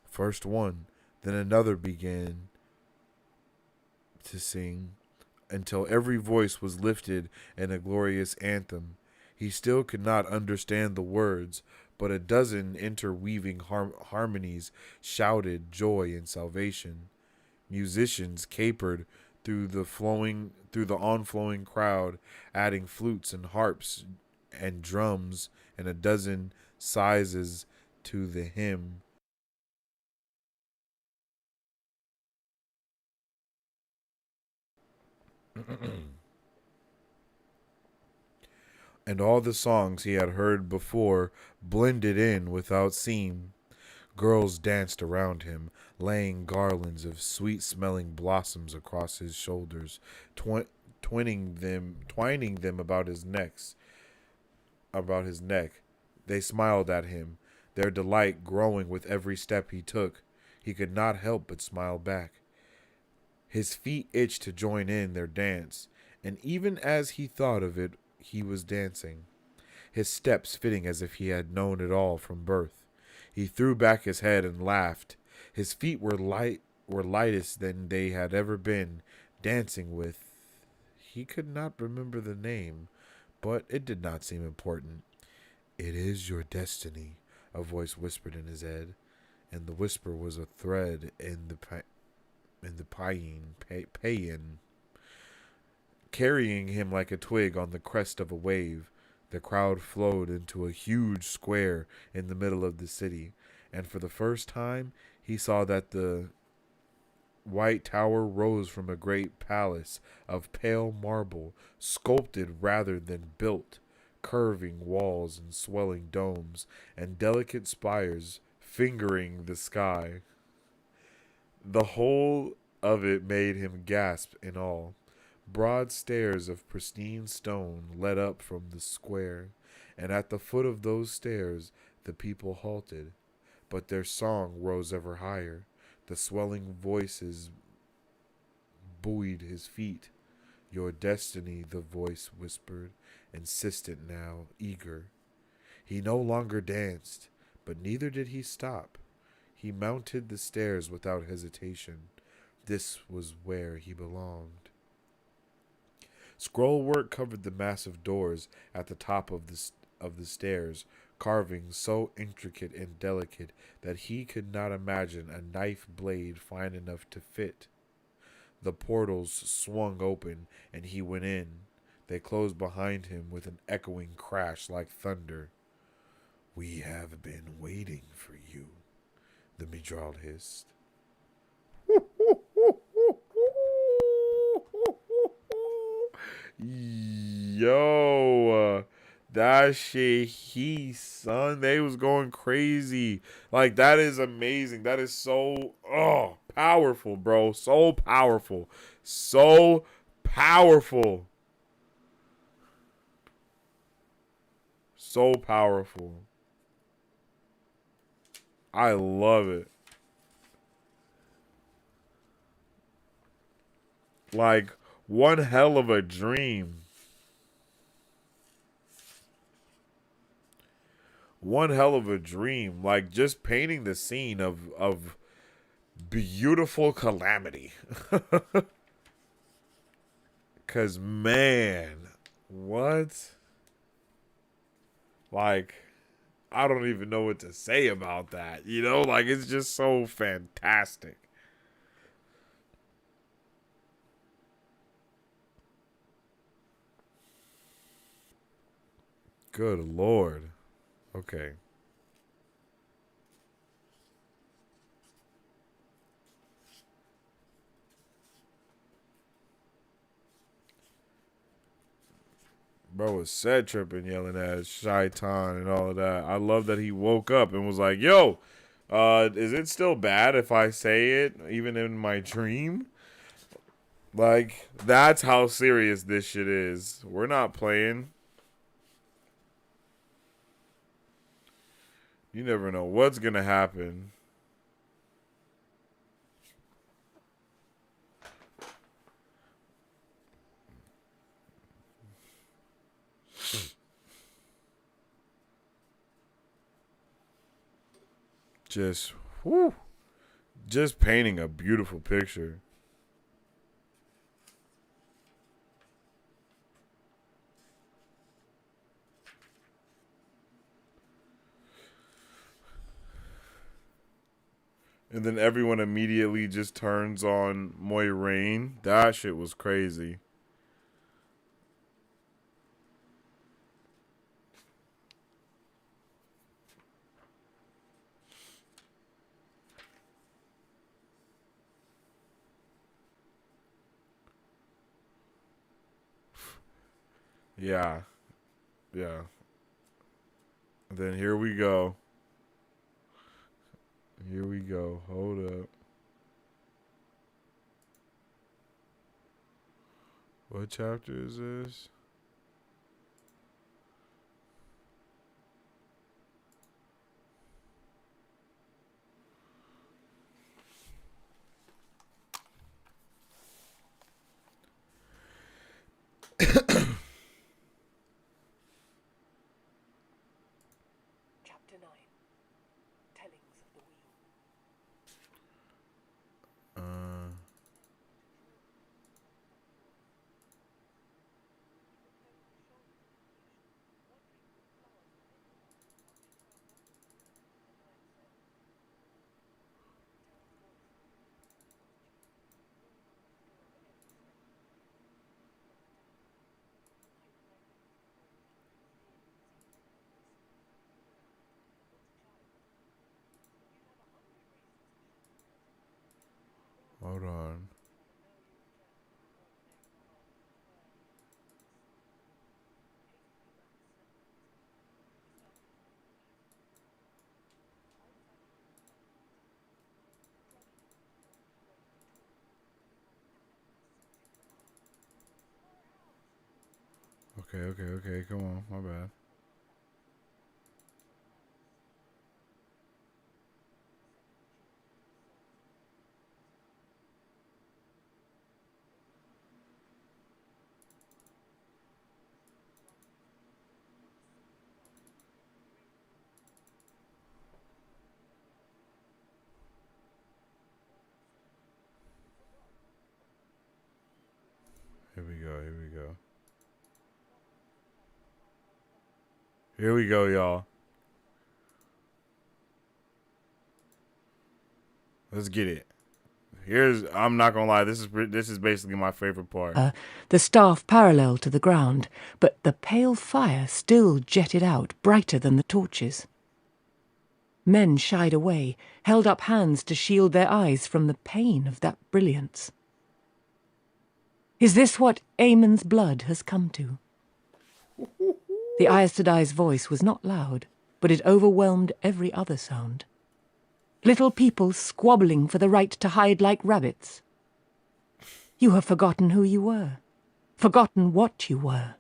[SPEAKER 1] First one, then another began to sing, until every voice was lifted in a glorious anthem. He still could not understand the words, but a dozen interweaving harmonies shouted joy and salvation. Musicians capered through the onflowing crowd, adding flutes and harps and drums and a dozen sizes to the hymn. And all the songs he had heard before blended in without seam. Girls danced around him, laying garlands of sweet-smelling blossoms across his shoulders, twining them about his neck. They smiled at him, their delight growing with every step he took. He could not help but smile back. His feet itched to join in their dance, and even as he thought of it, he was dancing, his steps fitting as if he had known it all from birth. He threw back his head and laughed. His feet were lightest than they had ever been, dancing with... He could not remember the name, but it did not seem important. "It is your destiny," a voice whispered in his head, and the whisper was a thread in the paean. Carrying him like a twig on the crest of a wave, the crowd flowed into a huge square in the middle of the city, and for the first time he saw that the White Tower rose from a great palace of pale marble, sculpted rather than built, curving walls and swelling domes, and delicate spires fingering the sky. The whole of it made him gasp in awe. Broad stairs of pristine stone led up from the square, and at the foot of those stairs the people halted. But their song rose ever higher. The swelling voices buoyed his feet. Your destiny, the voice whispered, insistent now, eager. He no longer danced, but neither did he stop. He mounted the stairs without hesitation. This was where he belonged. Scrollwork covered the massive doors at the top of the stairs, carvings so intricate and delicate that he could not imagine a knife blade fine enough to fit. The portals swung open, and he went in. They closed behind him with an echoing crash like thunder. "We have been waiting for you," the Midral hissed. Yo, that shit, son, they was going crazy. Like, that is amazing. That is so, powerful, bro. So powerful. So powerful. So powerful. I love it. Like, one hell of a dream. One hell of a dream. Like, just painting the scene of beautiful calamity. 'Cause, man, what? Like, I don't even know what to say about that. You know, like, it's just so fantastic. Good Lord. Okay. Bro was set tripping, yelling at Shaitan and all of that. I love that he woke up and was like, yo, is it still bad if I say it, even in my dream? Like, that's how serious this shit is. We're not playing. You never know what's gonna happen. Just, whew, just painting a beautiful picture. And then everyone immediately just turns on Moiraine. That shit was crazy. Yeah. Yeah. And then here we go. Here we go. Hold up. What chapter is this?
[SPEAKER 8] Chapter 9. Tellings of the Wheel.
[SPEAKER 1] Hold on. Okay. Come on, my bad. Here we go, y'all. Let's get it. I'm not gonna lie, this is basically my favorite part.
[SPEAKER 3] The staff parallel to the ground, but the pale fire still jetted out, brighter than the torches. Men shied away, held up hands to shield their eyes from the pain of that brilliance. Is this what Aemon's blood has come to? The Aes Sedai's voice was not loud, but it overwhelmed every other sound. Little people squabbling for the right to hide like rabbits. You have forgotten who you were, forgotten what you were.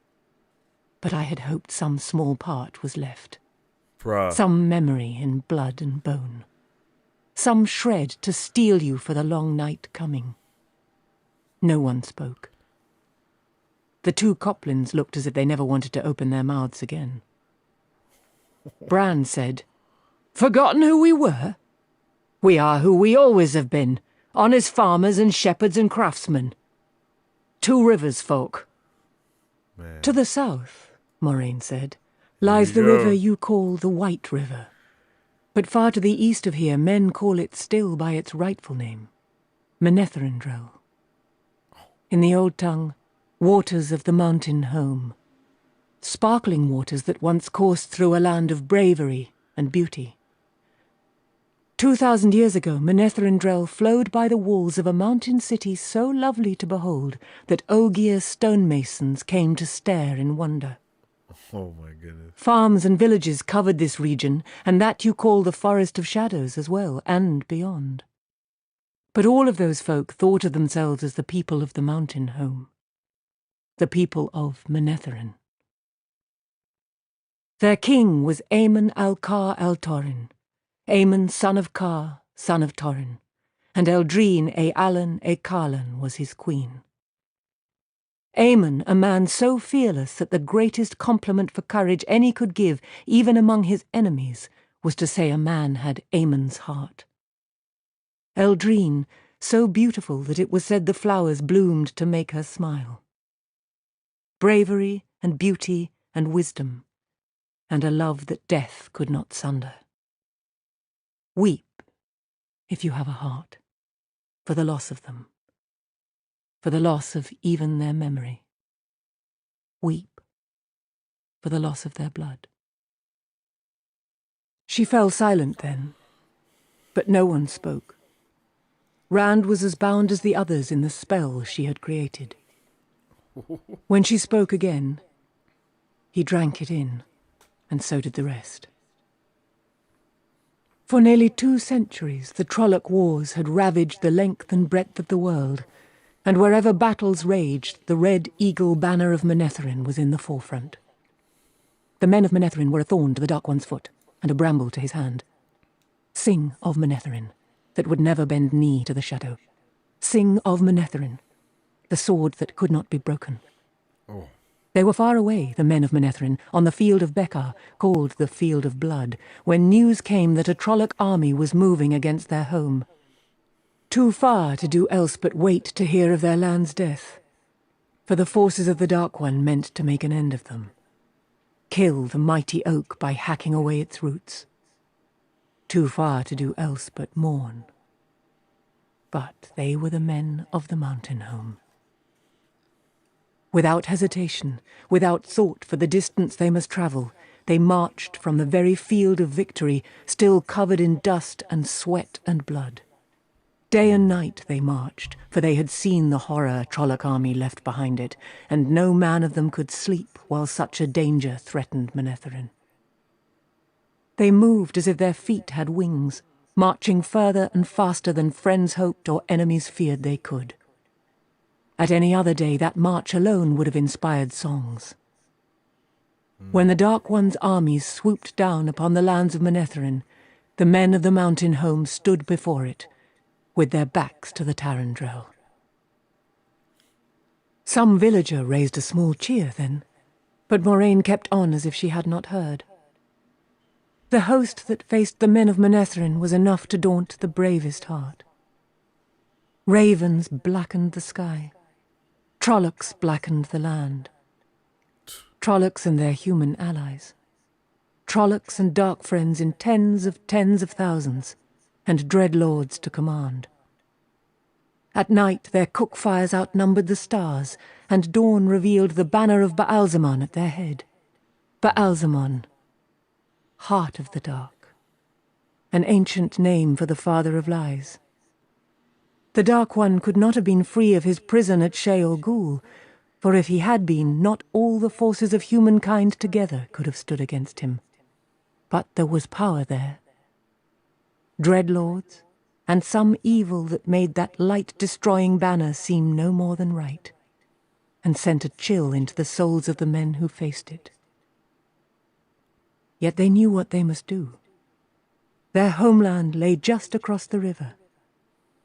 [SPEAKER 3] But I had hoped some small part was left.
[SPEAKER 1] Bruh.
[SPEAKER 3] Some memory in blood and bone. Some shred to steel you for the long night coming. No one spoke. The two Coplins looked as if they never wanted to open their mouths again. Bran said, "Forgotten who we were? We are who we always have been, honest farmers and shepherds and craftsmen. Two Rivers folk."
[SPEAKER 1] Man.
[SPEAKER 3] To the south, Moraine said, lies the river you call the White River. But far to the east of here, men call it still by its rightful name, Menetherindrael. In the old tongue, waters of the mountain home. Sparkling waters that once coursed through a land of bravery and beauty. 2,000 years ago, Menetherindrael flowed by the walls of a mountain city so lovely to behold that Ogier stonemasons came to stare in wonder.
[SPEAKER 1] Oh my goodness.
[SPEAKER 3] Farms and villages covered this region, and that you call the Forest of Shadows as well, and beyond. But all of those folk thought of themselves as the people of the mountain home. The people of Menetherin. Their king was Aemon Alcar Altorin, Aemon son of Car, son of Torin, and Eldrine Allan Carlan was his queen. Aemon, a man so fearless that the greatest compliment for courage any could give, even among his enemies, was to say a man had Aemon's heart. Eldrine, so beautiful that it was said the flowers bloomed to make her smile. Bravery and beauty and wisdom, and a love that death could not sunder. Weep, if you have a heart, for the loss of them, for the loss of even their memory. Weep, for the loss of their blood. She fell silent then, but no one spoke. Rand was as bound as the others in the spell she had created. When she spoke again, he drank it in, and so did the rest. For nearly 2 centuries, the Trolloc Wars had ravaged the length and breadth of the world, and wherever battles raged, the red eagle banner of Menetherin was in the forefront. The men of Menetherin were a thorn to the Dark One's foot, and a bramble to his hand. Sing of Menetherin, that would never bend knee to the shadow. Sing of Menetherin, the sword that could not be broken.
[SPEAKER 1] Oh.
[SPEAKER 3] They were far away, the men of Menetherin, on the field of Bekar, called the Field of Blood, when news came that a Trolloc army was moving against their home. Too far to do else but wait to hear of their land's death, for the forces of the Dark One meant to make an end of them. Kill the mighty oak by hacking away its roots. Too far to do else but mourn. But they were the men of the mountain home. Without hesitation, without thought for the distance they must travel, they marched from the very field of victory, still covered in dust and sweat and blood. Day and night they marched, for they had seen the horror Trolloc army left behind it, and no man of them could sleep while such a danger threatened Manetheren. They moved as if their feet had wings, marching further and faster than friends hoped or enemies feared they could. At any other day, that march alone would have inspired songs. When the Dark One's armies swooped down upon the lands of Manetheren, the men of the mountain home stood before it, with their backs to the Tarandrel. Some villager raised a small cheer then, but Moraine kept on as if she had not heard. The host that faced the men of Manetheren was enough to daunt the bravest heart. Ravens blackened the sky. Trollocs blackened the land. Trollocs and their human allies. Trollocs and dark friends in tens of thousands, and dreadlords to command. At night their cook fires outnumbered the stars, and dawn revealed the banner of Baalzamon at their head. Baalzamon, heart of the dark, an ancient name for the father of lies. The Dark One could not have been free of his prison at Sheol Ghul, for if he had been, not all the forces of humankind together could have stood against him. But there was power there. Dreadlords, and some evil that made that light-destroying banner seem no more than right, and sent a chill into the souls of the men who faced it. Yet they knew what they must do. Their homeland lay just across the river.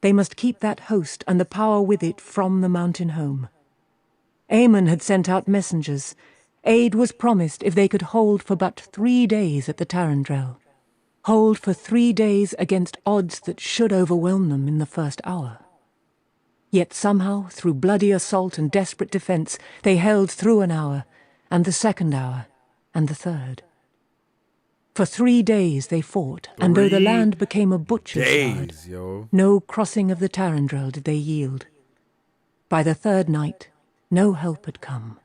[SPEAKER 3] They must keep that host and the power with it from the mountain home. Aemon had sent out messengers. Aid was promised if they could hold for but 3 days at the Tarandrel. Hold for 3 days against odds that should overwhelm them in the first hour. Yet somehow, through bloody assault and desperate defence, they held through an hour, and the second hour, and the third. For 3 days they fought, and though the land became a butcher's yard, no crossing of the Tarandrel did they yield. By the third night, no help had come,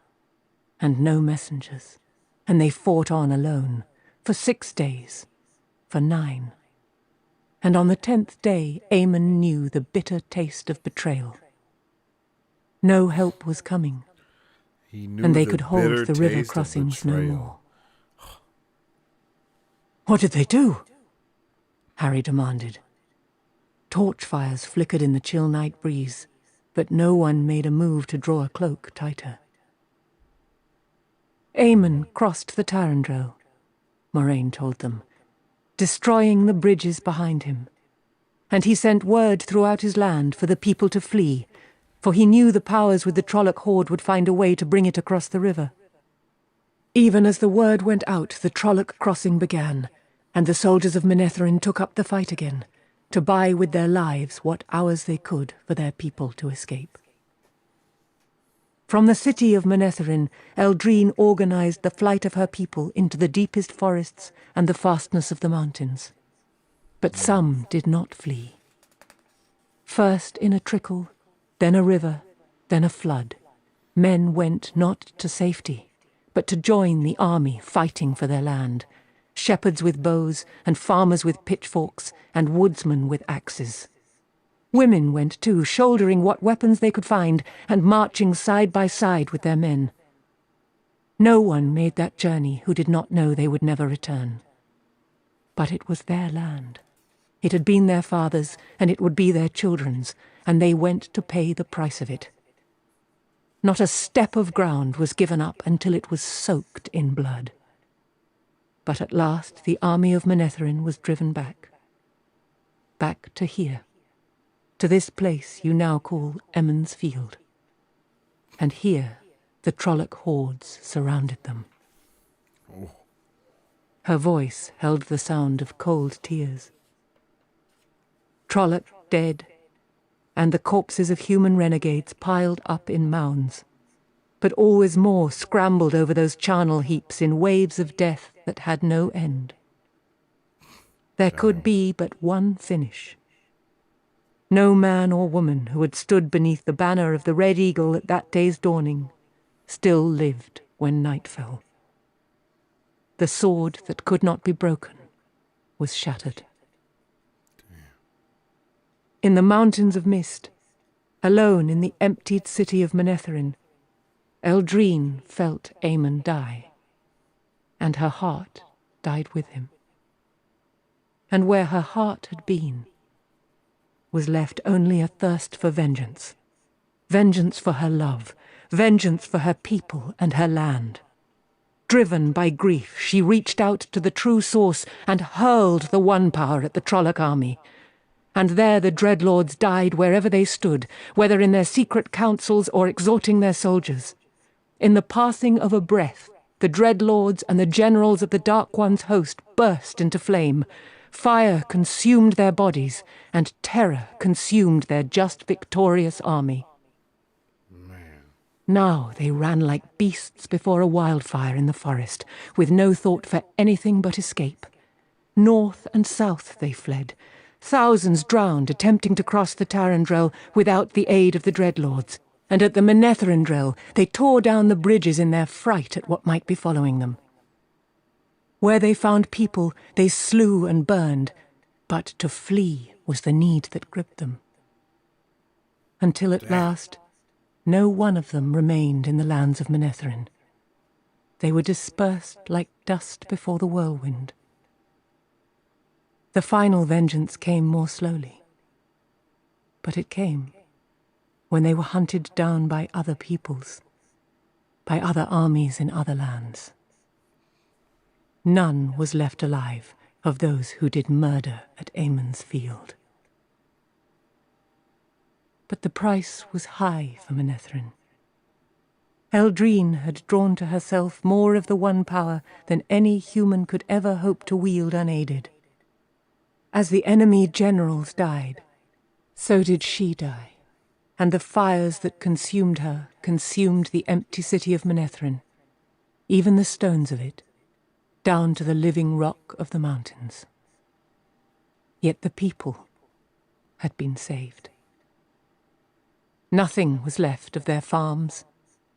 [SPEAKER 3] and no messengers, and they fought on alone, for 6 days, for 9. And on the 10th day Aemon knew the bitter taste of betrayal. No help was coming, and they could hold the river crossings no more. What did they do? Harry demanded. Torch fires flickered in the chill night breeze, but no one made a move to draw a cloak tighter. Aemon crossed the Tarandrel, Moraine told them, destroying the bridges behind him. And he sent word throughout his land for the people to flee, for he knew the powers with the Trolloc horde would find a way to bring it across the river. Even as the word went out, the Trolloc crossing began, and the soldiers of Manetheren took up the fight again, to buy with their lives what hours they could for their people to escape. From the city of Manetheren, Eldrine organized the flight of her people into the deepest forests and the fastness of the mountains. But some did not flee. First in a trickle, then a river, then a flood, men went not to safety, but to join the army fighting for their land, shepherds with bows, and farmers with pitchforks, and woodsmen with axes. Women went too, shouldering what weapons they could find, and marching side by side with their men. No one made that journey who did not know they would never return. But it was their land. It had been their fathers', and it would be their children's, and they went to pay the price of it. Not a step of ground was given up until it was soaked in blood. But at last the army of Manetheren was driven back. Back to here, to this place you now call Emond's Field. And here the Trolloc hordes surrounded them. Oh. Her voice held the sound of cold tears. Trolloc dead, and the corpses of human renegades piled up in mounds, but always more scrambled over those charnel heaps in waves of death that had no end. There could be but one finish. No man or woman who had stood beneath the banner of the Red Eagle at that day's dawning still lived when night fell. The sword that could not be broken was shattered. in the mountains of mist, alone in the emptied city of Manetherin, Eldrine felt Aemon die, and her heart died with him. And where her heart had been was left only a thirst for vengeance. Vengeance for her love, vengeance for her people and her land. Driven by grief, she reached out to the true source and hurled the One Power at the Trolloc army. And there the Dreadlords died wherever they stood, whether in their secret councils or exhorting their soldiers. In the passing of a breath, the Dreadlords and the generals of the Dark One's host burst into flame. Fire consumed their bodies, and terror consumed their just victorious army. Now they ran like beasts before a wildfire in the forest, with no thought for anything but escape. North and south they fled. Thousands drowned attempting to cross the Tarandrel without the aid of the Dreadlords, and at the Manetherindrel they tore down the bridges in their fright at what might be following them. Where they found people, they slew and burned, but to flee was the need that gripped them. Until at last, no one of them remained in the lands of Manetherin. They were dispersed like dust before the whirlwind. The final vengeance came more slowly. But it came when they were hunted down by other peoples, by other armies in other lands. None was left alive of those who did murder at Aemon's field. But the price was high for Manetherin. Eldrine had drawn to herself more of the One Power than any human could ever hope to wield unaided. As the enemy generals died, so did she die, and the fires that consumed her consumed the empty city of Manetherin, even the stones of it, down to the living rock of the mountains. Yet the people had been saved. Nothing was left of their farms,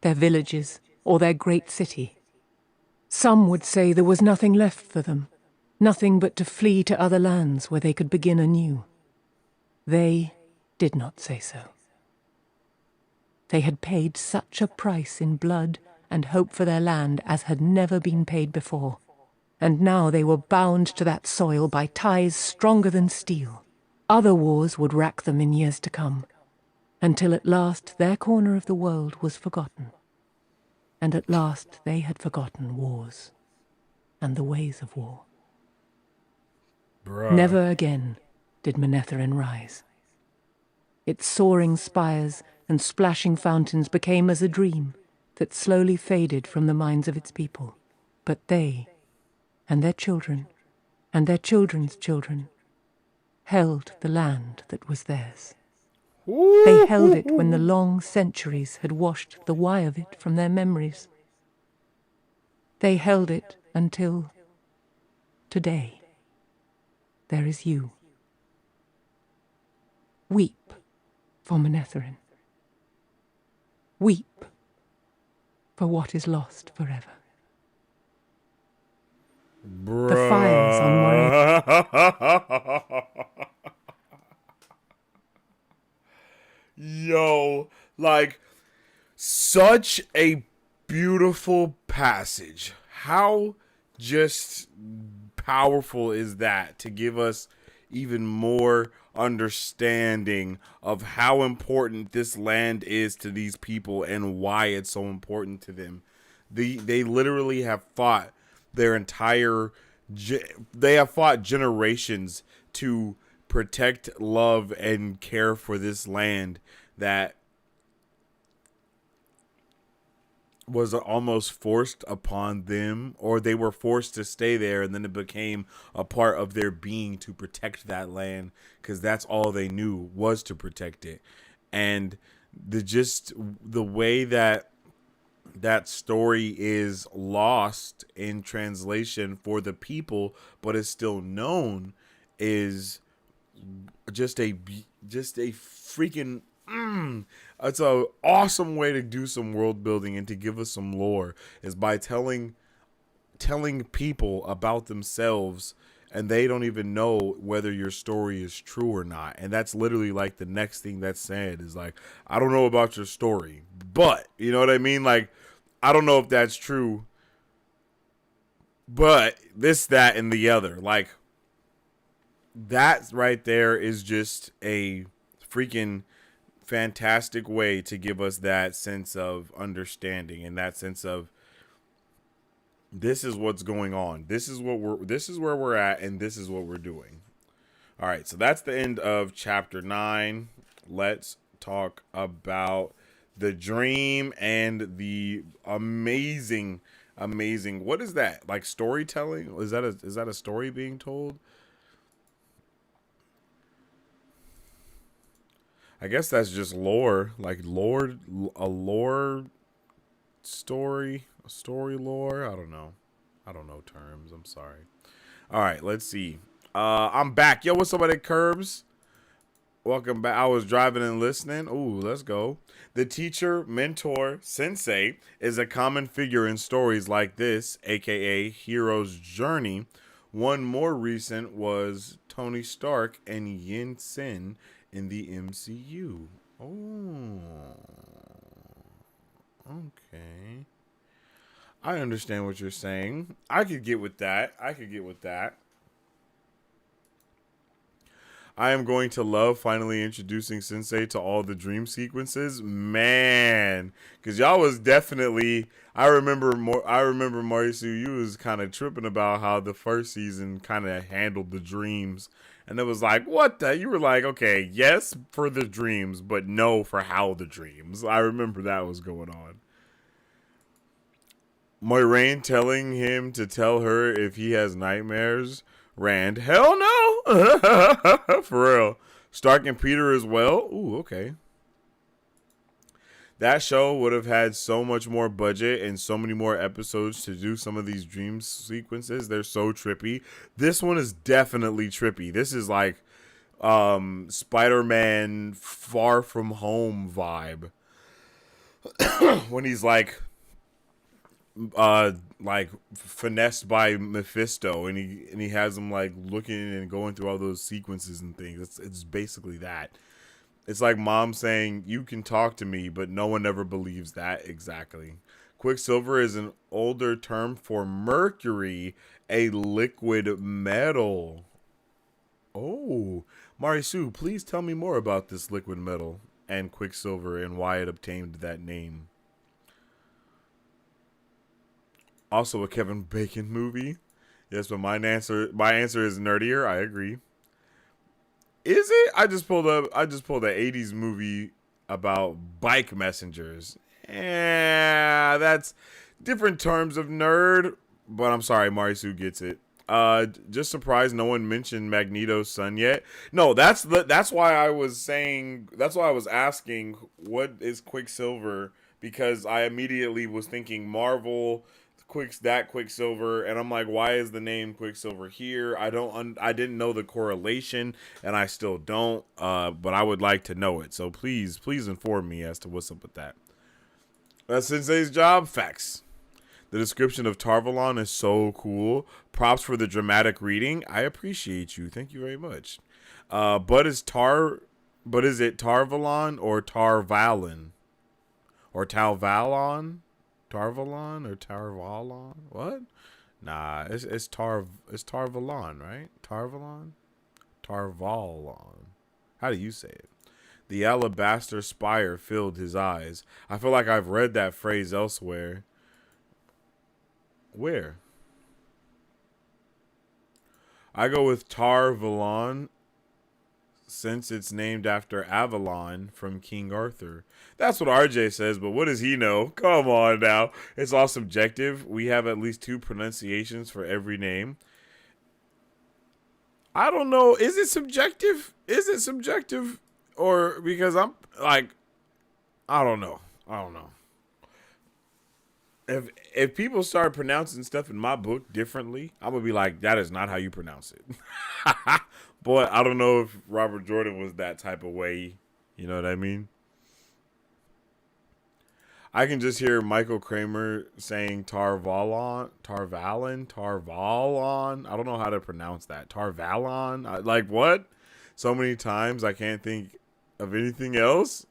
[SPEAKER 3] their villages, or their great city. Some would say there was nothing left for them, nothing but to flee to other lands where they could begin anew. They did not say so. They had paid such a price in blood and hope for their land as had never been paid before, and now they were bound to that soil by ties stronger than steel. Other wars would rack them in years to come, until at last their corner of the world was forgotten, and at last they had forgotten wars and the ways of war.
[SPEAKER 1] Bruh.
[SPEAKER 3] Never again did Manetherin rise. Its soaring spires and splashing fountains became as a dream that slowly faded from the minds of its people. But they, and their children, and their children's children, held the land that was theirs. They held it when the long centuries had washed the why of it from their memories. They held it until today. There is you. Weep for Manetherin. Weep for what is lost forever.
[SPEAKER 1] Bruh.
[SPEAKER 3] The fires on Moria.
[SPEAKER 1] Yo, like, such a beautiful passage. How just powerful is that to give us even more understanding of how important this land is to these people and why it's so important to them. They literally have fought their entire they have fought generations to protect, love, and care for this land that was almost forced upon them, or they were forced to stay there, and then it became a part of their being to protect that land because that's all they knew was to protect it. And the way that story is lost in translation for the people but is still known is just a freaking it's a awesome way to do some world building and to give us some lore is by telling people about themselves and they don't even know whether your story is true or not. And that's literally like the next thing that's said is like, I don't know about your story, but you know what I mean? Like, I don't know if that's true, but this, that, and the other, like, that right there is just a freaking fantastic way to give us that sense of understanding and that sense of this is what's going on. This is where we're at, and this is what we're doing. All right, so that's the end of chapter 9. Let's talk about the dream and the amazing what is that? Like storytelling? Is that a story being told? I guess that's just lore, like a lore story, a story lore. I don't know terms. I'm sorry. All right, let's see. I'm back. Yo, what's up, buddy? Curbs? Welcome back. I was driving and listening. Ooh, let's go. The teacher, mentor, sensei is a common figure in stories like this, aka Hero's Journey. One more recent was Tony Stark and Yin Sin in the MCU. Oh, okay. I understand what you're saying. I could get with that. I am going to love finally introducing Sensei to all the dream sequences. Man, because y'all was definitely, I remember Marisu, you was kind of tripping about how the first season kind of handled the dreams. And it was like, what the? You were like, okay, yes for the dreams, but no for how the dreams. I remember that was going on. Moiraine telling him to tell her if he has nightmares. Rand, hell no. For real. Stark and Peter as well. Ooh, okay. That show would have had so much more budget and so many more episodes to do some of these dream sequences. They're so trippy. This one is definitely trippy. This is like Spider-Man Far From Home vibe. When he's like finessed by Mephisto and he has him like looking and going through all those sequences and things. It's basically that. It's like mom saying, you can talk to me, but no one ever believes that. Exactly. Quicksilver is an older term for mercury, a liquid metal. Oh, Marisu, please tell me more about this liquid metal and Quicksilver and why it obtained that name. Also a Kevin Bacon movie. Yes, but my answer is nerdier. I agree. Is it? I just pulled a 80s movie about bike messengers. Yeah, that's different terms of nerd, but I'm sorry, Marisu gets it. Just surprised no one mentioned Magneto's son yet. No, that's why I was asking what is Quicksilver, because I immediately was thinking Marvel Quicksilver, and I'm like, why is the name Quicksilver here? I didn't know the correlation, and I still don't. But I would like to know it. So please inform me as to what's up with that. That's Sensei's job. Facts. The description of Tarvalon is so cool. Props for the dramatic reading. I appreciate you. Thank you very much. But is it Tarvalon or Tarvalon or Talvalon? Tarvalon or Tarvalon? What? Nah, it's Tarvalon, right? Tarvalon? Tarvalon. How do you say it? The alabaster spire filled his eyes. I feel like I've read that phrase elsewhere. Where? I go with Tarvalon since it's named after Avalon from King Arthur. That's what RJ says, but what does he know? Come on now. It's all subjective. We have at least 2 pronunciations for every name. I don't know. Is it subjective? Or because I'm like, I don't know. If people start pronouncing stuff in my book differently, I'm going to be like, that is not how you pronounce it. Boy, I don't know if Robert Jordan was that type of way. You know what I mean? I can just hear Michael Kramer saying Tarvalon. I don't know how to pronounce that. Tarvalon. Like what? So many times I can't think of anything else.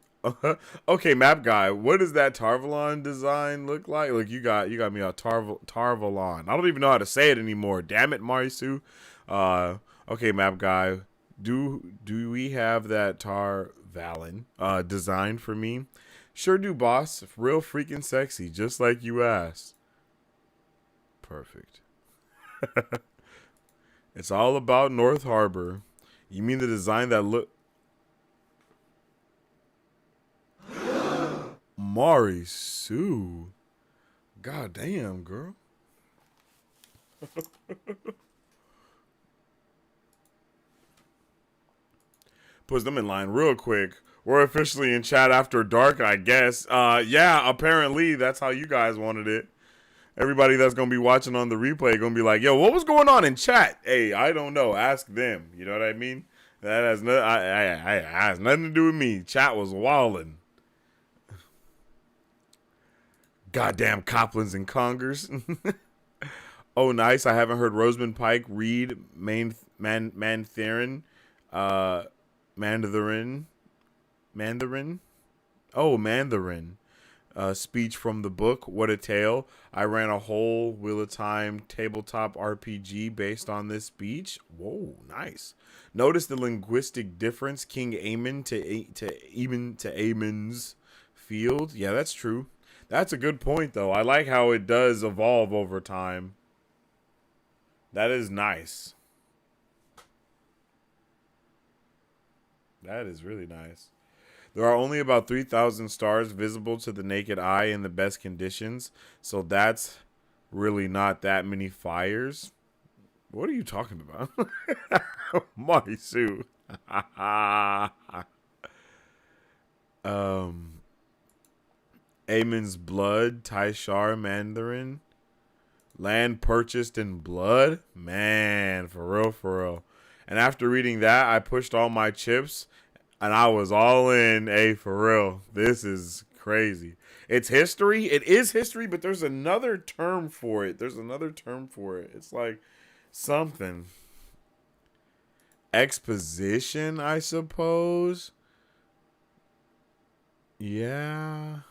[SPEAKER 1] Okay, map guy. What does that Tarvalon design look like? Look, you got me a Tarvalon. I don't even know how to say it anymore. Damn it, Marisu. Okay, map guy. Do we have that Tarvalon design for me? Sure do, boss. Real freaking sexy, just like you asked. Perfect. It's all about North Harbor. You mean the design that look... Mari Sue. God damn, girl. Puts them in line real quick. We're officially in chat after dark, I guess. Yeah, apparently that's how you guys wanted it. Everybody that's gonna be watching on the replay gonna be like, "Yo, what was going on in chat?" Hey, I don't know. Ask them. You know what I mean? That has has nothing to do with me. Chat was wildin'. Goddamn Coplins and Congers. Oh, nice. I haven't heard Rosamund Pike read Mandarin. Oh, Mandarin. Speech from the book. What a tale. I ran a whole Wheel of Time tabletop RPG based on this speech. Whoa, nice. Notice the linguistic difference. King Aemon to Aemon's field. Yeah, that's true. That's a good point, though. I like how it does evolve over time. That is nice. That is really nice. There are only about 3,000 stars visible to the naked eye in the best conditions, so that's really not that many fires. What are you talking about? Marisu. Aemon's blood, Taishar Mandarin. Land purchased in blood? Man, for real, for real. And after reading that, I pushed all my chips, and I was all in. Hey, for real. This is crazy. It's history. It is history, but there's another term for it. It's like something. Exposition, I suppose. Yeah.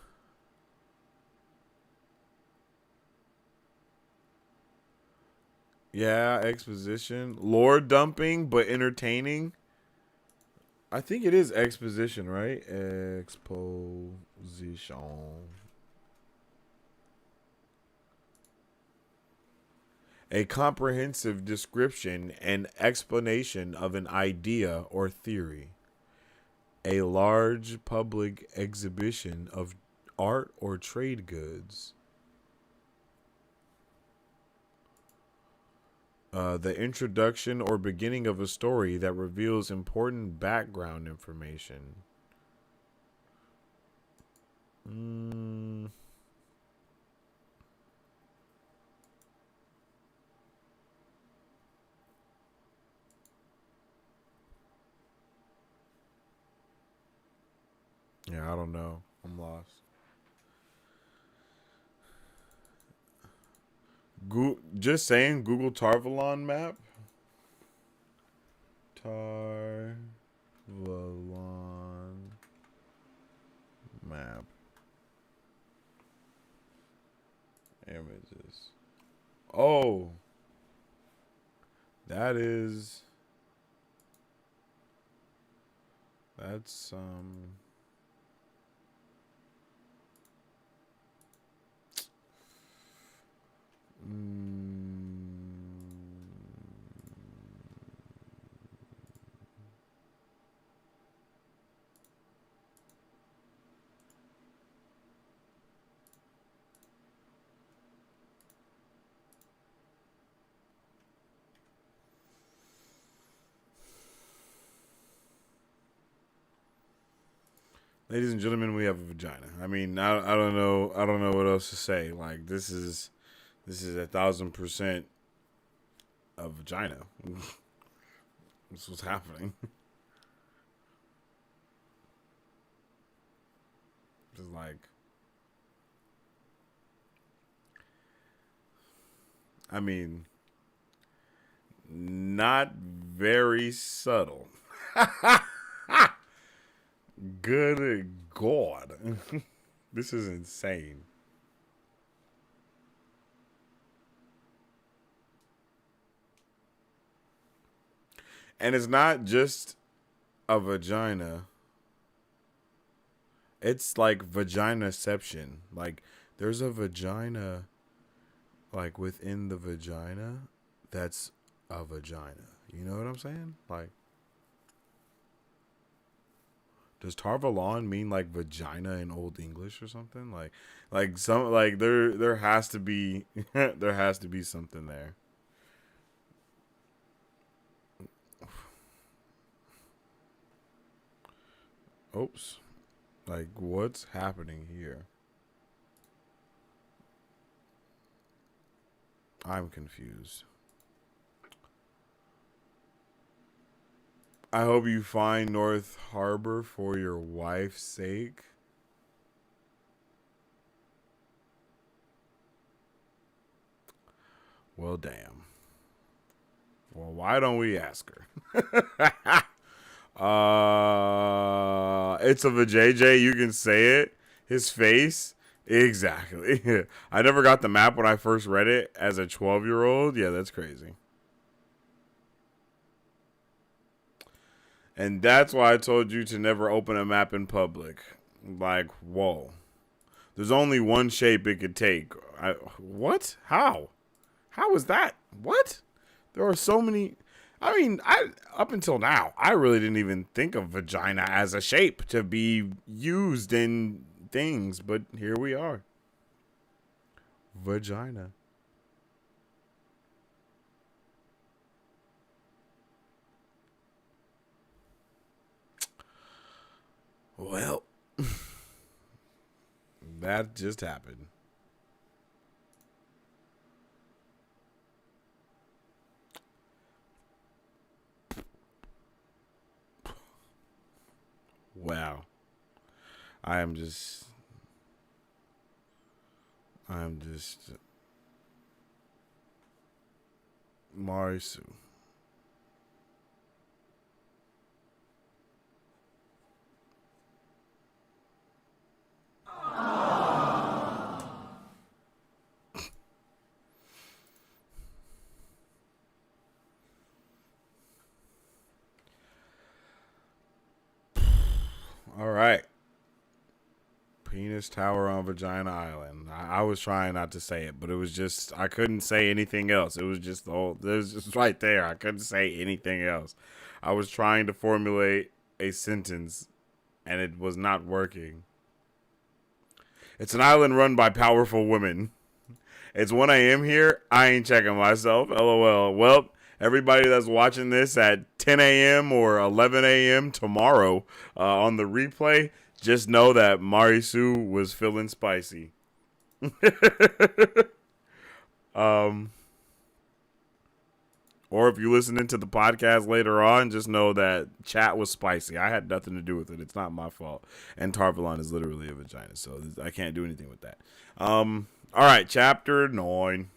[SPEAKER 1] Yeah, exposition. Lore dumping, but entertaining. I think it is exposition, right? Exposition. A comprehensive description and explanation of an idea or theory. A large public exhibition of art or trade goods. The introduction or beginning of a story that reveals important background information. Yeah, I don't know. I'm lost. Just saying, Google Tarvalon map. Tarvalon map. Images. Oh. That's Ladies and gentlemen, we have a vagina. I mean, I don't know what else to say. Like this is 1,000% a vagina. This is what's happening. Just like I mean, not very subtle. Good God. This is insane. And it's not just a vagina. It's like vaginaception. Like, there's a vagina, like, within the vagina that's a vagina. You know what I'm saying? Like, does Tarvalon mean, like, vagina in Old English or something? There has to be, there has to be something there. Oops. Like, what's happening here? I'm confused. I hope you find North Harbor for your wife's sake. Well, damn. Well, why don't we ask her? It's a vajayjay. You can say it. His face. Exactly. I never got the map when I first read it as a 12-year-old. Yeah, that's crazy. And that's why I told you to never open a map in public. Like, whoa. There's only one shape it could take. What? How? How is that? What? There are so many. I mean, up until now, I really didn't even think of vagina as a shape to be used in things. But here we are. Vagina. Well, that just happened. Wow. I'm just Marisu. All right. Penis Tower on Vagina Island. I was trying not to say it, but it was just, I couldn't say anything else. It was just, it was just right there. I couldn't say anything else. I was trying to formulate a sentence, and it was not working. It's an island run by powerful women. It's 1 a.m. here. I ain't checking myself. LOL. Well, everybody that's watching this at 10 a.m. or 11 a.m. tomorrow on the replay, just know that Marisu was feeling spicy. Or if you're listening to the podcast later on, just know that chat was spicy. I had nothing to do with it. It's not my fault. And Tarvalon is literally a vagina, so I can't do anything with that. All right, chapter 9.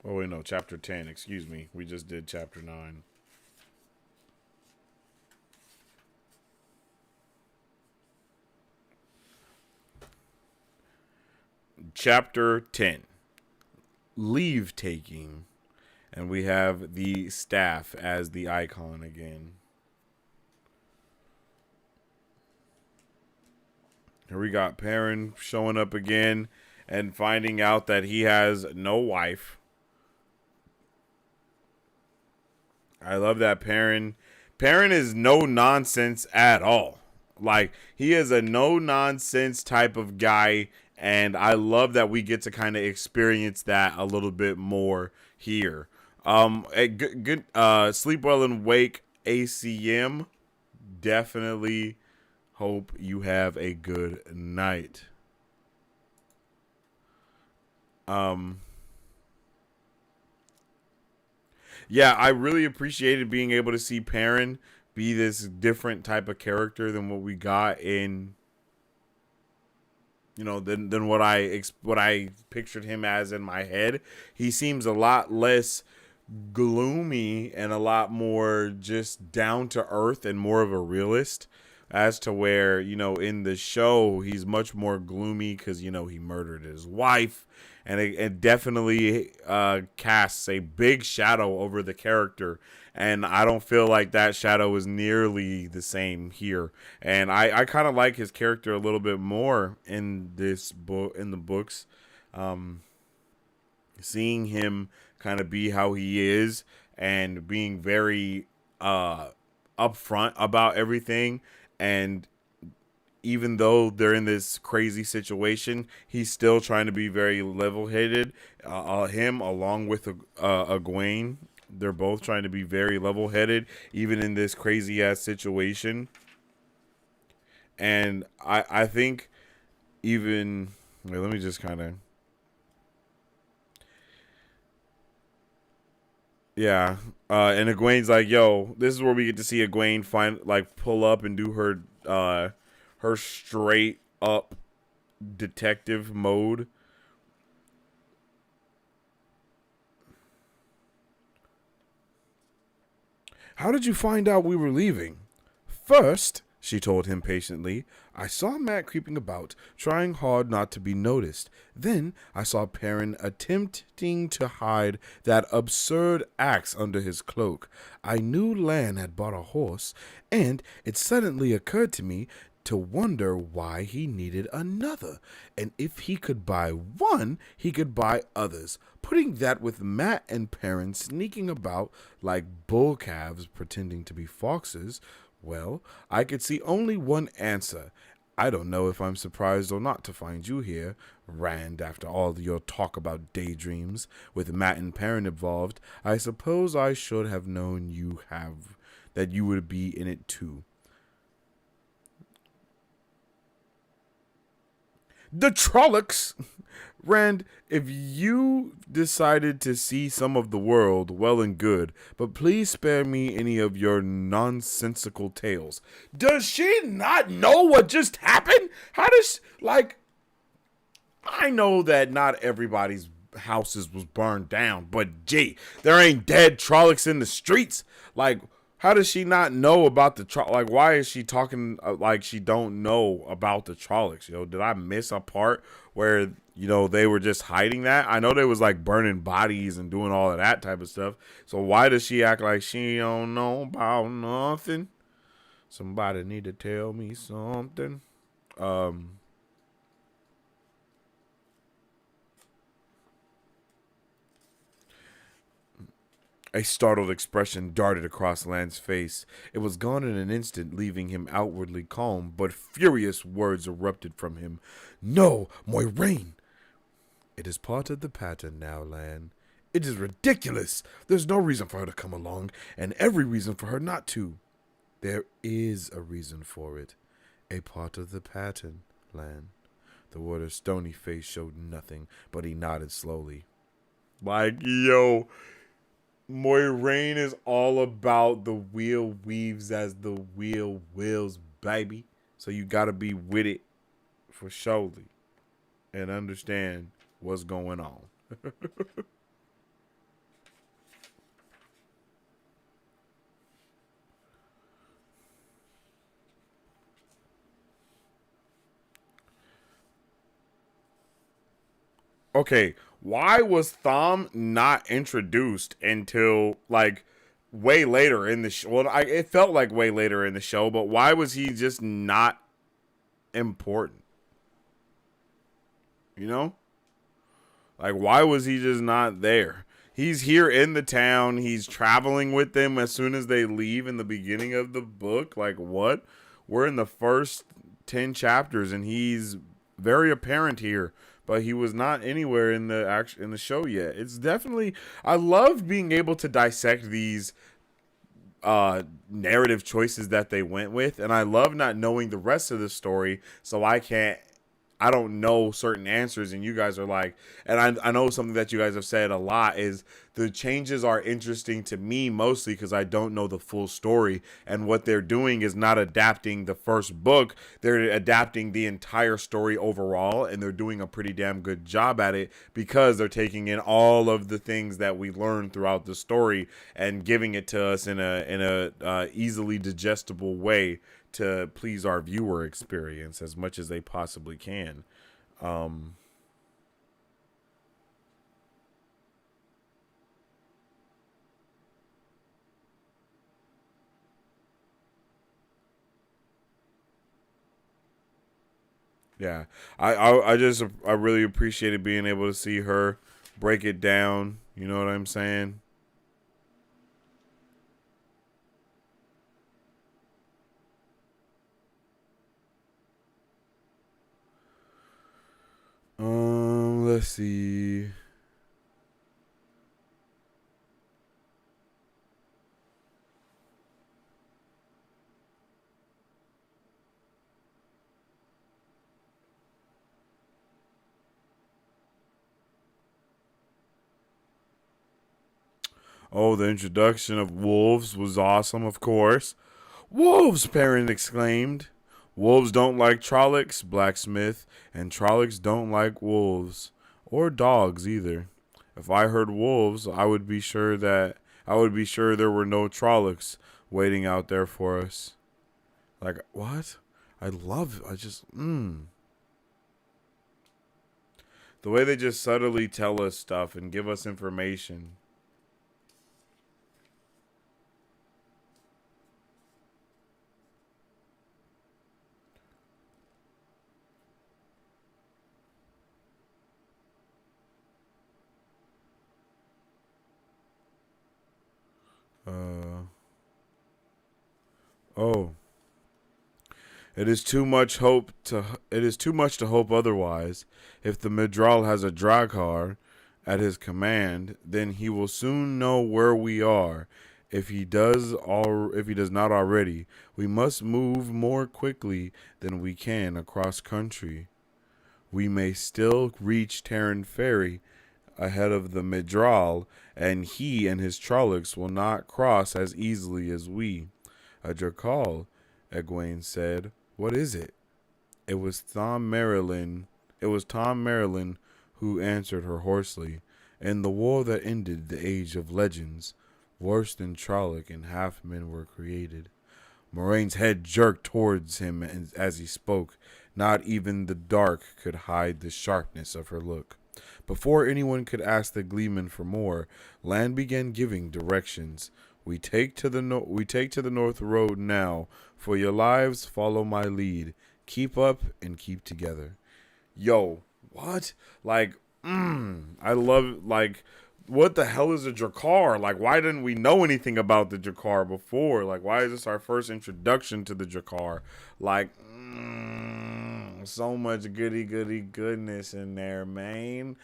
[SPEAKER 1] Oh, wait, no, chapter 10. Excuse me. We just did chapter 9. Chapter 10. Leave taking. And we have the staff as the icon again. Here we got Perrin showing up again and finding out that he has no wife. I love that Perrin is no nonsense at all. Like, he is a no nonsense type of guy, and I love that we get to kind of experience that a little bit more here. Good sleep well and wake ACM. Definitely hope you have a good night. Yeah, I really appreciated being able to see Perrin be this different type of character than what we got in, you know, than what I pictured him as in my head. He seems a lot less gloomy and a lot more just down to earth and more of a realist, as to where, you know, in the show he's much more gloomy because, you know, he murdered his wife, and it definitely casts a big shadow over the character, and I don't feel like that shadow is nearly the same here. And I kind of like his character a little bit more in this book, in the books. Seeing him kind of be how he is and being very upfront about everything, and even though they're in this crazy situation, he's still trying to be very level-headed. Him along with Egwene, they're both trying to be very level-headed even in this crazy ass situation. And I think even, wait, let me just kind of, yeah. And Egwene's like, yo, this is where we get to see Egwene pull up and do her straight up detective mode. How did you find out we were leaving? First, she told him patiently, I saw Matt creeping about, trying hard not to be noticed. Then I saw Perrin attempting to hide that absurd axe under his cloak. I knew Lan had bought a horse, and it suddenly occurred to me to wonder why he needed another. And if he could buy one, he could buy others. Putting that with Matt and Perrin sneaking about like bull calves pretending to be foxes, well, I could see only one answer. I don't know if I'm surprised or not to find you here, Rand, after all your talk about daydreams. With Matt and Perrin involved, I suppose I should have known that you would be in it too. The Trollocs! Rand, if you decided to see some of the world, well and good, but please spare me any of your nonsensical tales. Does she not know what just happened? How does, I know that not everybody's houses was burned down, but gee, there ain't dead Trollocs in the streets. How does she not know about the why is she talking like she don't know about the Trollocs? Did I miss a part where, they were just hiding that? I know they was burning bodies and doing all of that type of stuff. So why does she act like she don't know about nothing? Somebody need to tell me something. A startled expression darted across Lan's face. It was gone in an instant, leaving him outwardly calm, but furious words erupted from him. No, Moiraine! It is part of the pattern now, Lan. It is ridiculous. There's no reason for her to come along, and every reason for her not to. There is a reason for it. A part of the pattern, Lan. The warder's stony face showed nothing, but he nodded slowly. Yo... Moiraine is all about the wheel weaves as the wheel wills, baby. So you gotta be with it for surely and understand what's going on. Okay, why was Thom not introduced until way later in the show? Well, it felt like way later in the show, but why was he just not important? Why was he just not there? He's here in the town. He's traveling with them as soon as they leave in the beginning of the book. What? We're in the first 10 chapters, and he's very apparent here. But he was not anywhere in the show yet. It's definitely, I love being able to dissect these narrative choices that they went with, and I love not knowing the rest of the story, so I can't I don't know certain answers, and you guys are like, and I know something that you guys have said a lot is the changes are interesting to me mostly because I don't know the full story, and what they're doing is not adapting the first book, they're adapting the entire story overall, and they're doing a pretty damn good job at it because they're taking in all of the things that we learned throughout the story and giving it to us in a easily digestible way to please our viewer experience as much as they possibly can. Yeah, I really appreciated being able to see her break it down. You know what I'm saying? Let's see. Oh, the introduction of wolves was awesome, of course. Wolves, Perrin exclaimed. Wolves don't like Trollocs, Blacksmith, and Trollocs don't like wolves. Or dogs either. If I heard wolves, I would be sure there were no Trollocs waiting out there for us. Like, what? I just the way they just subtly tell us stuff and give us information. Oh, it is too much to hope otherwise. If the Midral has a Draghar at his command, then he will soon know where we are. If he does not already, we must move more quickly than we can across country. We may still reach Terran Ferry ahead of the Midral, and he and his Trollocs will not cross as easily as we. A Drakal, Egwene said. What is it? It was Tom Marilyn. It was Tom Marilyn who answered her hoarsely. In the war that ended the age of legends, worse than Trolloc and half men were created. Moraine's head jerked towards him as he spoke. Not even the dark could hide the sharpness of her look. Before anyone could ask the Gleeman for more, Land began giving directions. We take to the North Road now. For your lives, follow my lead. Keep up and keep together. Yo, what? Like, I love, like, what the hell is a Drakkar? Like, why didn't we know anything about the Drakkar before? Like, why is this our first introduction to the Drakkar? Like, so much goody goodness in there, man.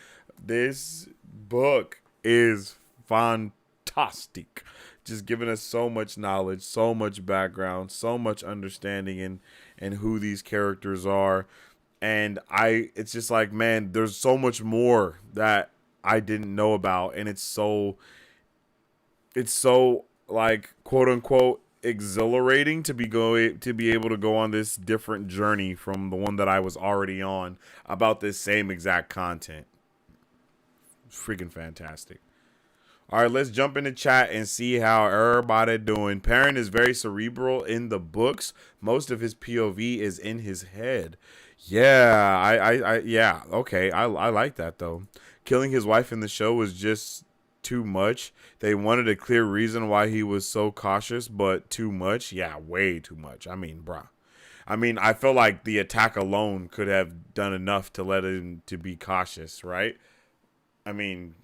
[SPEAKER 1] This book is fantastic. Just giving us so much knowledge, so much background, so much understanding in who these characters are. And it's just like, man, there's so much more that I didn't know about. And it's so like, quote unquote, exhilarating to be able to go on this different journey from the one that I was already on about this same exact content. Freaking fantastic. All right, let's jump into chat and see how everybody doing. Perrin is very cerebral in the books. Most of his POV is in his head. Yeah, yeah, okay. I like that though. Killing his wife in the show was just too much. They wanted a clear reason why he was so cautious, but too much. Yeah, way too much. I mean, bruh. I mean, I feel like the attack alone could have done enough to let him to be cautious, right? I mean,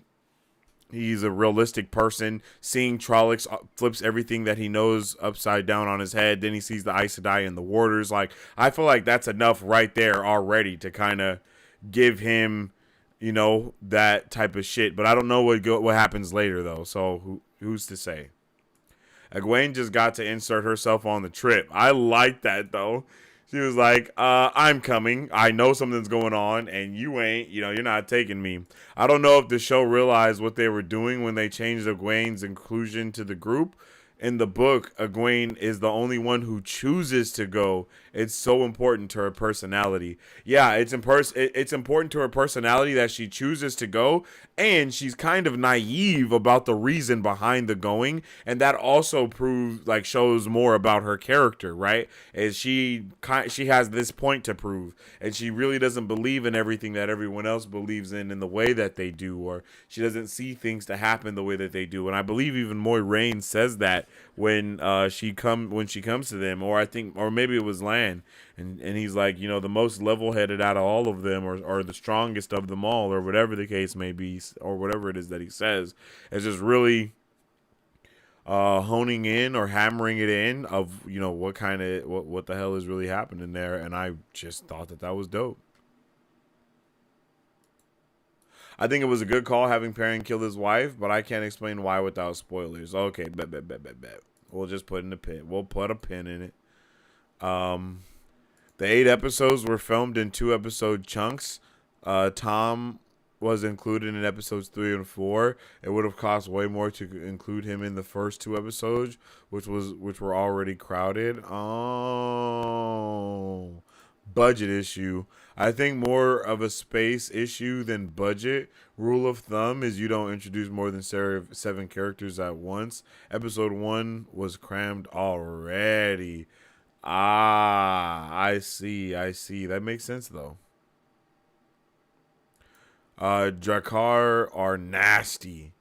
[SPEAKER 1] he's a realistic person. Seeing Trollocs flips everything that he knows upside down on his head. Then he sees the Aes Sedai and the Warders. Like, I feel like that's enough right there already to kind of give him, you know, that type of shit. But I don't know what happens later, though. So who's to say? Egwene just got to insert herself on the trip. I like that, though. She was like, I'm coming. I know something's going on, and you ain't. You're not taking me. I don't know if the show realized what they were doing when they changed Egwene's inclusion to the group. In the book, Egwene is the only one who chooses to go. It's so important to her personality. Yeah, it's important to her personality that she chooses to go, and she's kind of naive about the reason behind the going, and that also shows more about her character, right? Is she has this point to prove, and she really doesn't believe in everything that everyone else believes in the way that they do, or she doesn't see things to happen the way that they do. And I believe even Moiraine says that when she comes to them, or maybe it was Lan, and he's like, the most level-headed out of all of them, or the strongest of them all, or whatever the case may be, or whatever it is that he says, is just really honing in or hammering it in of what the hell is really happening there. And I just thought that was dope. I think it was a good call having Perrin kill his wife, but I can't explain why without spoilers. Okay, bet. We'll just put in a pin. We'll put a pin in it. The 8 episodes were filmed in 2-episode chunks. Tom was included in episodes 3 and 4. It would have cost way more to include him in the first 2 episodes, which were already crowded. Oh, budget issue. I think more of a space issue than budget. Rule of thumb is you don't introduce more than 7 characters at once. Episode 1 was crammed already. I see. That makes sense, though. Drakkar are nasty.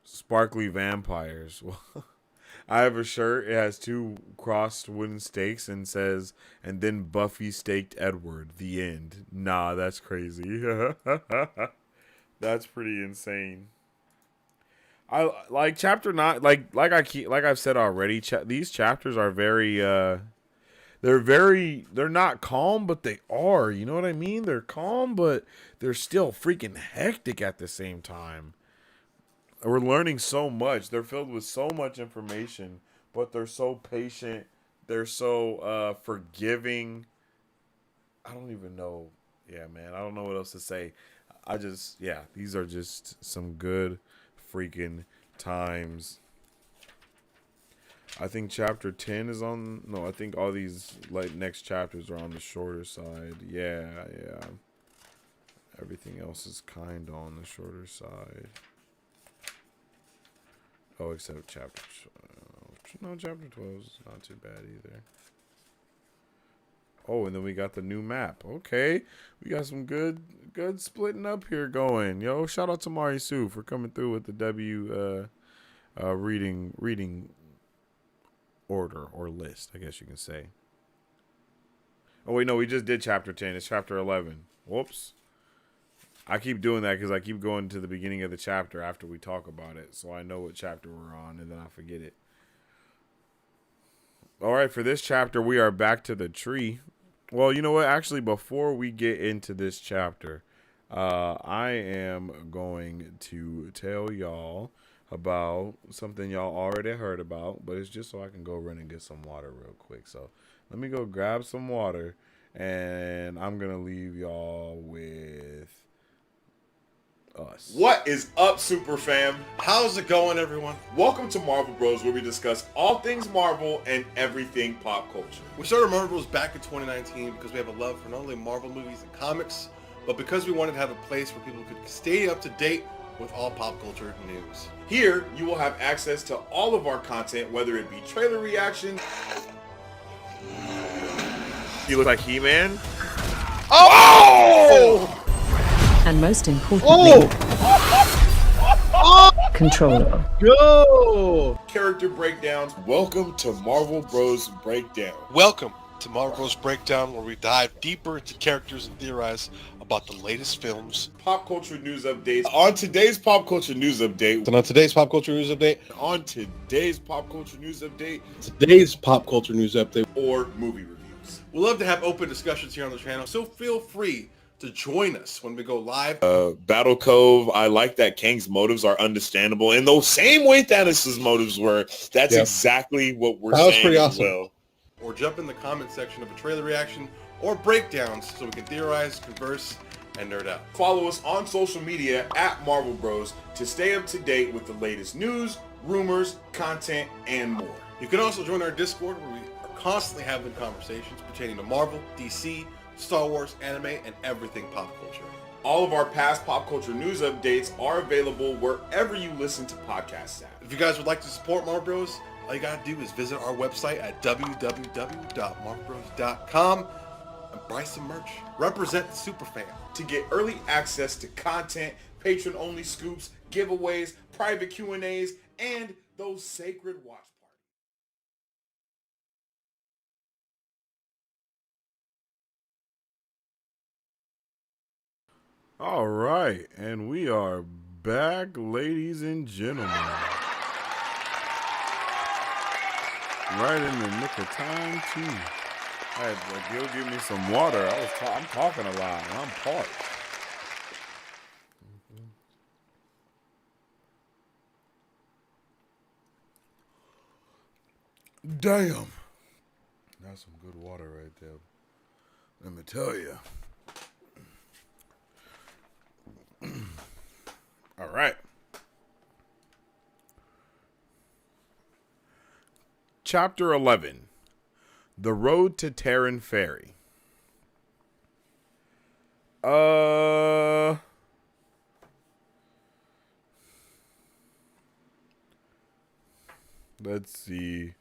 [SPEAKER 1] Sparkly vampires. I have a shirt. It has 2 crossed wooden stakes and says, "And then Buffy staked Edward. The end." Nah, that's crazy. That's pretty insane. I like chapter 9. Like I've said already. These chapters are very. They're not calm, but they are. You know what I mean? They're calm, but they're still freaking hectic at the same time. We're learning so much. They're filled with so much information, but they're so patient. They're so forgiving. I don't even know. Yeah, man. I don't know what else to say. These are just some good freaking times. I think chapter 10 is on. No, I think all these next chapters are on the shorter side. Yeah. Everything else is kind of on the shorter side. Oh, except chapter 12. No, chapter 12 is not too bad either. Oh, and then we got the new map. Okay, we got some good splitting up here going. Yo, shout out to Mari Sue for coming through with the W reading order or list, I guess you can say. Oh wait, no, we just did chapter 10. It's chapter 11. Whoops. I keep doing that because I keep going to the beginning of the chapter after we talk about it, so I know what chapter we're on, and then I forget it. All right, for this chapter, we are back to the tree. Well, you know what? Actually, before we get into this chapter, I am going to tell y'all about something y'all already heard about, but it's just so I can go run and get some water real quick. So let me go grab some water, and I'm going to leave y'all with us. What is up, Super Fam?
[SPEAKER 2] How's it going, everyone?
[SPEAKER 1] Welcome to Marvel Bros, where we discuss all things Marvel and everything pop culture.
[SPEAKER 2] We started Marvel Bros back in 2019 because we have a love for not only Marvel movies and comics, but because we wanted to have a place where people could stay up to date with all pop culture news.
[SPEAKER 1] Here, you will have access to all of our content, whether it be trailer reactions. You look like He-Man. Oh!
[SPEAKER 3] And most importantly, controller.
[SPEAKER 2] Go!
[SPEAKER 1] Character breakdowns. Welcome to Marvel Bros Breakdown.
[SPEAKER 2] Welcome to Marvel Bros Breakdown, where we dive deeper into characters and theorize about the latest films.
[SPEAKER 1] Pop culture news updates. On today's pop culture news update.
[SPEAKER 2] Today's pop culture news update.
[SPEAKER 1] Or movie reviews.
[SPEAKER 2] We love to have open discussions here on the channel, so feel free to join us when we go live.
[SPEAKER 1] Battle Cove, I like that Kang's motives are understandable in the same way Thanos' motives were. That's exactly what we're saying.
[SPEAKER 2] That was pretty awesome.
[SPEAKER 1] Well.
[SPEAKER 2] or jump in the comment section of a trailer reaction or breakdowns so we can theorize, converse, and nerd out.
[SPEAKER 1] Follow us on social media at Marvel Bros to stay up to date with the latest news, rumors, content, and more.
[SPEAKER 2] You can also join our Discord where we are constantly having conversations pertaining to Marvel, DC, Star Wars, anime, and everything pop culture.
[SPEAKER 1] All of our past pop culture news updates are available wherever you listen to podcasts at.
[SPEAKER 2] If you guys would like to support Marvel Bros, all you gotta do is visit our website at www.marvelbros.com and buy some merch. Represent the superfan.
[SPEAKER 1] To get early access to content, patron-only scoops, giveaways, private Q&As, and those sacred watch parties. All right, and we are back, ladies and gentlemen. Right in the nick of time, too. You'll give me some water. I'm talking a lot, and I'm parched. Damn. That's some good water right there. Let me tell you. All right. Chapter 11. The Road to Terran Ferry. Let's see.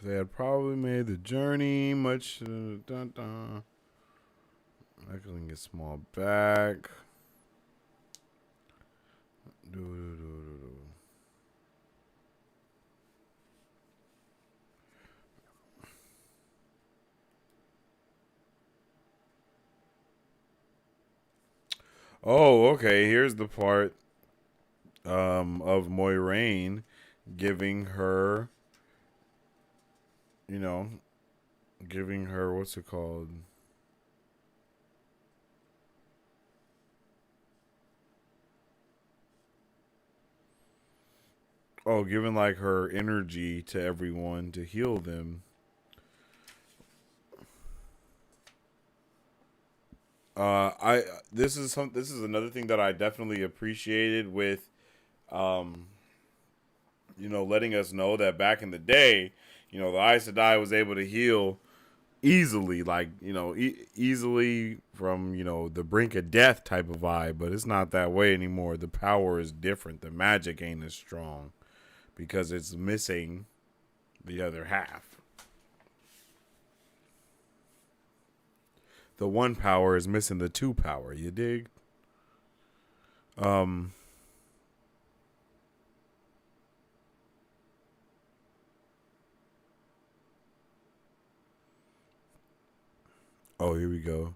[SPEAKER 1] They had probably made the journey much. I can get small back. Oh, okay. Here's the part of Moiraine giving her, what's it called? Oh, giving like her energy to everyone to heal them. This is another thing that I definitely appreciated with letting us know that back in the day, the Aes Sedai was able to heal easily, easily from, the brink of death type of vibe, but it's not that way anymore. The power is different. The magic ain't as strong because it's missing the other half. The one power is missing the two power, you dig? Oh, here we go.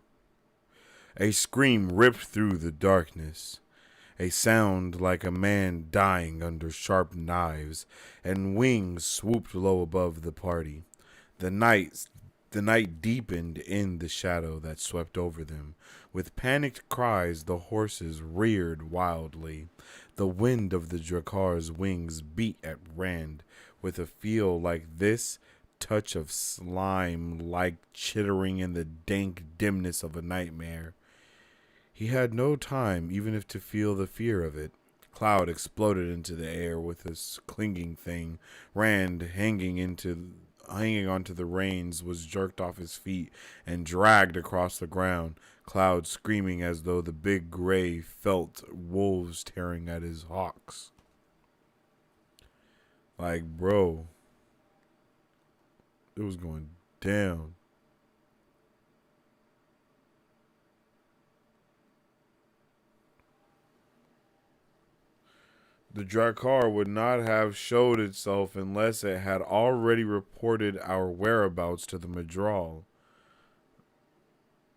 [SPEAKER 1] A scream ripped through the darkness. A sound like a man dying under sharp knives, and wings swooped low above the party. The night deepened in the shadow that swept over them. With panicked cries, the horses reared wildly. The wind of the Drakar's wings beat at Rand with a feel like this touch of slime, like chittering in the dank dimness of a nightmare. He had no time even if to feel the fear of it. Cloud exploded into the air with this clinging thing. Rand, hanging onto the reins, was jerked off his feet and dragged across the ground. Cloud screaming as though the big gray felt wolves tearing at his hocks. Like, bro, it was going down. The Drakar would not have showed itself unless it had already reported our whereabouts to the Madral.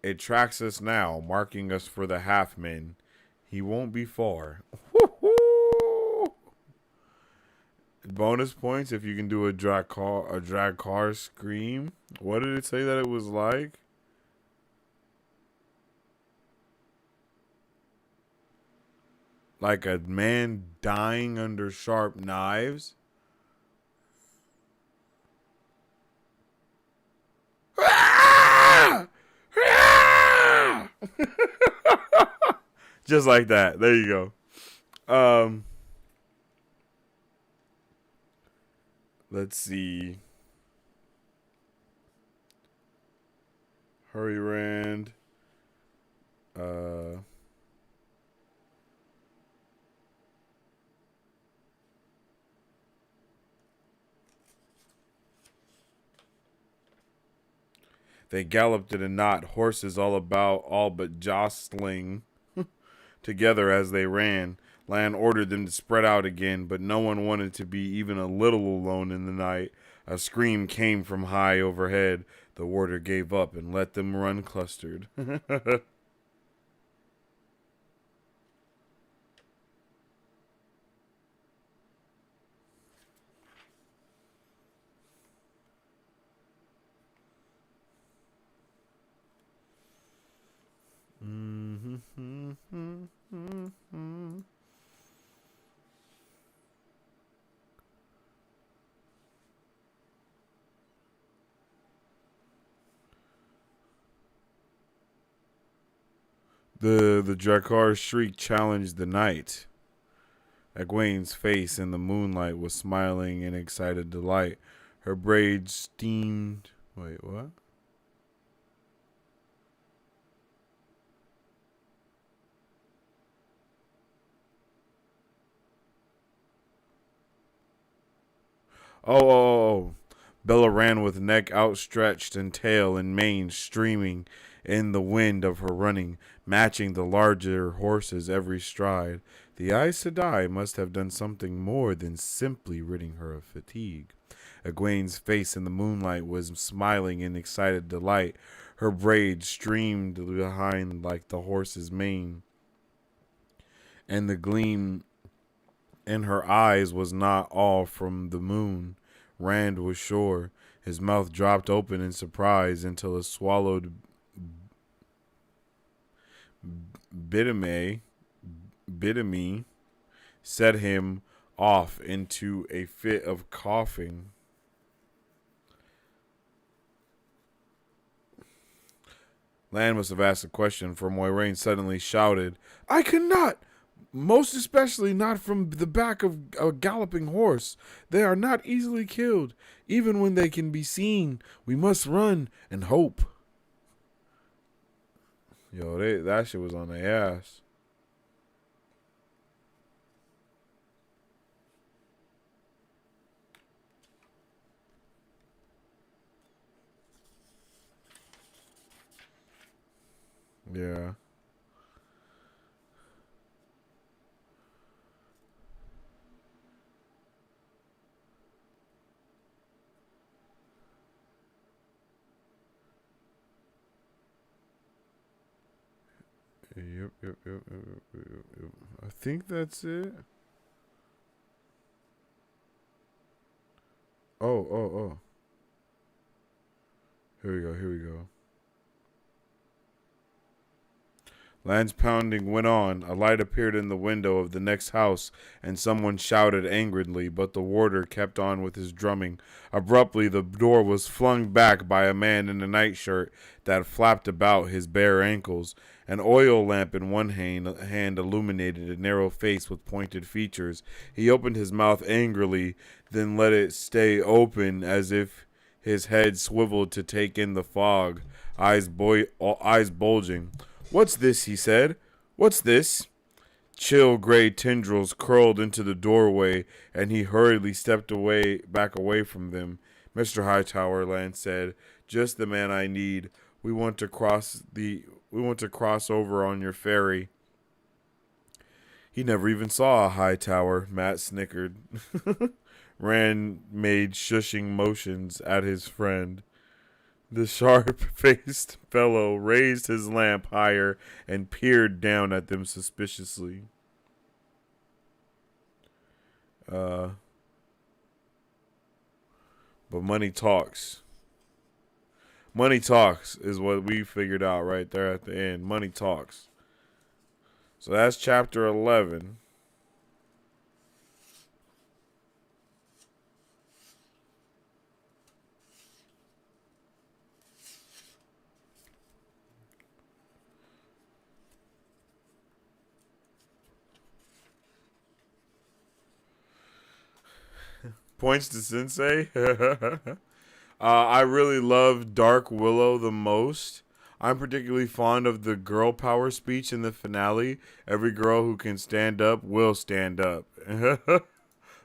[SPEAKER 1] It tracks us now, marking us for the half-men. He won't be far. Woo-hoo! Bonus points if you can do a drag car scream. What did it say that it was like? Like a man dying under sharp knives. Just like that. There you go. Let's see. Hurry Rand. They galloped in a knot, horses all about, all but jostling together as they ran. Lan ordered them to spread out again, but no one wanted to be even a little alone in the night. A scream came from high overhead. The warder gave up and let them run clustered. The Drakkar shriek challenged the night. Egwene's face in the moonlight was smiling in excited delight. Her braids steamed. Wait, what? Oh. Bella ran with neck outstretched and tail and mane streaming in the wind of her running, matching the larger horses every stride. The Aes Sedai must have done something more than simply ridding her of fatigue. Egwene's face in the moonlight was smiling in excited delight. Her braids streamed behind like the horse's mane, and the gleam in her eyes was not all from the moon. Rand was sure. His mouth dropped open in surprise until a swallowed bitame set him off into a fit of coughing. Lan must have asked a question, for Moiraine suddenly shouted, "I cannot! Most especially not from the back of a galloping horse. They are not easily killed, even when they can be seen. We must run and hope." Yo, that shit was on their ass. Yeah. Yep. I think that's it. Oh. Here we go. Lan's pounding went on. A light appeared in the window of the next house, and someone shouted angrily, but the warder kept on with his drumming. Abruptly, the door was flung back by a man in a nightshirt that flapped about his bare ankles. An oil lamp in one hand illuminated a narrow face with pointed features. He opened his mouth angrily, then let it stay open as if his head swiveled to take in the fog, eyes bulging. "What's this?" he said. "What's this?" Chill gray tendrils curled into the doorway, and he hurriedly stepped back away from them. "Mr. Hightower," Lance said, "just the man I need. We want to cross over on your ferry." He never even saw a Hightower, Matt snickered. Rand made shushing motions at his friend. The sharp-faced fellow raised his lamp higher and peered down at them suspiciously. But money talks. Money talks is what we figured out right there at the end. Money talks. So that's chapter 11. Points to Sensei. I really love Dark Willow the most. I'm particularly fond of the girl power speech in the finale. Every girl who can stand up will stand up.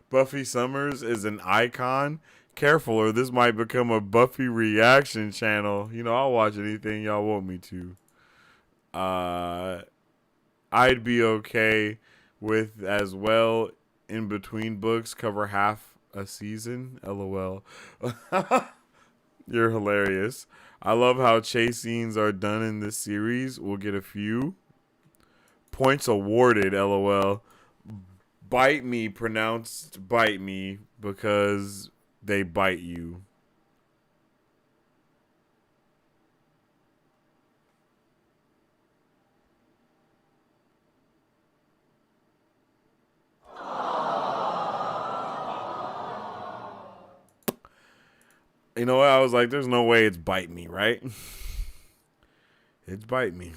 [SPEAKER 1] Buffy Summers is an icon. Careful, or this might become a Buffy reaction channel. You know, I'll watch anything y'all want me to. I'd be okay with as well in between books cover half a season. LOL. You're hilarious. I love how chase scenes are done in this series. We'll get a few points awarded. LOL. Bite me, pronounced bite me because they bite you. You know what? I was like, there's no way it's bite me, right? It's bite me.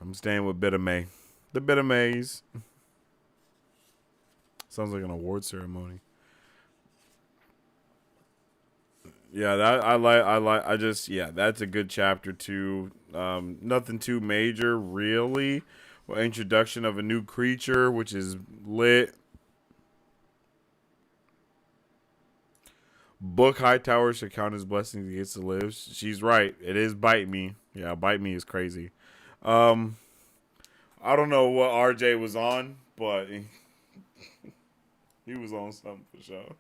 [SPEAKER 1] I'm staying with Bitter May. The Bitter Mays. Sounds like an award ceremony. Yeah, that's a good chapter too. Nothing too major, really. Well, introduction of a new creature, which is lit. Book Hightower should count his blessings against the lives. She's right. It is bite me. Yeah, bite me is crazy. I don't know what RJ was on, but he was on something for sure.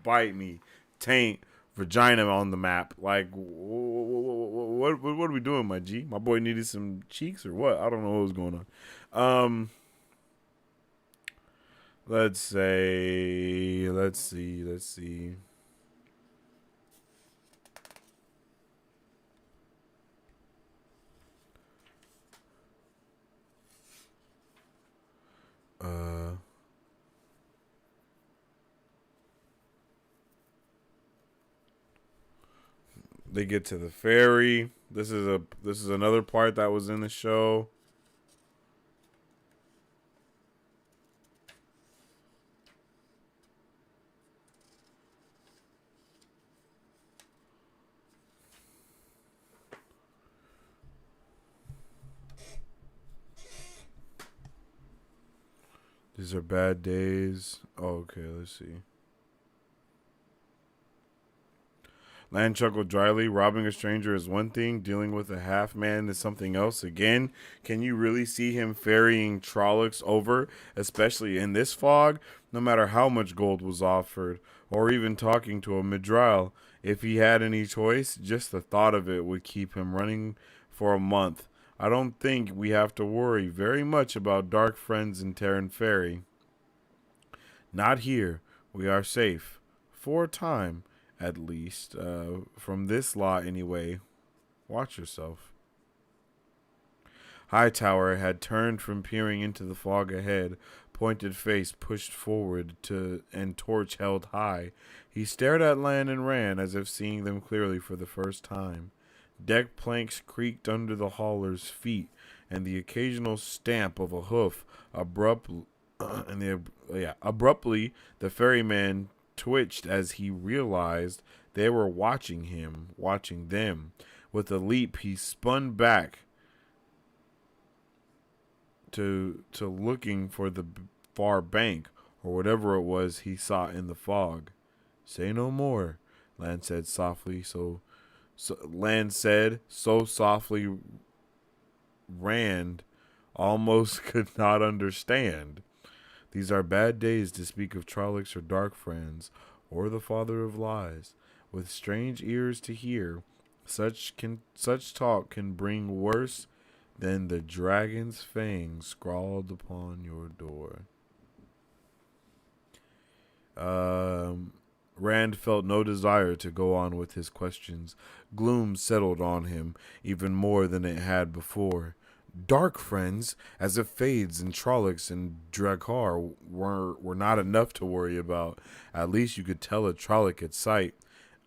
[SPEAKER 1] Bite me, taint, vagina on the map. Like, what are we doing, my G? My boy needed some cheeks or what? I don't know what was going on. Let's see. They get to the ferry. This is another part that was in the show. These are bad days. Oh, okay, let's see. Lan chuckled dryly. Robbing a stranger is one thing. Dealing with a half-man is something else. Again, can you really see him ferrying Trollocs over, especially in this fog? No matter how much gold was offered, or even talking to a Midral. If he had any choice, just the thought of it would keep him running for a month. I don't think we have to worry very much about dark friends in Terran Ferry. Not here. We are safe. For a time, at least. From this lot, anyway. Watch yourself. Hightower had turned from peering into the fog ahead, pointed face pushed forward and torch held high. He stared at Lan and Ran as if seeing them clearly for the first time. Deck planks creaked under the hauler's feet, and the occasional stamp of a hoof. Abruptly, the ferryman twitched as he realized they were watching him, watching them. With a leap, he spun back to looking for the far bank, or whatever it was he saw in the fog. Say no more, Lan said softly, so softly Rand almost could not understand. These are bad days to speak of Trollocs or dark friends. or the father of lies, with strange ears to hear. Such talk can bring worse than the dragon's fangs scrawled upon your door. Rand felt no desire to go on with his questions. Gloom settled on him even more than it had before. Dark friends, as if Fades and Trollocs and Draghar were not enough to worry about. At least you could tell a Trolloc at sight.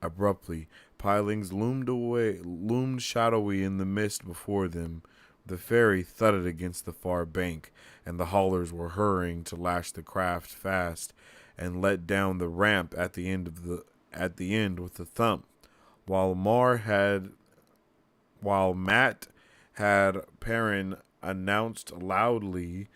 [SPEAKER 1] Abruptly, pilings loomed shadowy in the mist before them. The ferry thudded against the far bank, and the haulers were hurrying to lash the craft fast and let down the ramp at the end with a thump, while Matt had Perrin announced loudly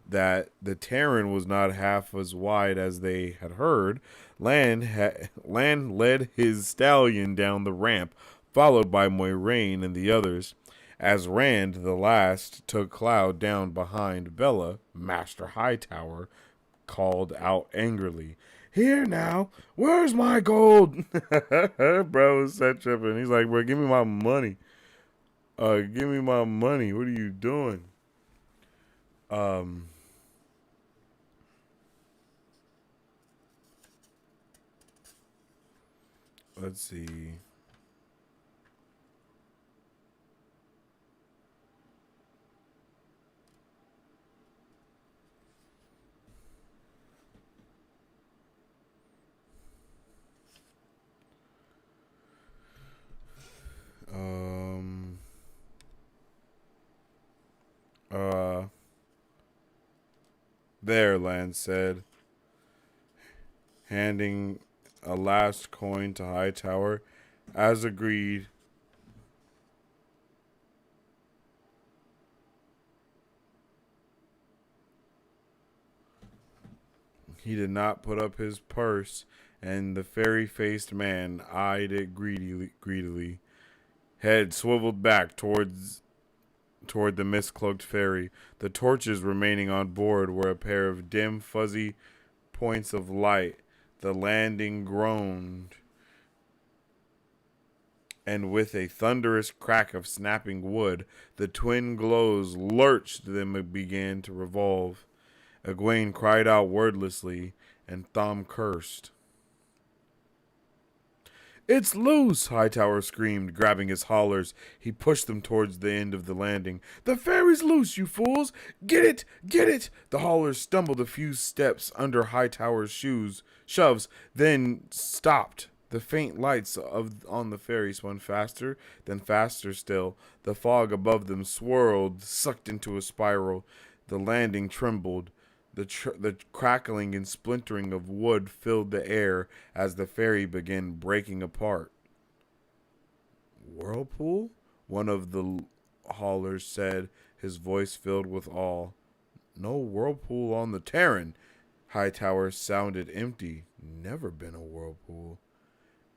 [SPEAKER 1] that the Terran was not half as wide as they had heard. Lan led his stallion down the ramp, followed by Moiraine and the others, as Rand, the last, took Cloud down behind. Bella, Master Hightower, called out angrily, "Here now, where's my gold?" Bro was set tripping. He's like, "Bro, give me my money. Give me my money. What are you doing?" Let's see. There, Lance said, handing a last coin to Hightower. As agreed, he did not put up his purse, and the fairy-faced man eyed it greedily. Head swiveled back toward the mist-cloaked ferry. The torches remaining on board were a pair of dim, fuzzy points of light. The landing groaned, and with a thunderous crack of snapping wood, the twin glows lurched, then began to revolve. Egwene cried out wordlessly, and Thom cursed. "It's loose!" Hightower screamed, grabbing his haulers. He pushed them towards the end of the landing. "The ferry's loose, you fools! Get it! Get it!" The haulers stumbled a few steps under Hightower's shoves, then stopped. The faint lights on the ferry spun faster, then faster still. The fog above them swirled, sucked into a spiral. The landing trembled. The crackling and splintering of wood filled the air as the ferry began breaking apart. "Whirlpool?" one of the haulers said, his voice filled with awe. "No whirlpool on the Terran." Hightower sounded empty. "Never been a whirlpool."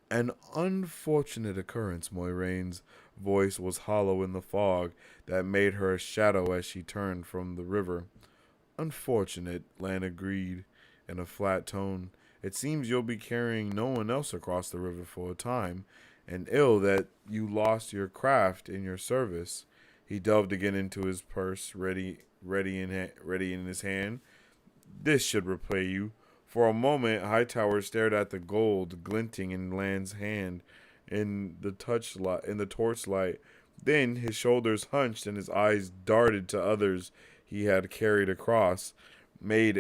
[SPEAKER 1] "An unfortunate occurrence." Moiraine's voice was hollow in the fog that made her a shadow as she turned from the river. "Unfortunate," Lan agreed in a flat tone. "It seems you'll be carrying no one else across the river for a time, and ill that you lost your craft in your service." He delved again into his purse, ready in his hand. "This should repay you." For a moment, Hightower stared at the gold glinting in Lan's hand in the torchlight. Then his shoulders hunched and his eyes darted to others he had carried across, made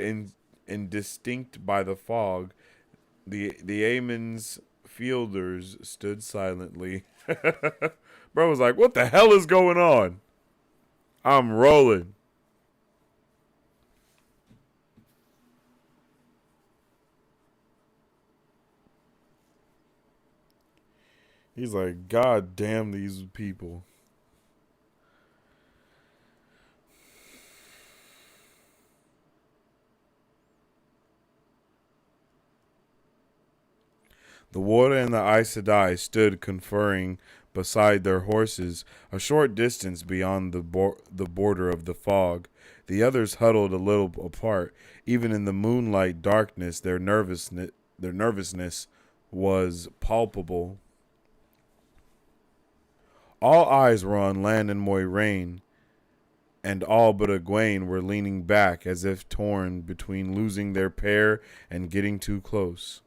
[SPEAKER 1] indistinct by the fog. The Aemon's fielders stood silently. Bro was like, "What the hell is going on?" "I'm rolling." He's like, "God damn these people." The water and the Aes Sedai stood conferring beside their horses, a short distance beyond the border of the fog. The others huddled a little apart. Even in the moonlight darkness, their nervousness was palpable. All eyes were on Lan and Moiraine, and all but Egwene were leaning back as if torn between losing their pair and getting too close.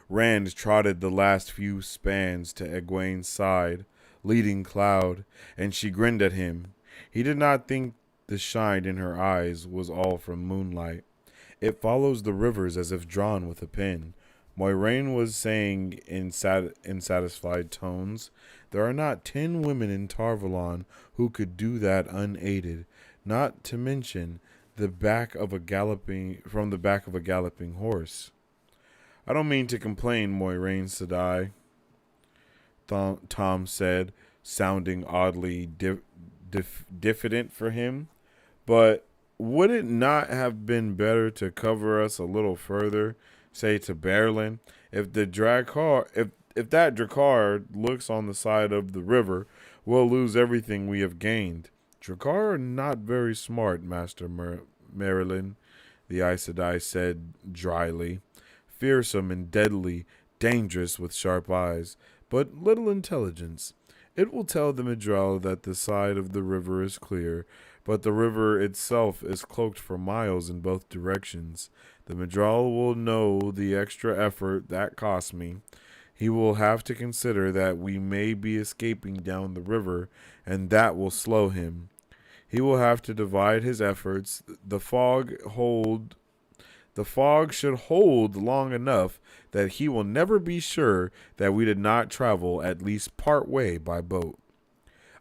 [SPEAKER 1] Rand trotted the last few spans to Egwene's side, leading Cloud, and she grinned at him. He did not think the shine in her eyes was all from moonlight. It follows the rivers as if drawn with a pen. Moiraine was saying in satisfied tones, "There are not 10 women in Tarvalon who could do that unaided, not to mention from the back of a galloping horse." "I don't mean to complain, Moiraine Sedai," Tom said, sounding oddly diffident for him. "But would it not have been better to cover us a little further, say to Berlin? If that Drakkar looks on the side of the river, we'll lose everything we have gained." "Drakkar are not very smart, Master Merlin," the Aes Sedai said dryly. "Fearsome and deadly, dangerous with sharp eyes, but little intelligence. It will tell the Midral that the side of the river is clear, but the river itself is cloaked for miles in both directions. The Midral will know the extra effort that cost me. He will have to consider that we may be escaping down the river, and that will slow him. He will have to divide his efforts. The fog should hold long enough that he will never be sure that we did not travel at least part way by boat.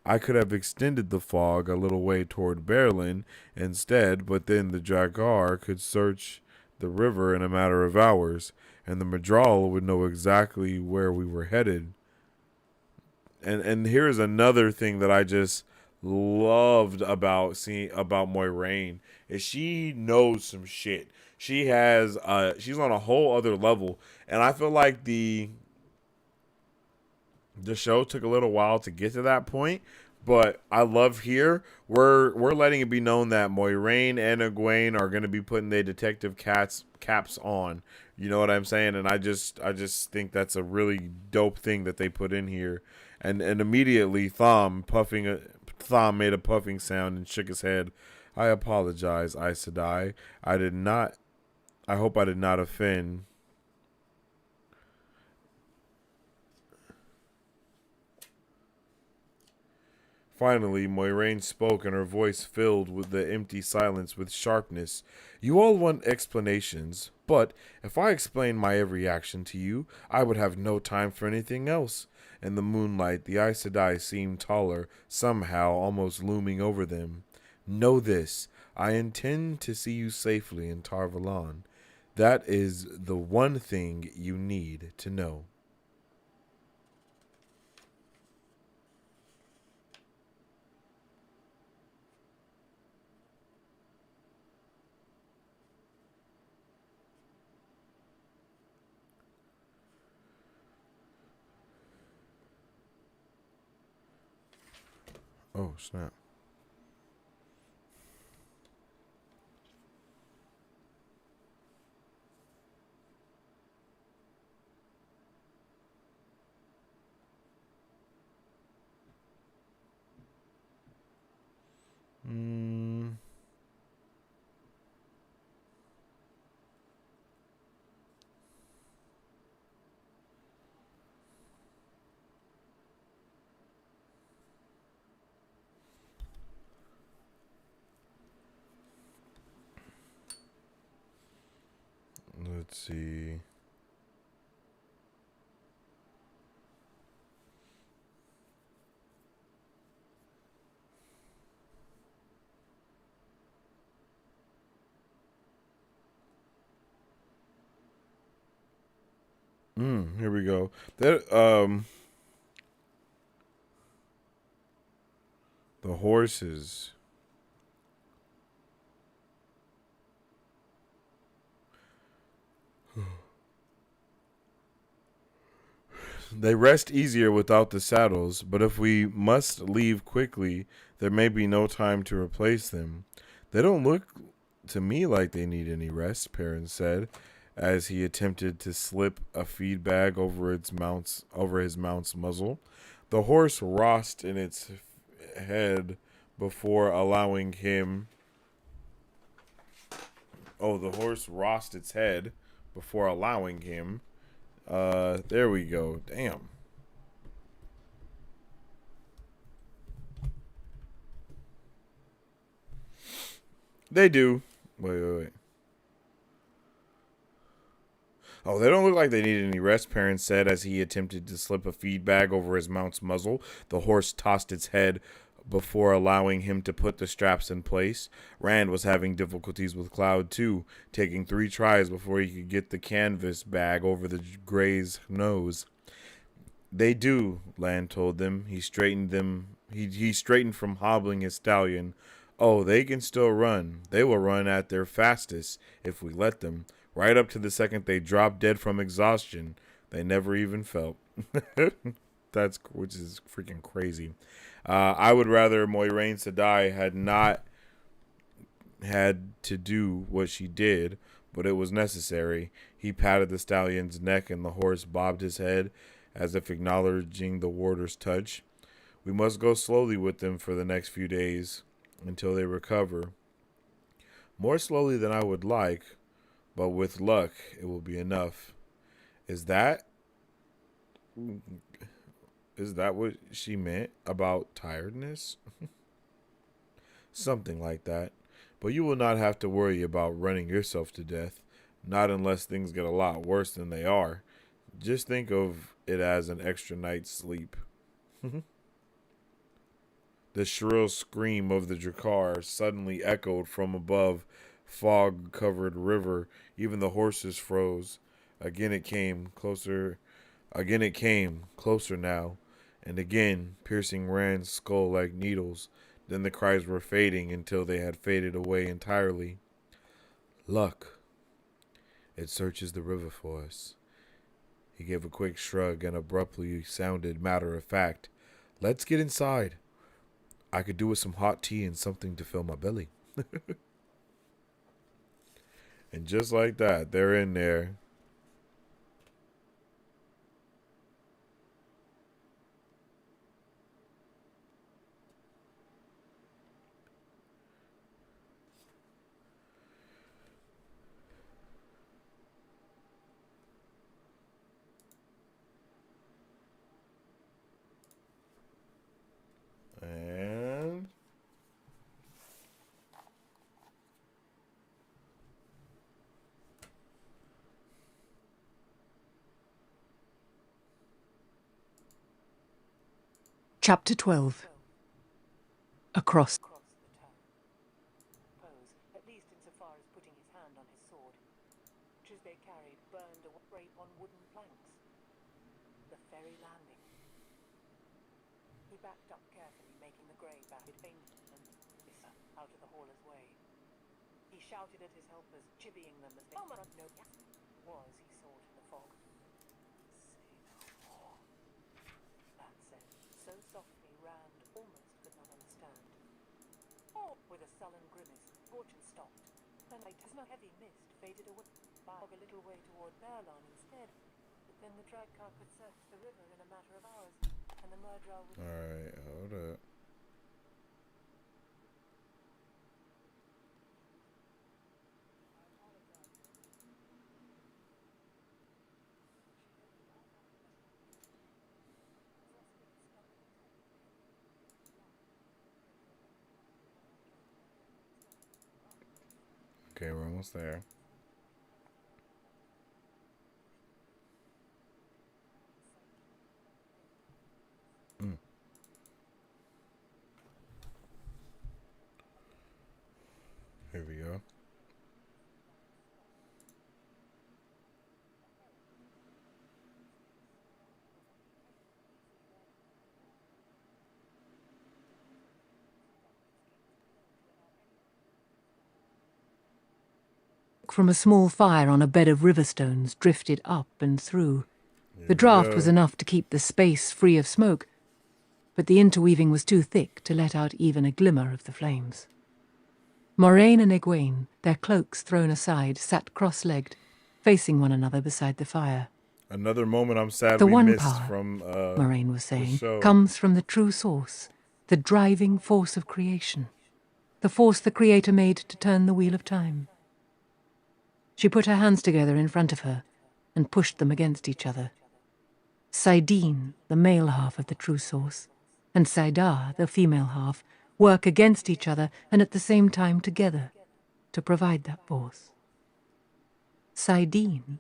[SPEAKER 1] I could have extended the fog a little way toward Berlin instead, but then the Drakkar could search the river in a matter of hours, and the Midral would know exactly where we were headed." And here's another thing that I just loved about Moiraine is she knows some shit. She's on a whole other level, and I feel like the show took a little while to get to that point, but I love here we're letting it be known that Moiraine and Egwene are going to be putting their detective caps on. You know what I'm saying? And I just think that's a really dope thing that they put in here. And immediately Thom made a puffing sound and shook his head. "I apologize, Aes Sedai. I hope I did not offend." Finally, Moiraine spoke, and her voice filled with the empty silence with sharpness. "You all want explanations, but if I explained my every action to you, I would have no time for anything else." In the moonlight, the Aes Sedai seemed taller, somehow almost looming over them. "Know this. I intend to see you safely in Tarvalon. That is the one thing you need to know." Oh, snap. Let's see. Here we go. The horses. They rest easier without the saddles, but if we must leave quickly, there may be no time to replace them. They don't look to me like they need any rest, Perrin said, as he attempted to slip a feed bag over his mount's muzzle. The horse rocked in its head before allowing him. Oh, the horse rocked its head before allowing him. There we go. Damn. They do. Wait. Oh, they don't look like they needed any rest, parents said as he attempted to slip a feed bag over his mount's muzzle. The horse tossed its head before allowing him to put the straps in place. Rand was having difficulties with Cloud, too, taking 3 tries before he could get the canvas bag over the gray's nose. They do, Land told them. He straightened from hobbling his stallion. Oh, they can still run. They will run at their fastest if we let them. Right up to the second they drop dead from exhaustion. They never even felt. Which is freaking crazy. I would rather Moiraine Sedai had not had to do what she did, but it was necessary. He patted the stallion's neck and the horse bobbed his head as if acknowledging the warder's touch. We must go slowly with them for the next few days until they recover. More slowly than I would like, but with luck, it will be enough. Is that what she meant about tiredness? Something like that. But you will not have to worry about running yourself to death. Not unless things get a lot worse than they are. Just think of it as an extra night's sleep. The shrill scream of the Drakkar suddenly echoed from above fog-covered river. Even the horses froze. Again it came closer now, and again, piercing Rand's skull like needles. Then the cries were fading until they had faded away entirely. Luck. It searches the river for us. He gave a quick shrug and abruptly sounded matter-of-fact. Let's get inside. I could do with some hot tea and something to fill my belly. And just like that, they're in there. And
[SPEAKER 3] Chapter 12. Across.
[SPEAKER 8] Across the town. Pose, at least insofar as putting his hand on his sword, which as they carried burned away on wooden planks. The ferry landing. He backed up carefully, making the grey back faint and out of the hauler's way. He shouted at his helpers, chivying them as they was, he thought in the fog. Say no more. That said, so softly Rand almost could not understand. Oh, with a sullen grimace, Fortune stopped, and a heavy mist faded away. Fog a little way toward Berlon instead, but then the drag car could search the river in a matter of hours, and the murderer would...
[SPEAKER 1] alright, hold up. Okay, we're almost there. Here we go.
[SPEAKER 3] From a small fire on a bed of river stones drifted up and through. The draught was enough to keep the space free of smoke, but the interweaving was too thick to let out even a glimmer of the flames. Moraine and Egwene, their cloaks thrown aside, sat cross-legged, facing one another beside the fire.
[SPEAKER 1] Another moment I'm sad
[SPEAKER 3] The
[SPEAKER 1] we
[SPEAKER 3] one
[SPEAKER 1] missed
[SPEAKER 3] power,
[SPEAKER 1] from
[SPEAKER 3] Moraine was saying,
[SPEAKER 1] show.
[SPEAKER 3] comes from the true source, the driving force of creation, the force the Creator made to turn the wheel of time. She put her hands together in front of her and pushed them against each other. Saidin, the male half of the true source, and Saidar, the female half, work against each other and at the same time together to provide that force. Saidin,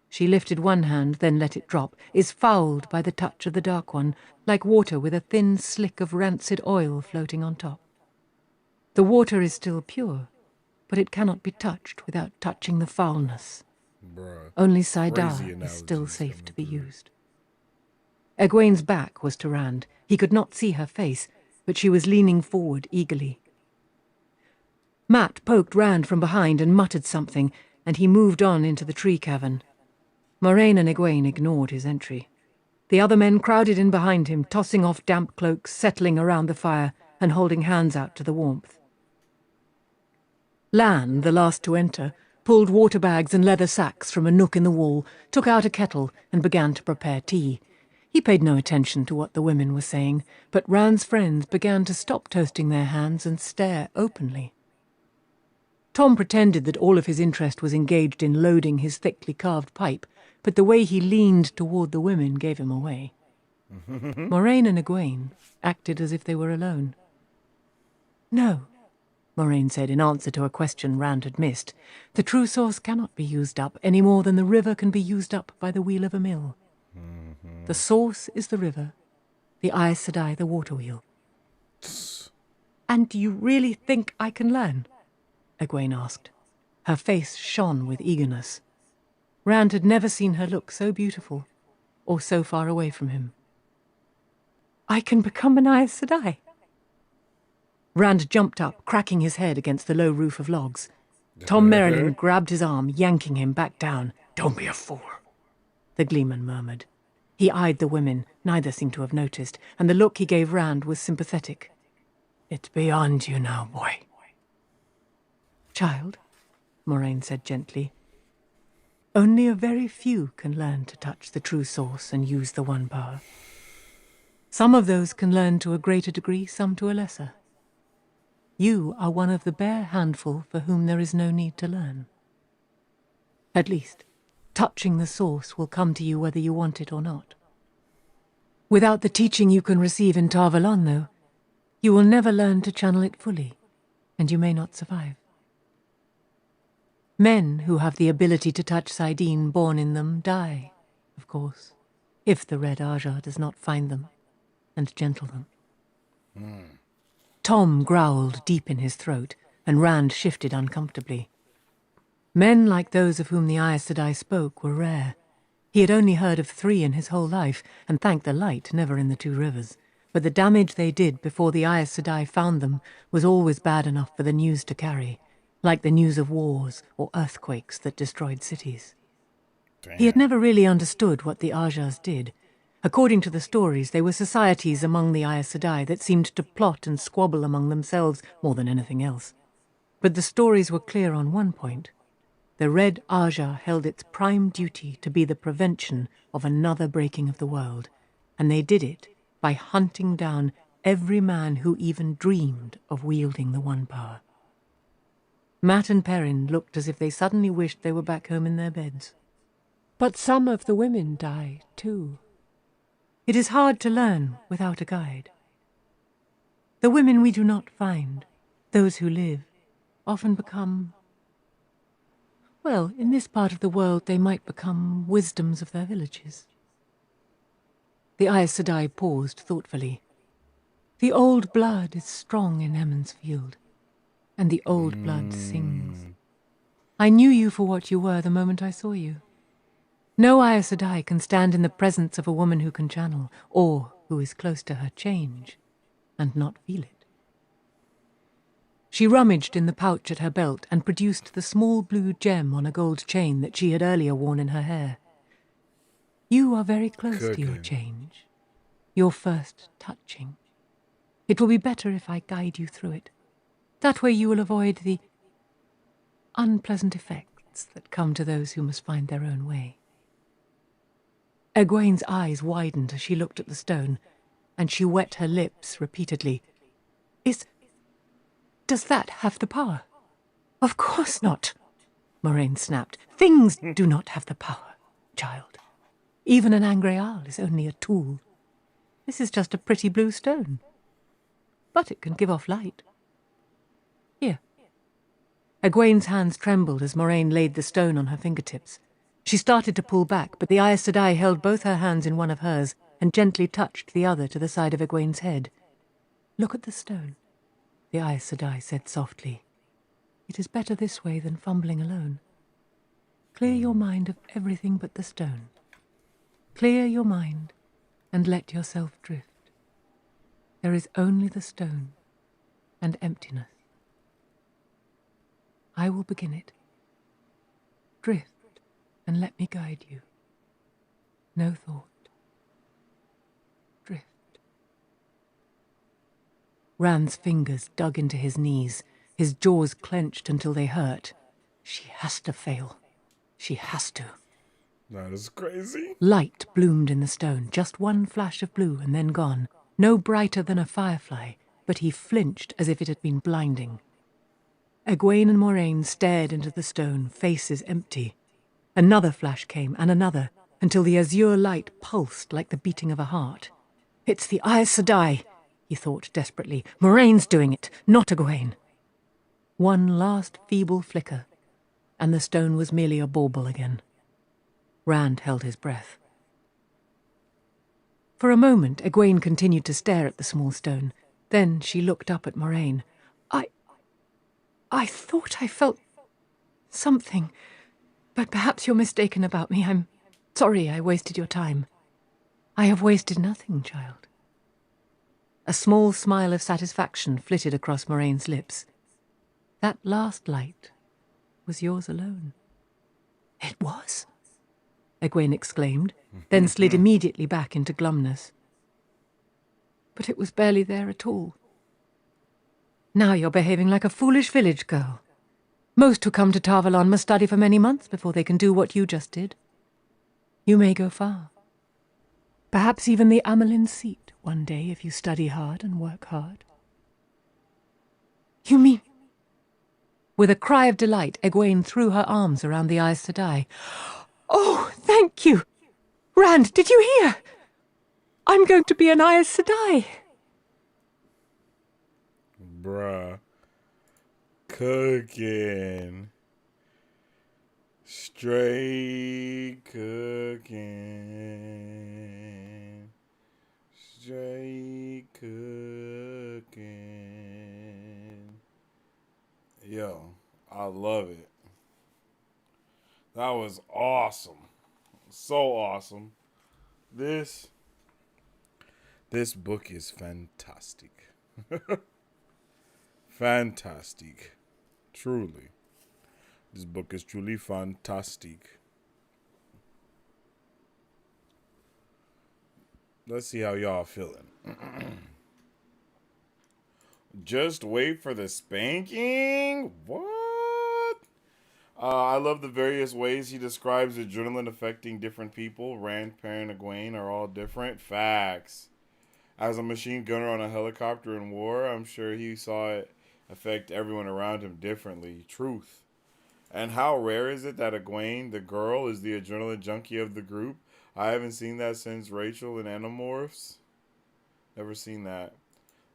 [SPEAKER 3] she lifted one hand, then let it drop, is fouled by the touch of the Dark One, like water with a thin slick of rancid oil floating on top. The water is still pure, but it cannot be touched without touching the foulness.
[SPEAKER 1] Bruh,
[SPEAKER 3] Only
[SPEAKER 1] crazy
[SPEAKER 3] Saidar is still
[SPEAKER 1] analogies
[SPEAKER 3] safe
[SPEAKER 1] coming
[SPEAKER 3] to be
[SPEAKER 1] through.
[SPEAKER 3] used. Egwene's back was to Rand. He could not see her face, but she was leaning forward eagerly. Matt poked Rand from behind and muttered something, and he moved on into the tree cavern. Moraine and Egwene ignored his entry. The other men crowded in behind him, tossing off damp cloaks, settling around the fire, and holding hands out to the warmth. Lan, the last to enter, pulled water bags and leather sacks from a nook in the wall, took out a kettle, and began to prepare tea. He paid no attention to what the women were saying, but Rand's friends began to stop toasting their hands and stare openly. Tom pretended that all of his interest was engaged in loading his thickly carved pipe, but the way he leaned toward the women gave him away. Moraine and Egwene acted as if they were alone. "No," Moraine said in answer to a question Rand had missed. "The true source cannot be used up any more than the river can be used up by the wheel of a mill. The source is the river, the Aes Sedai the water wheel." "And do you really think I can learn?" Egwene asked. Her face shone with eagerness. Rand had never seen her look so beautiful, or so far away from him. "I can become an Aes Sedai." Rand jumped up, cracking his head against the low roof of logs. Tom Merrilin grabbed his arm, yanking him back down. "Don't be a fool," the Gleeman murmured. He eyed the women, neither seemed to have noticed, and the look he gave Rand was sympathetic. "It's beyond you now, boy." "Child," Moraine said gently, "only a very few can learn to touch the true source and use the one power. Some of those can learn to a greater degree, some to a lesser. You are one of the bare handful for whom there is no need to learn. At least, touching the source will come to you whether you want it or not. Without the teaching you can receive in Tar Valon, though, you will never learn to channel it fully, and you may not survive. Men who have the ability to touch Saidin born in them die, of course, if the Red Aja does not find them and gentle them." Tom growled deep in his throat, and Rand shifted uncomfortably. Men like those of whom the Aes Sedai spoke were rare. He had only heard of 3 in his whole life, and thank the light, never in the Two Rivers. But the damage they did before the Aes Sedai found them was always bad enough for the news to carry, like the news of wars or earthquakes that destroyed cities.
[SPEAKER 1] Damn.
[SPEAKER 3] He had never really understood what the Ajas did. According to the stories, they were societies among the Aes Sedai that seemed to plot and squabble among themselves more than anything else. But the stories were clear on one point. The Red Aja held its prime duty to be the prevention of another breaking of the world, and they did it by hunting down every man who even dreamed of wielding the one power. Matt and Perrin looked as if they suddenly wished they were back home in their beds. But some of the women die, too. It is hard to learn without a guide. The women we do not find, those who live, often become... Well, in this part of the world they might become wisdoms of their villages. The Aes Sedai paused thoughtfully. The old blood is strong in Emond's Field, and the old blood sings. I knew you for what you were the moment I saw you. No Aes Sedai can stand in the presence of a woman who can channel, or who is close to her change, and not feel it. She rummaged in the pouch at her belt and produced the small blue gem on a gold chain that she had earlier worn in her hair. You are very close to your change, your first touching. It will be better if I guide you through it. That way you will avoid the unpleasant effects fates that come to those who must find their own way. Egwene's eyes widened as she looked at the stone, and she wet her lips repeatedly. Does that have the power? Of course not, Moraine snapped. Things do not have the power, child. Even an Angreal is only a tool. This is just a pretty blue stone. But it can give off light. Here. Egwene's hands trembled as Moraine laid the stone on her fingertips. She started to pull back, but the Aes Sedai held both her hands in one of hers and gently touched the other to the side of Egwene's head. Look at the stone, the Aes Sedai said softly. It is better this way than fumbling alone. Clear your mind of everything but the stone. Clear your mind and let yourself drift. There is only the stone and emptiness. I will begin it. Drift and let me guide you. No thought. Drift. Rand's fingers dug into his knees, his jaws clenched until they hurt. She has to fail. She has to.
[SPEAKER 1] That is crazy.
[SPEAKER 3] Light bloomed in the stone, just one flash of blue and then gone. No brighter than a firefly, but he flinched as if it had been blinding. Egwene and Moraine stared into the stone, faces empty. Another flash came, and another, until the azure light pulsed like the beating of a heart. It's the Aes Sedai, he thought desperately. Moraine's doing it, not Egwene. One last feeble flicker, and the stone was merely a bauble again. Rand held his breath. For a moment, Egwene continued to stare at the small stone. Then she looked up at Moraine. I thought I felt something, but perhaps you're mistaken about me. I'm sorry I wasted your time. I have wasted nothing, child. A small smile of satisfaction flitted across Moraine's lips. That last light was yours alone. It was? Egwene exclaimed, then slid immediately back into glumness. But it was barely there at all. Now you're behaving like a foolish village girl. Most who come to Tarvalon must study for many months before they can do what you just did. You may go far. Perhaps even the Amelin seat one day if you study hard and work hard. You mean... With a cry of delight, Egwene threw her arms around the Aes Sedai. Oh, thank you! Rand, did you hear? I'm going to be an Aes Sedai.
[SPEAKER 1] Bruh. Cooking. Straight cooking. Straight cooking. Yo, I love it. That was awesome. So awesome. This book is fantastic. Fantastic. Truly. This book is truly fantastic. Let's see how y'all feeling. Just wait for the spanking? What? I love the various ways he describes adrenaline affecting different people. Rand, Perrin, and Egwene are all different. Facts. As a machine gunner on a helicopter in war, I'm sure he saw it affect everyone around him differently. Truth. And how rare is it that Egwene, the girl, is the adrenaline junkie of the group? I haven't seen that since Rachel and Animorphs. Never seen that.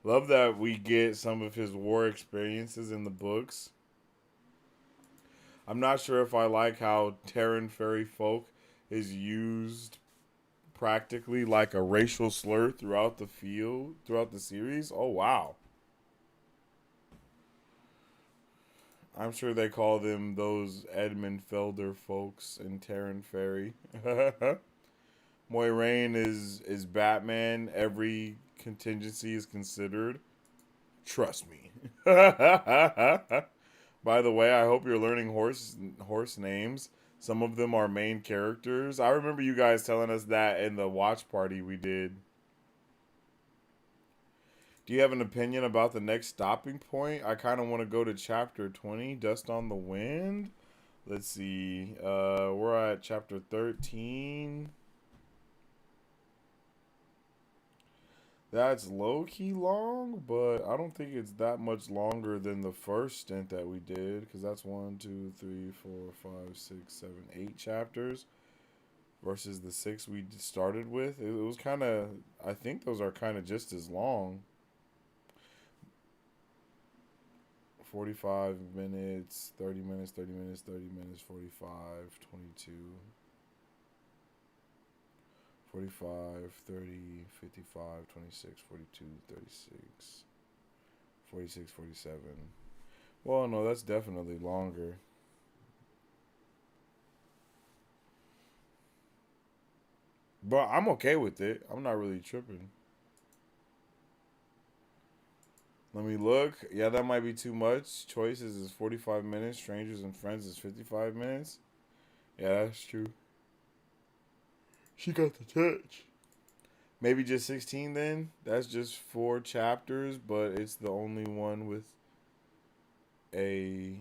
[SPEAKER 1] Love that we get some of his war experiences in the books. I'm not sure if I like how Terran fairy folk is used practically like a racial slur throughout the series. Oh, wow. I'm sure they call them those Edmund Felder folks in Terran Fairy. Moiraine is Batman. Every contingency is considered. Trust me. By the way, I hope you're learning horse names. Some of them are main characters. I remember you guys telling us that in the watch party we did. Do you have an opinion about the next stopping point? I kind of want to go to chapter 20, Dust on the Wind. Let's see. We're at chapter 13. That's low-key long, but I don't think it's that much longer than the first stint that we did, because that's 1, 2, 3, 4, 5, 6, 7, 8 chapters versus the 6 we started with. It was kind of, I think those are kind of just as long. 45 minutes, 30 minutes, 30 minutes, 30 minutes, 45, 22. 45, 30, 55, 26, 42, 36, 46, 47. Well, no, that's definitely longer. But I'm okay with it. I'm not really tripping. Let me look. Yeah, that might be too much. Choices is 45 minutes. Strangers and Friends is 55 minutes. Yeah, that's true. She got the touch. Maybe just 16 then? That's just 4 chapters, but it's the only one with a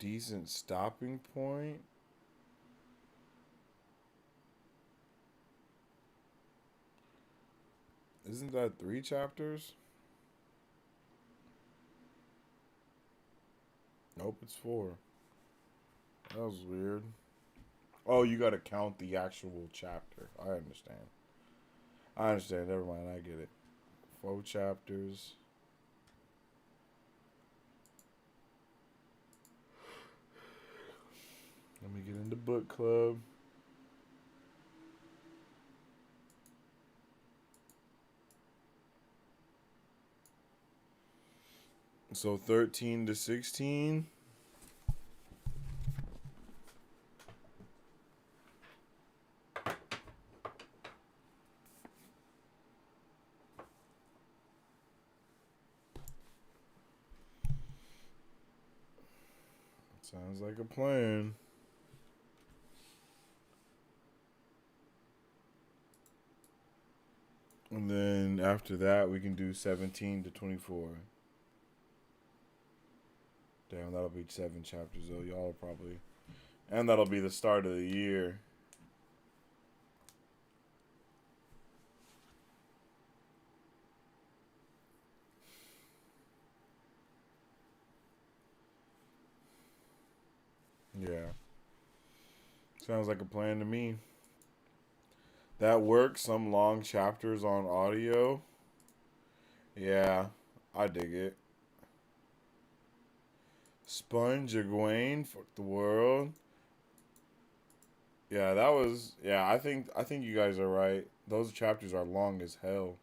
[SPEAKER 1] decent stopping point. Isn't that 3 chapters? Nope, it's 4. That was weird. Oh, you gotta count the actual chapter. I understand. Never mind. I get it. 4 chapters. Let me get into book club. So 13 to 16. Sounds like a plan. And then after that, we can do 17 to 24. Damn, that'll be 7 chapters, though. Y'all probably... And that'll be the start of the year. Yeah. Sounds like a plan to me. That works. Some long chapters on audio. Yeah, I dig it. Sponge Egwene, fuck the world. Yeah, that was... Yeah, I think you guys are right. Those chapters are long as hell.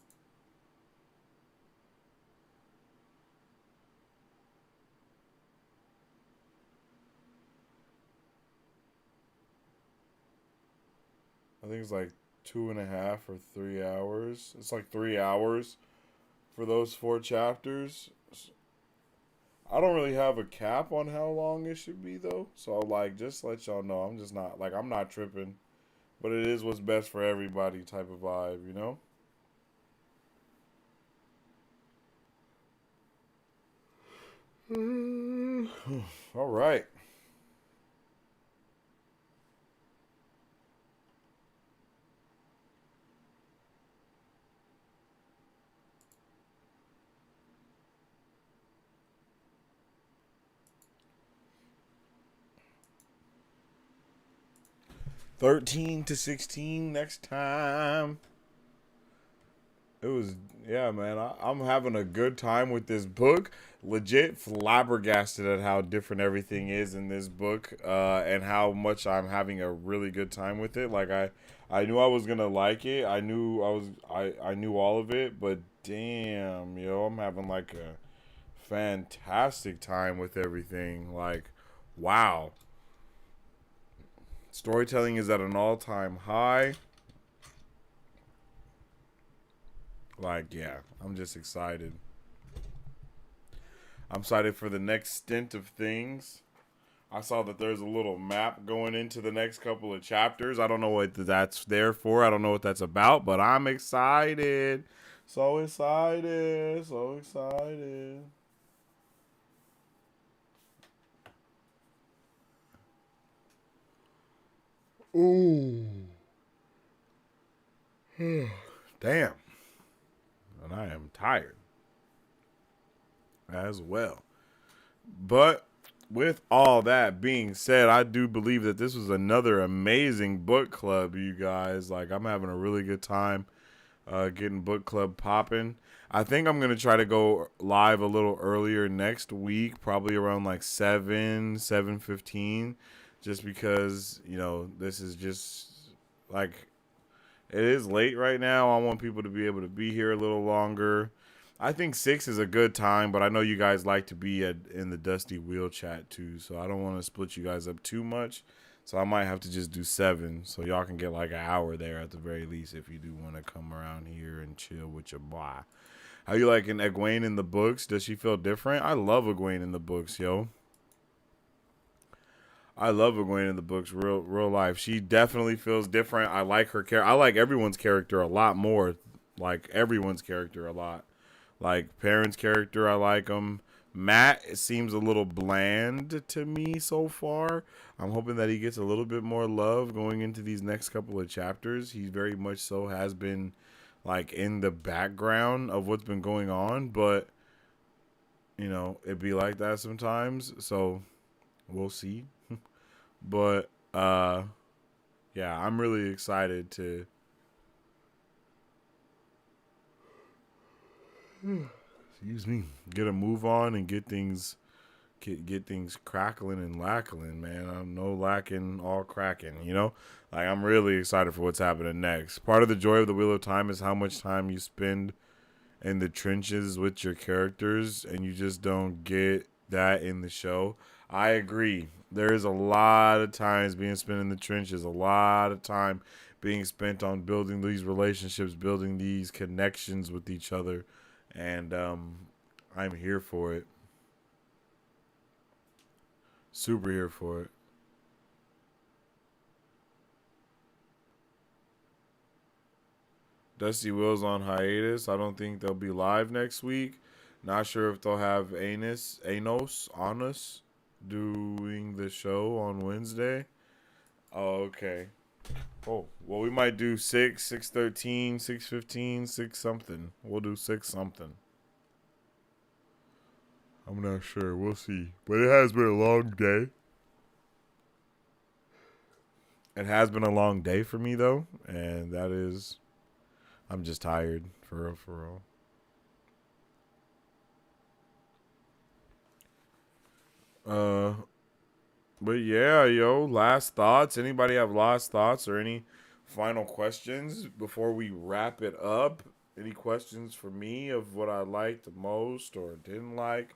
[SPEAKER 1] I think it's like 2.5 or 3 hours. It's like 3 hours for those 4 chapters. I don't really have a cap on how long it should be, though. So, like, just let y'all know. I'm just not, like, I'm not tripping. But it is what's best for everybody type of vibe, you know? All right. $13 to $16 next time. It was, yeah, man. I'm having a good time with this book. Legit flabbergasted at how different everything is in this book, and how much I'm having a really good time with it. Like I knew I was gonna like it. I knew I knew all of it, but damn, yo, I'm having like a fantastic time with everything. Like, wow. Storytelling is at an all-time high. Like, yeah, I'm just excited. I'm excited for the next stint of things. I saw that there's a little map going into the next couple of chapters. I don't know what that's there for. I don't know what that's about, but I'm excited. So excited. So excited. Ooh. Damn. And I am tired as well. But with all that being said, I do believe that this was another amazing book club, you guys. Like, I'm having a really good time getting book club popping. I think I'm going to try to go live a little earlier next week, probably around like 7:15, just because, you know, this is just like, it is late right now. I want people to be able to be here a little longer. I think 6 is a good time, but I know you guys like to be in the Dusty Wheel chat too, so I don't want to split you guys up too much. So I might have to just do 7, so y'all can get like an hour there at the very least if you do want to come around here and chill with your boy. How you liking Egwene in the books? Does she feel different? I love Egwene in the books, yo. I love Egwene in the books, real life. She definitely feels different. I like her character. I like everyone's character a lot more. Like everyone's character a lot. Like Perrin's character, I like him. Matt, it seems a little bland to me so far. I'm hoping that he gets a little bit more love going into these next couple of chapters. He very much so has been like in the background of what's been going on, but you know, it be like that sometimes. So we'll see. But yeah, I'm really excited to excuse me, get a move on and get things crackling and lackling, man. I'm no lacking, all cracking, you know? Like, I'm really excited for what's happening next. Part of the joy of the Wheel of Time is how much time you spend in the trenches with your characters, and you just don't get that in the show. I agree. There is a lot of times being spent in the trenches, a lot of time being spent on building these relationships, building these connections with each other, and I'm here for it. Super here for it. Dusty Will's on hiatus. I don't think they'll be live next week. Not sure if they'll have Anos doing the show on Wednesday. Oh, okay. Oh, well, we might do 6, 6:13, 6:15, 6 something. We'll do 6 something. I'm not sure. We'll see. But it has been a long day. It has been a long day for me, though. And that is... I'm just tired. For real, for real. But yeah, yo, last thoughts. Anybody have last thoughts or any final questions before we wrap it up? Any questions for me of what I liked the most or didn't like?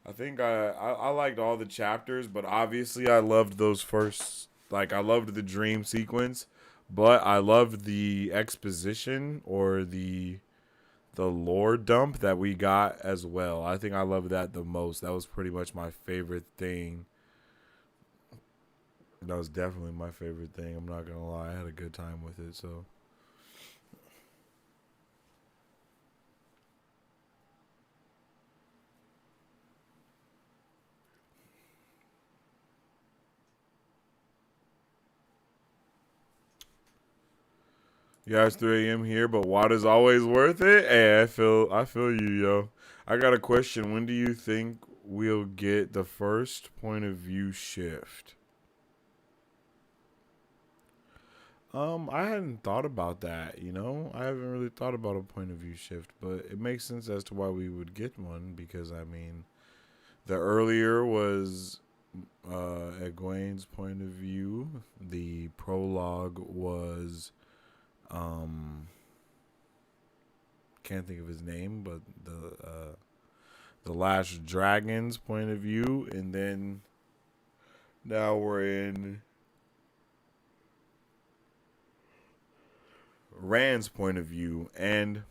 [SPEAKER 1] I think I liked all the chapters, but obviously I loved those first, like I loved the dream sequence, but I loved the exposition or the lore dump that we got as well. I think I loved that the most. That was pretty much my favorite thing. That was definitely my favorite thing. I'm not going to lie. I had a good time with it, so. Yeah, it's 3 a.m. here, but water's always worth it. Hey, I feel you, yo. I got a question. When do you think we'll get the first point of view shift? I hadn't thought about that, you know? I haven't really thought about a point of view shift, but it makes sense as to why we would get one, because, I mean, the earlier was Egwene's point of view. The prologue was, can't think of his name, but the Last Dragon's point of view, and then now we're in Rand's point of view, and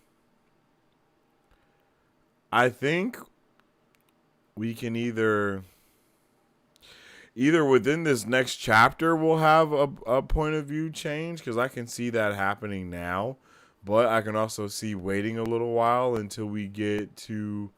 [SPEAKER 1] I think we can either within this next chapter we'll have a point of view change, because I can see that happening now, but I can also see waiting a little while until we get to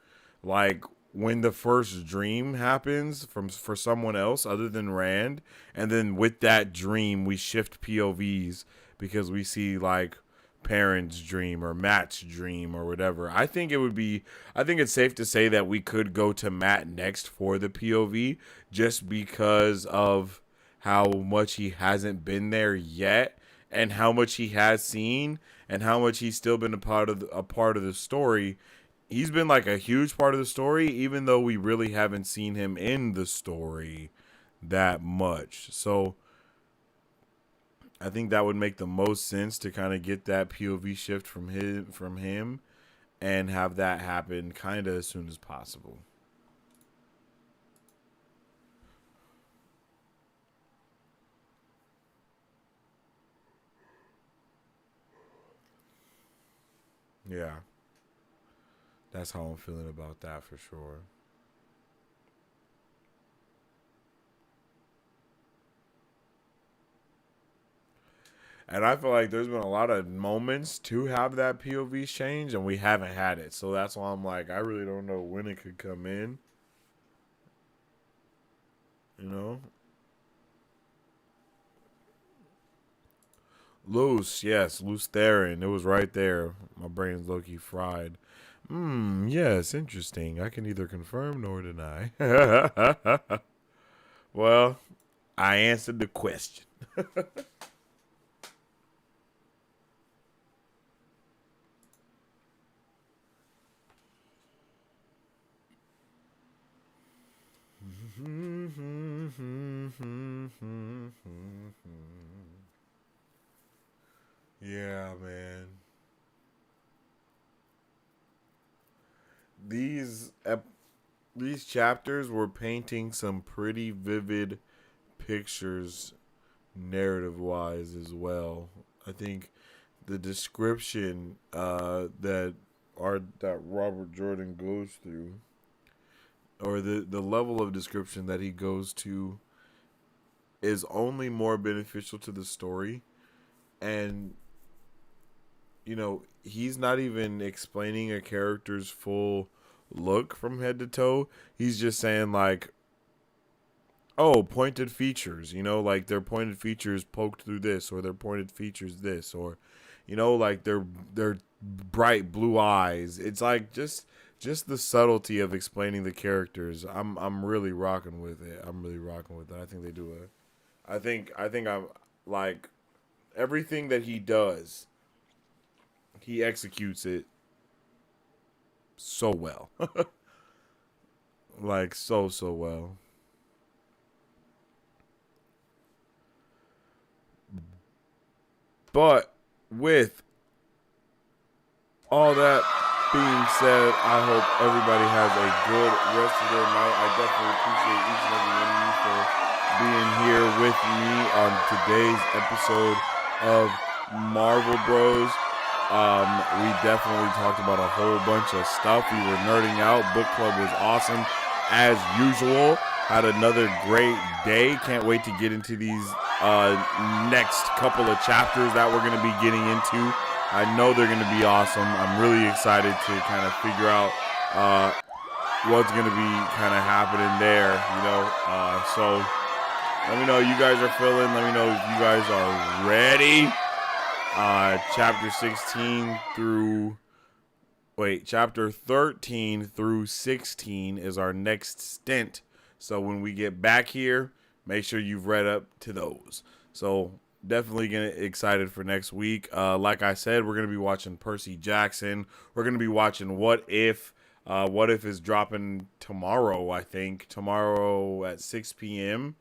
[SPEAKER 1] like when the first dream happens for someone else other than Rand, and then with that dream we shift POVs because we see like Perrin's dream or Matt's dream or whatever. I think it's safe to say that we could go to Matt next for the POV just because of how much he hasn't been there yet and how much he has seen and how much he's still been a part of the story. He's been like a huge part of the story, even though we really haven't seen him in the story that much. So I think that would make the most sense to kind of get that POV shift from him and have that happen kind of as soon as possible. Yeah. That's how I'm feeling about that for sure. And I feel like there's been a lot of moments to have that POV change, and we haven't had it. So that's why I'm like, I really don't know when it could come in. You know? Loose, yes, Loose Theron. It was right there. My brain's low-key fried. Yes, interesting. I can neither confirm nor deny. Well, I answered the question. Yeah, man. These chapters were painting some pretty vivid pictures narrative-wise as well. I think the description that Robert Jordan goes through, or the level of description that he goes to, is only more beneficial to the story. And you know, he's not even explaining a character's full look from head to toe. He's just saying like, oh, pointed features, you know, like their pointed features poked through this, or their pointed features this, or, you know, like their bright blue eyes. It's like just the subtlety of explaining the characters. I'm really rocking with it. I think they do I think I'm like everything that he does, he executes it so well. Like so well. But with all that being said, I hope everybody has a good rest of their night. I definitely appreciate each and every one of you for being here with me on today's episode of Marvel Bros. We definitely talked about a whole bunch of stuff. We were nerding out. Book club was awesome as usual. Had another great day. Can't wait to get into these next couple of chapters that we're going to be getting into. I know they're going to be awesome. I'm really excited to kind of figure out what's going to be kind of happening there, you know. So let me know how you guys are feeling. Let me know if you guys are ready. Chapter 13 through 16 is our next stint. So when we get back here, make sure you've read up to those. So definitely getting excited for next week. Like I said, we're going to be watching Percy Jackson. We're going to be watching What If. What If is dropping tomorrow, I think. Tomorrow at 6 p.m.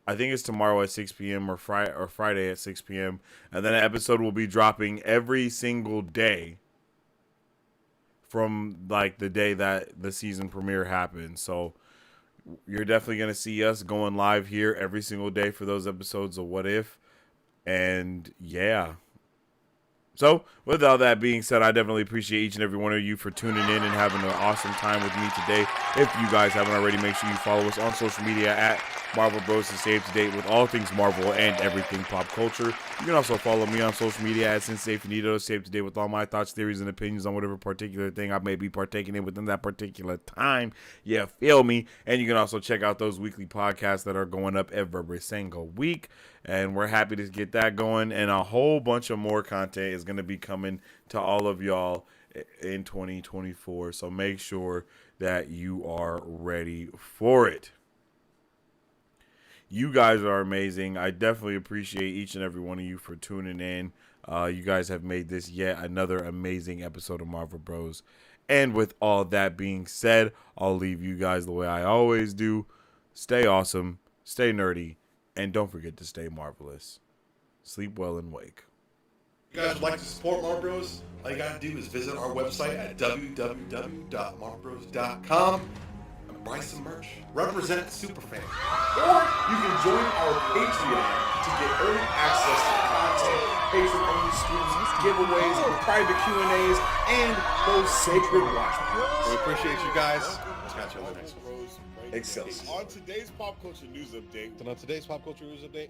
[SPEAKER 1] I think it's tomorrow at 6 p.m. or Friday at 6 p.m. And then an episode will be dropping every single day from like the day that the season premiere happens. So you're definitely going to see us going live here every single day for those episodes of What If. And yeah. So with all that being said, I definitely appreciate each and every one of you for tuning in and having an awesome time with me today. If you guys haven't already, make sure you follow us on social media at Marvel Bros to stay up to date with all things Marvel and everything pop culture. You can also follow me on social media at Sensei Finito to stay up to date with all my thoughts, theories, and opinions on whatever particular thing I may be partaking in within that particular time. Yeah, feel me? And you can also check out those weekly podcasts that are going up every single week. And we're happy to get that going. And a whole bunch of more content is going to be coming to all of y'all in 2024. So make sure that you are ready for it. You guys are amazing. I definitely appreciate each and every one of you for tuning in. You guys have made this yet another amazing episode of Marvel Bros. And with all that being said, I'll leave you guys the way I always do. Stay awesome, stay nerdy, and don't forget to stay marvelous. Sleep well and wake.
[SPEAKER 2] If you guys would like to support Marvel Bros, all you gotta do is visit our website at www.marvelbros.com and buy some merch. Represent Superfan. Or you can join our Patreon to get early access to content, patron-only streams, giveaways, private Q&As, and those sacred watch parties. We appreciate you guys. Let's catch you on the next one. Excelsior.
[SPEAKER 1] On today's pop culture news update.
[SPEAKER 2] On today's pop culture news update.